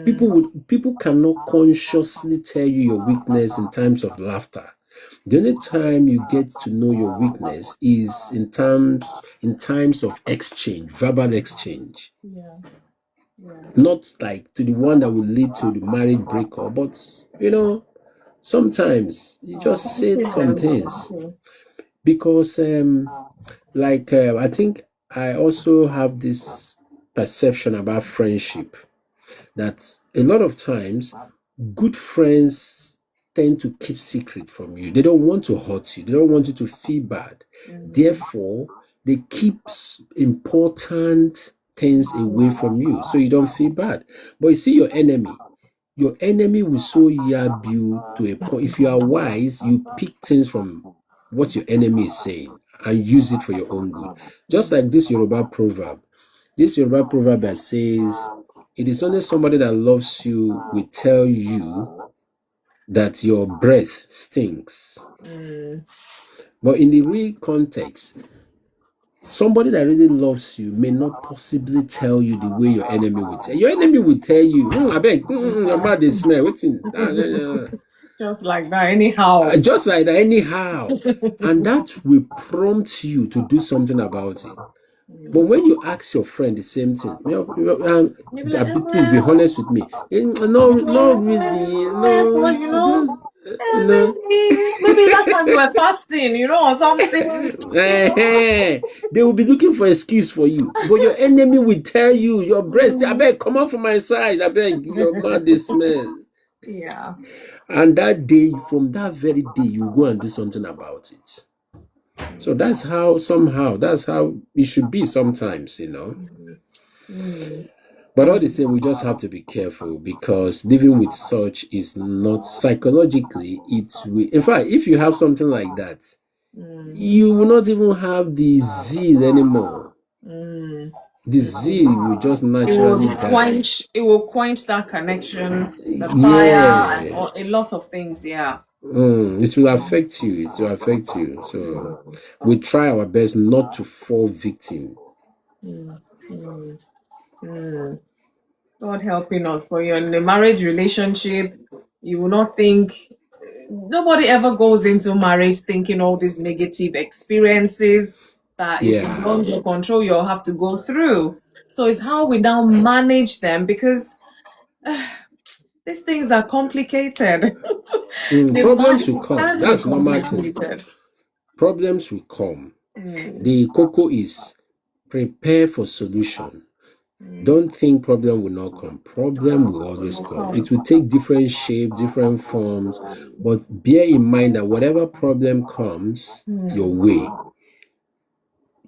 People cannot consciously tell you your weakness in times of laughter. The only time you get to know your weakness is in times of exchange, verbal exchange. Yeah. Not like to the one that will lead to the marriage breakup, but sometimes you just say some things. Because I think I also have this perception about friendship, that a lot of times good friends tend to keep secret from you. They don't want to hurt you. They don't want you to feel bad. Therefore, they keep important things away from you so you don't feel bad. But you see, your enemy will so yab you to a point. If you are wise, you pick things from what your enemy is saying and use it for your own good. Just like this Yoruba proverb. This Yoruba proverb that says, it is only somebody that loves you will tell you that your breath stinks. But in the real context, somebody that really loves you may not possibly tell you the way your enemy will tell. Your enemy will tell you, I beg, your mouth is smell. Just like that, anyhow. Just like that, anyhow. And that will prompt you to do something about it. But when you ask your friend the same thing, please be honest with me. No, not really. No, no. Maybe that time you were fasting, or something. They will be looking for excuse for you. But your enemy will tell you, your breast, I beg, come out from my side. I beg, your mouth is smell. Yeah. And that day, from that very day, you go and do something about it. So that's how it should be sometimes, But all the same, we just have to be careful, because living with such is not psychologically, in fact, if you have something like that, you will not even have the zeal anymore. The zeal will just naturally die. It will quench that connection, the fire, and a lot of things. Yeah. It will affect you. It will affect you. So we try our best not to fall victim. God helping us. For you're in a marriage relationship, you will not think. Nobody ever goes into marriage thinking all these negative experiences that is beyond your control, you'll have to go through. So it's how we now manage them, because these things are complicated. Problems will come. Can be That's normal thing. complicated. Problems will come. The cocoa is prepare for solution. Don't think problem will not come. Problem will always come. It will take different shapes, different forms, but bear in mind that whatever problem comes your way,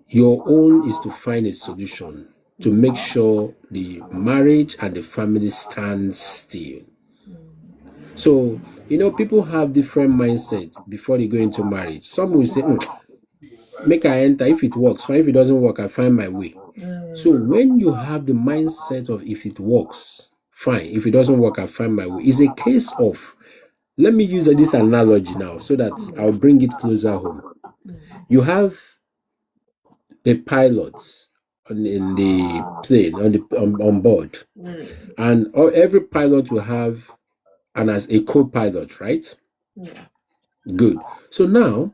your own is to find a solution to make sure the marriage and the family stand still. So, people have different mindsets before they go into marriage. Some will say, make I enter. If it works, fine. If it doesn't work, I find my way. So when you have the mindset of if it works, fine. If it doesn't work, I find my way. It's a case of, let me use this analogy now so that I'll bring it closer home. You have a pilot in the plane on board, and every pilot will have as a co-pilot, right? Good. So now,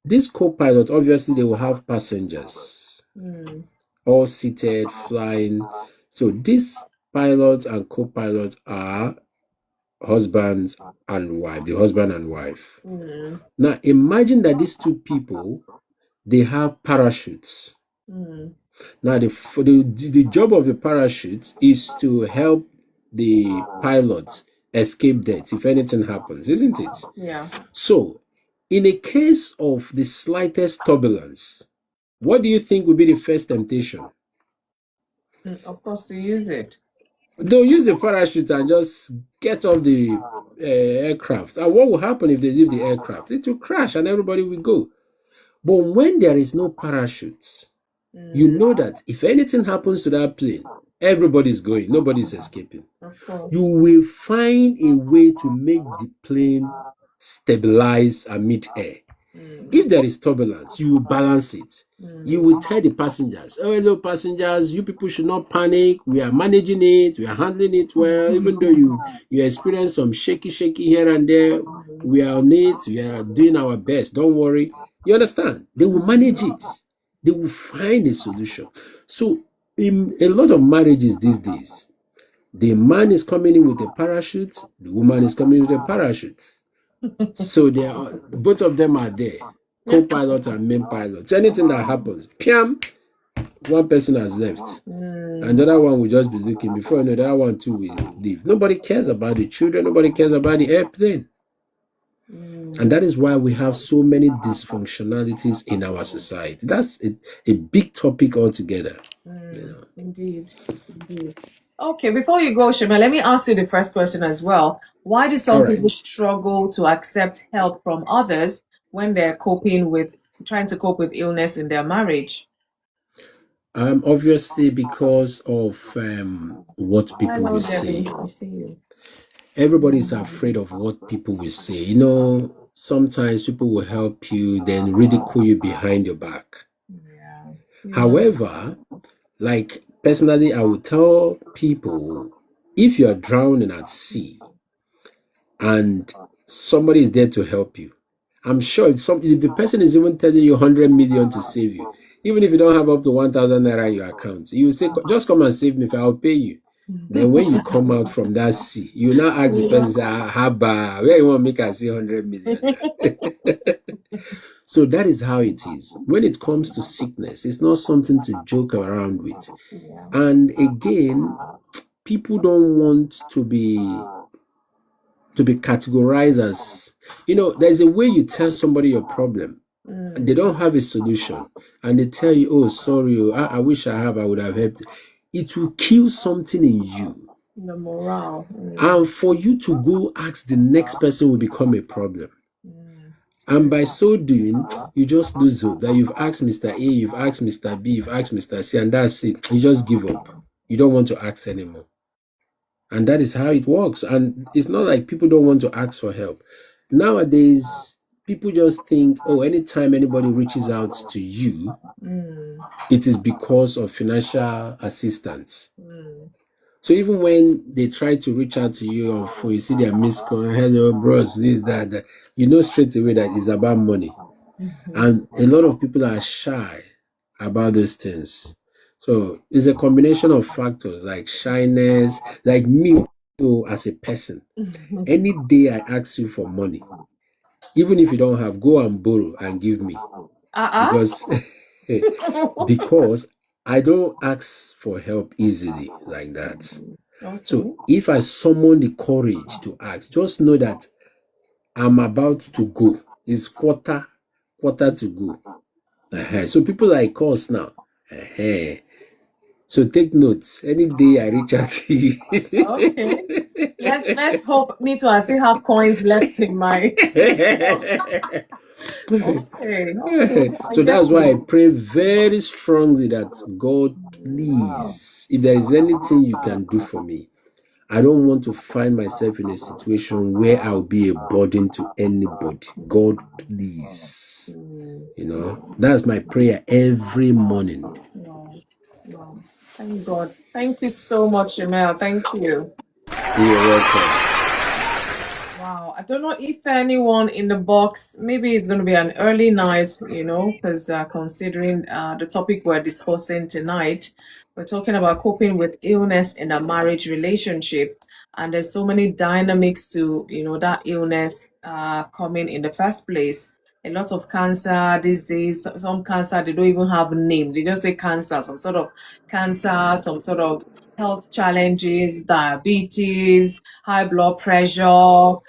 this co-pilot, obviously they will have passengers, all seated, flying. So these pilots and co-pilots are husbands and wife, the husband and wife. Now imagine that these two people, they have parachutes. Now the job of the parachute is to help the pilots escape death if anything happens, isn't it? Yeah. So in a case of the slightest turbulence, what do you think would be the first temptation? Of course, to use it. They'll use the parachute and just get off the aircraft. And what will happen if they leave the aircraft? It will crash and everybody will go. But when there is no parachute, you know that if anything happens to that plane, everybody's going, nobody's escaping. Of course. You will find a way to make the plane stabilize and meet air. If there is turbulence, you will balance it. You will tell the passengers, oh, hello, passengers, you people should not panic. We are managing it. We are handling it well. Even though you experience some shaky here and there, we are on it. We are doing our best. Don't worry. You understand? They will manage it. They will find a solution. So in a lot of marriages these days, the man is coming in with a parachute. The woman is coming with a parachute. So they are, both of them are there, co-pilot and main pilot. So anything that happens, piam, one person has left, and the other one will just be looking. Before you know, the other one too will leave. Nobody cares about the children. Nobody cares about the airplane. And that is why we have so many dysfunctionalities in our society. That's a big topic altogether. Indeed. Okay, before you go, Shema, let me ask you the first question as well. Why do some people struggle to accept help from others when they're trying to cope with illness in their marriage? Obviously because of what people will say. I see you. Everybody is afraid of what people will say. You know, sometimes people will help you, then ridicule you behind your back. Yeah. However, like personally, I would tell people, if you are drowning at sea and somebody is there to help you, I'm sure if the person is even telling you 100 million to save you, even if you don't have up to 1,000 naira in your account, you will say, just come and save me if I'll pay you. Then when you come out from that sea, you now ask the person, say, Haba, where you want to make us see 100 million? So that is how it is. When it comes to sickness, it's not something to joke around with. And again, people don't want to be categorized as, there's a way you tell somebody your problem. And they don't have a solution. And they tell you, oh, sorry, I wish I would have helped. It will kill something in you. The morale. And for you to go ask the next person will become a problem. And by so doing, you just lose hope that you've asked Mr. A, you've asked Mr. B, you've asked Mr. C, and that's it. You just give up. You don't want to ask anymore. And that is how it works. And it's not like people don't want to ask for help. Nowadays, people just think, oh, anytime anybody reaches out to you, it is because of financial assistance. So even when they try to reach out to you on phone, you see their missed call, hello, bros, this, that, you know straight away that it's about money. And a lot of people are shy about those things. So it's a combination of factors like shyness, like me as a person. Any day I ask you for money, even if you don't have, go and borrow and give me. Because I don't ask for help easily like that. Okay. So if I summon the courage to ask, just know that I'm about to go. It's quarter to go. So people like us now. So take notes. Any day I reach out to you. Okay. Let's hope me too. I still have coins left in my. Okay, okay, I So get that's why I you. pray very strongly that God, please, if there is anything you can do for me, I don't want to find myself in a situation where I'll be a burden to anybody. God, please. That's my prayer every morning. Wow, wow. Thank God. Thank you so much, Emel. Thank you. You're welcome. Wow, I don't know if anyone in the box, maybe it's going to be an early night, because considering the topic we're discussing tonight, we're talking about coping with illness in a marriage relationship. And there's so many dynamics to, that illness coming in the first place. A lot of cancer these days, some cancer, they don't even have a name. They just say cancer, some sort of cancer, some sort of health challenges, diabetes, high blood pressure, low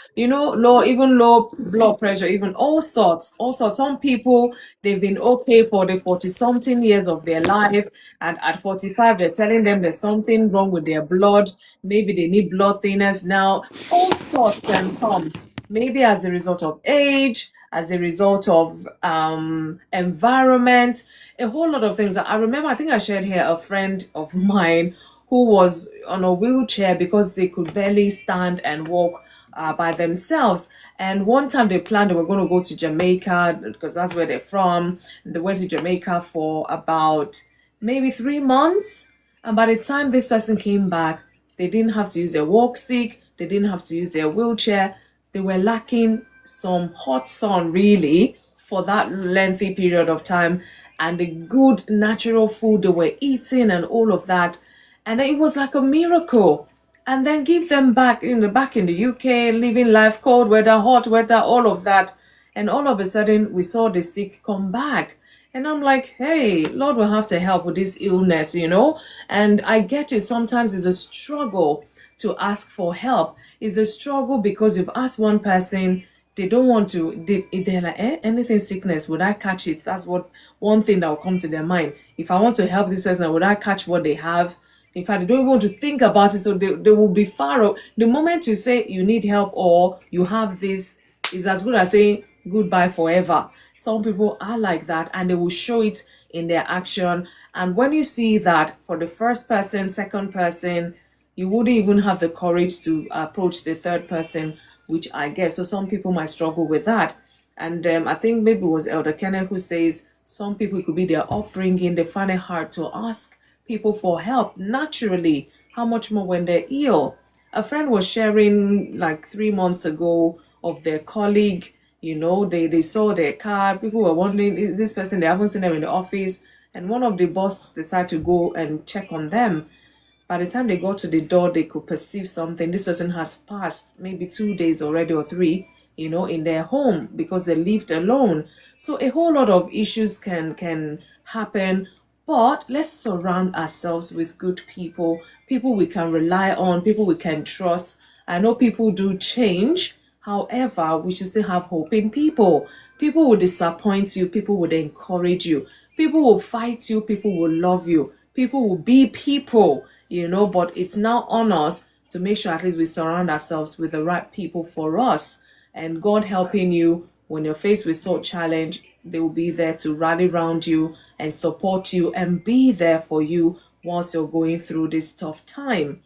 blood pressure, even all sorts. Also, some people, they've been okay for the 40 something years of their life, and at 45 they're telling them there's something wrong with their blood. Maybe they need blood thinners now. All sorts can come, maybe as a result of age, as a result of environment, a whole lot of things. I remember, I think I shared here, a friend of mine who was on a wheelchair because they could barely stand and walk by themselves. And one time they planned they were going to go to Jamaica because that's where they're from. They went to Jamaica for about maybe 3 months. And by the time this person came back, they didn't have to use their walk stick, they didn't have to use their wheelchair. They were lacking some hot sun, really, for that lengthy period of time, and the good natural food they were eating and all of that. And it was like a miracle. And then give them back in the UK, living life, cold weather, hot weather, all of that. And all of a sudden, we saw the sick come back. And I'm like, hey, Lord will have to help with this illness, And I get it. Sometimes it's a struggle to ask for help. It's a struggle because you've asked one person, they don't want to, they're like, anything sickness, would I catch it? That's one thing that will come to their mind. If I want to help this person, would I catch what they have? In fact, they don't even want to think about it, so they will be far out. The moment you say you need help or you have this, is as good as saying goodbye forever. Some people are like that, and they will show it in their action. And when you see that for the first person, second person, you wouldn't even have the courage to approach the third person, which I get. So some people might struggle with that. And I think maybe it was Elder Kenneth who says some people, it could be their upbringing, they find it hard to ask people for help naturally, how much more when they're ill. A friend was sharing like 3 months ago of their colleague, they saw their car. People were wondering, is this person, they haven't seen them in the office. And one of the boss decided to go and check on them. By the time they got to the door, they could perceive something. This person has passed maybe 2 days already or three, in their home because they lived alone. So a whole lot of issues can happen. But let's surround ourselves with good people we can rely on, people we can trust. I know people do change. However, we should still have hope in people. People will disappoint you, people will encourage you, people will fight you, people will love you, people will be people, but it's now on us to make sure at least we surround ourselves with the right people for us. And God helping you when you're faced with such challenge, they will be there to rally around you and support you and be there for you whilst you're going through this tough time.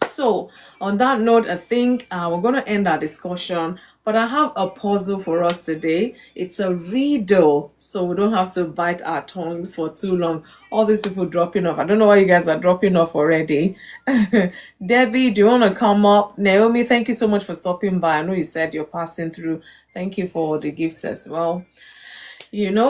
So, on that note, I think we're going to end our discussion, but I have a puzzle for us today. It's a riddle, so we don't have to bite our tongues for too long. All these people dropping off. I don't know why you guys are dropping off already. Debbie, do you want to come up? Naomi, thank you so much for stopping by. I know you said you're passing through. Thank you for the gifts as well.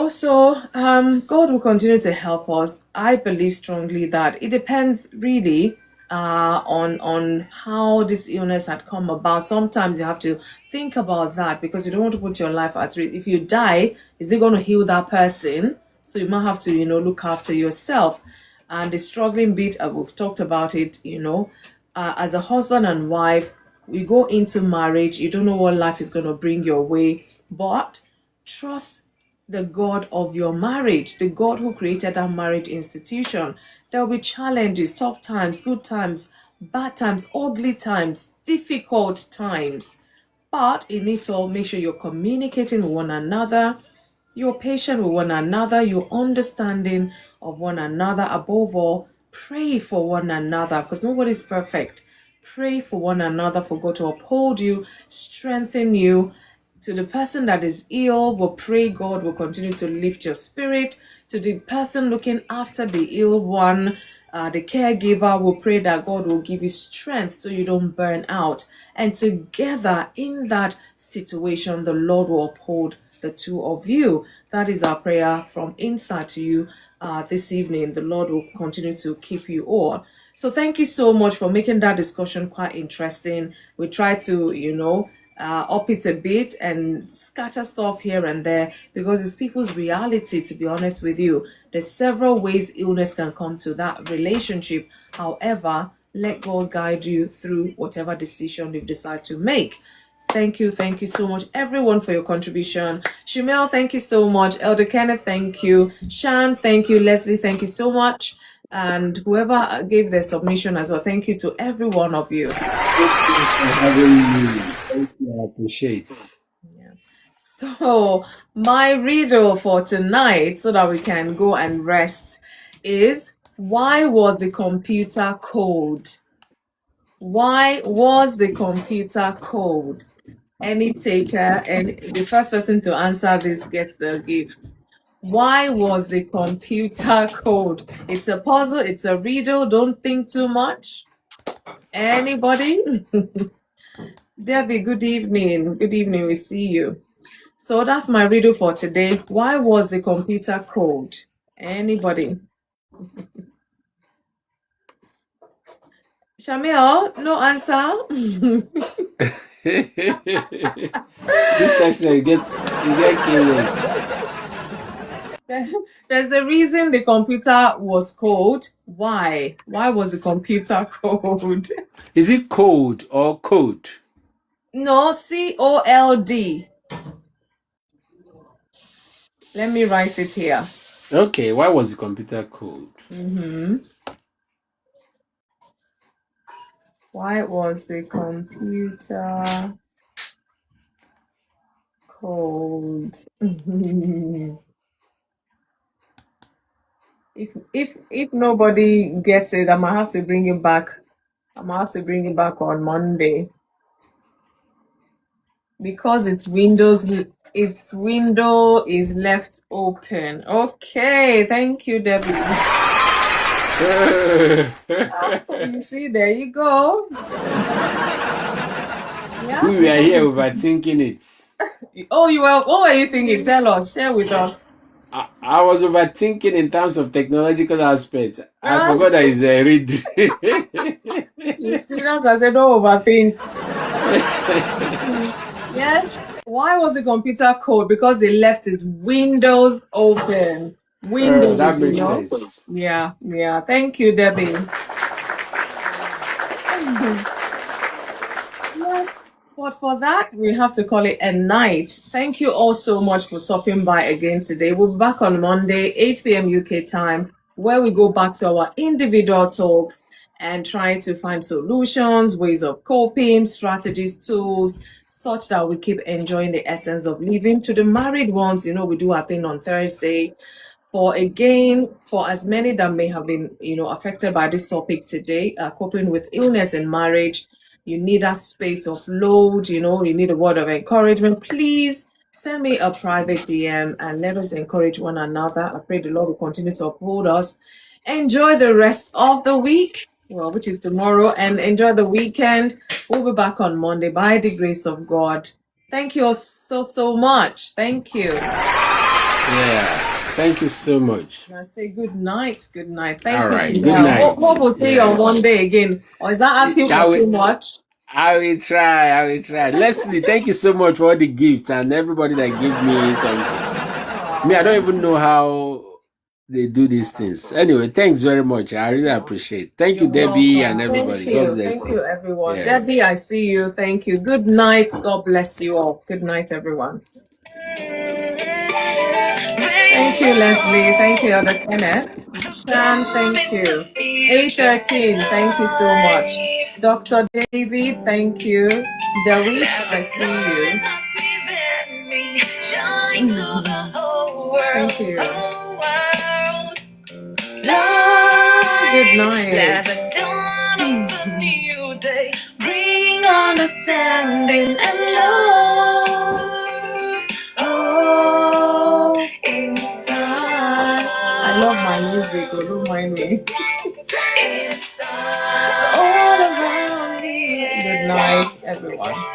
So God will continue to help us. I believe strongly that it depends really on how this illness had come about. Sometimes you have to think about that because you don't want to put your life at risk. If you die, is it going to heal that person? So you might have to look after yourself. And the struggling bit, we've talked about it. As a husband and wife, we go into marriage, you don't know what life is going to bring your way, but trust the God of your marriage, the God who created that marriage institution. There will be challenges, tough times, good times, bad times, ugly times, difficult times. But you need to make sure you're communicating with one another, you're patient with one another, you're understanding of one another. Above all, pray for one another because nobody's perfect. Pray for one another for God to uphold you, strengthen you. To the person that is ill, we'll pray God will continue to lift your spirit. To the person looking after the ill one, the caregiver, will pray that God will give you strength so you don't burn out. And together in that situation, the Lord will uphold the two of you. That is our prayer from inside to you this evening. The Lord will continue to keep you all. So thank you so much for making that discussion quite interesting. We try to, up it a bit and scatter stuff here and there because it's people's reality, to be honest with you. There's several ways illness can come to that relationship. However, let God guide you through whatever decision you decide to make. Thank you so much, everyone, for your contribution. Shimel, thank you so much. Elder Kenneth, thank you. Shan, thank you. Leslie, thank you so much. And whoever gave their submission as well, thank you to every one of you. Thank you, I appreciate. Yeah. So my riddle for tonight, so that we can go and rest, is why was the computer cold? Why was the computer cold? Any taker, and the first person to answer this gets the gift. Why was the computer cold? It's a puzzle, it's a riddle, don't think too much. Anybody? Debbie, good evening. Good evening, we see you. So that's my riddle for today. Why was the computer cold? Anybody? Shamil, no answer? This question you get killed. There's a reason the computer was cold. Why? Why was the computer cold? Is it cold or code? No, COLD. Let me write it here. Okay, why was the computer cold? Why was the computer cold? If nobody gets it, I might have to bring it back. I might have to bring it back on Monday. Because its window is left open. Okay, thank you, Debbie. You see, there you go. Yeah. We were here overthinking it. Oh, what were you thinking? Tell us, share with us. I was overthinking in terms of technological aspects. I forgot that it's a read. You serious? I said, don't overthink. Yes. Why was the computer cold? Because it left its windows open. Windows, that makes sense. Yeah. Thank you, Debbie. Yes. But for that, we have to call it a night. Thank you all so much for stopping by again today. We'll be back on Monday, 8 p.m. UK time, where we go back to our individual talks and try to find solutions, ways of coping, strategies, tools, such that we keep enjoying the essence of living. To the married ones, we do our thing on Thursday. For as many that may have been, affected by this topic today, coping with illness in marriage, you need a space of load, you need a word of encouragement, please send me a private DM and let us encourage one another. I pray the Lord will continue to uphold us. Enjoy the rest of the week, which is tomorrow, and enjoy the weekend. We'll be back on Monday by the grace of God. Thank you all so much. Thank you. Yeah. Thank you so much. I say good night. Good night. All right. you. Good night. Hope we'll see you on Monday again. Or is that asking for too much? I will try. Leslie, thank you so much for all the gifts and everybody that gave me something. Me, I don't even know how they do these things. Anyway, thanks very much. I really appreciate it. Thank you, Debbie, and everybody. God bless you. Thank you, everyone. Yeah. Debbie, I see you. Thank you. Good night. God bless you all. Good night, everyone. Thank you, Leslie. Thank you, Elder Kenneth. Shan, thank you. 813, thank you so much. Dr. David, thank you. Darit, I see you. Thank you. Good night. Bring understanding and love. Oh, inside. I love my music, so don't mind me. Inside. All around me. Good night, everyone.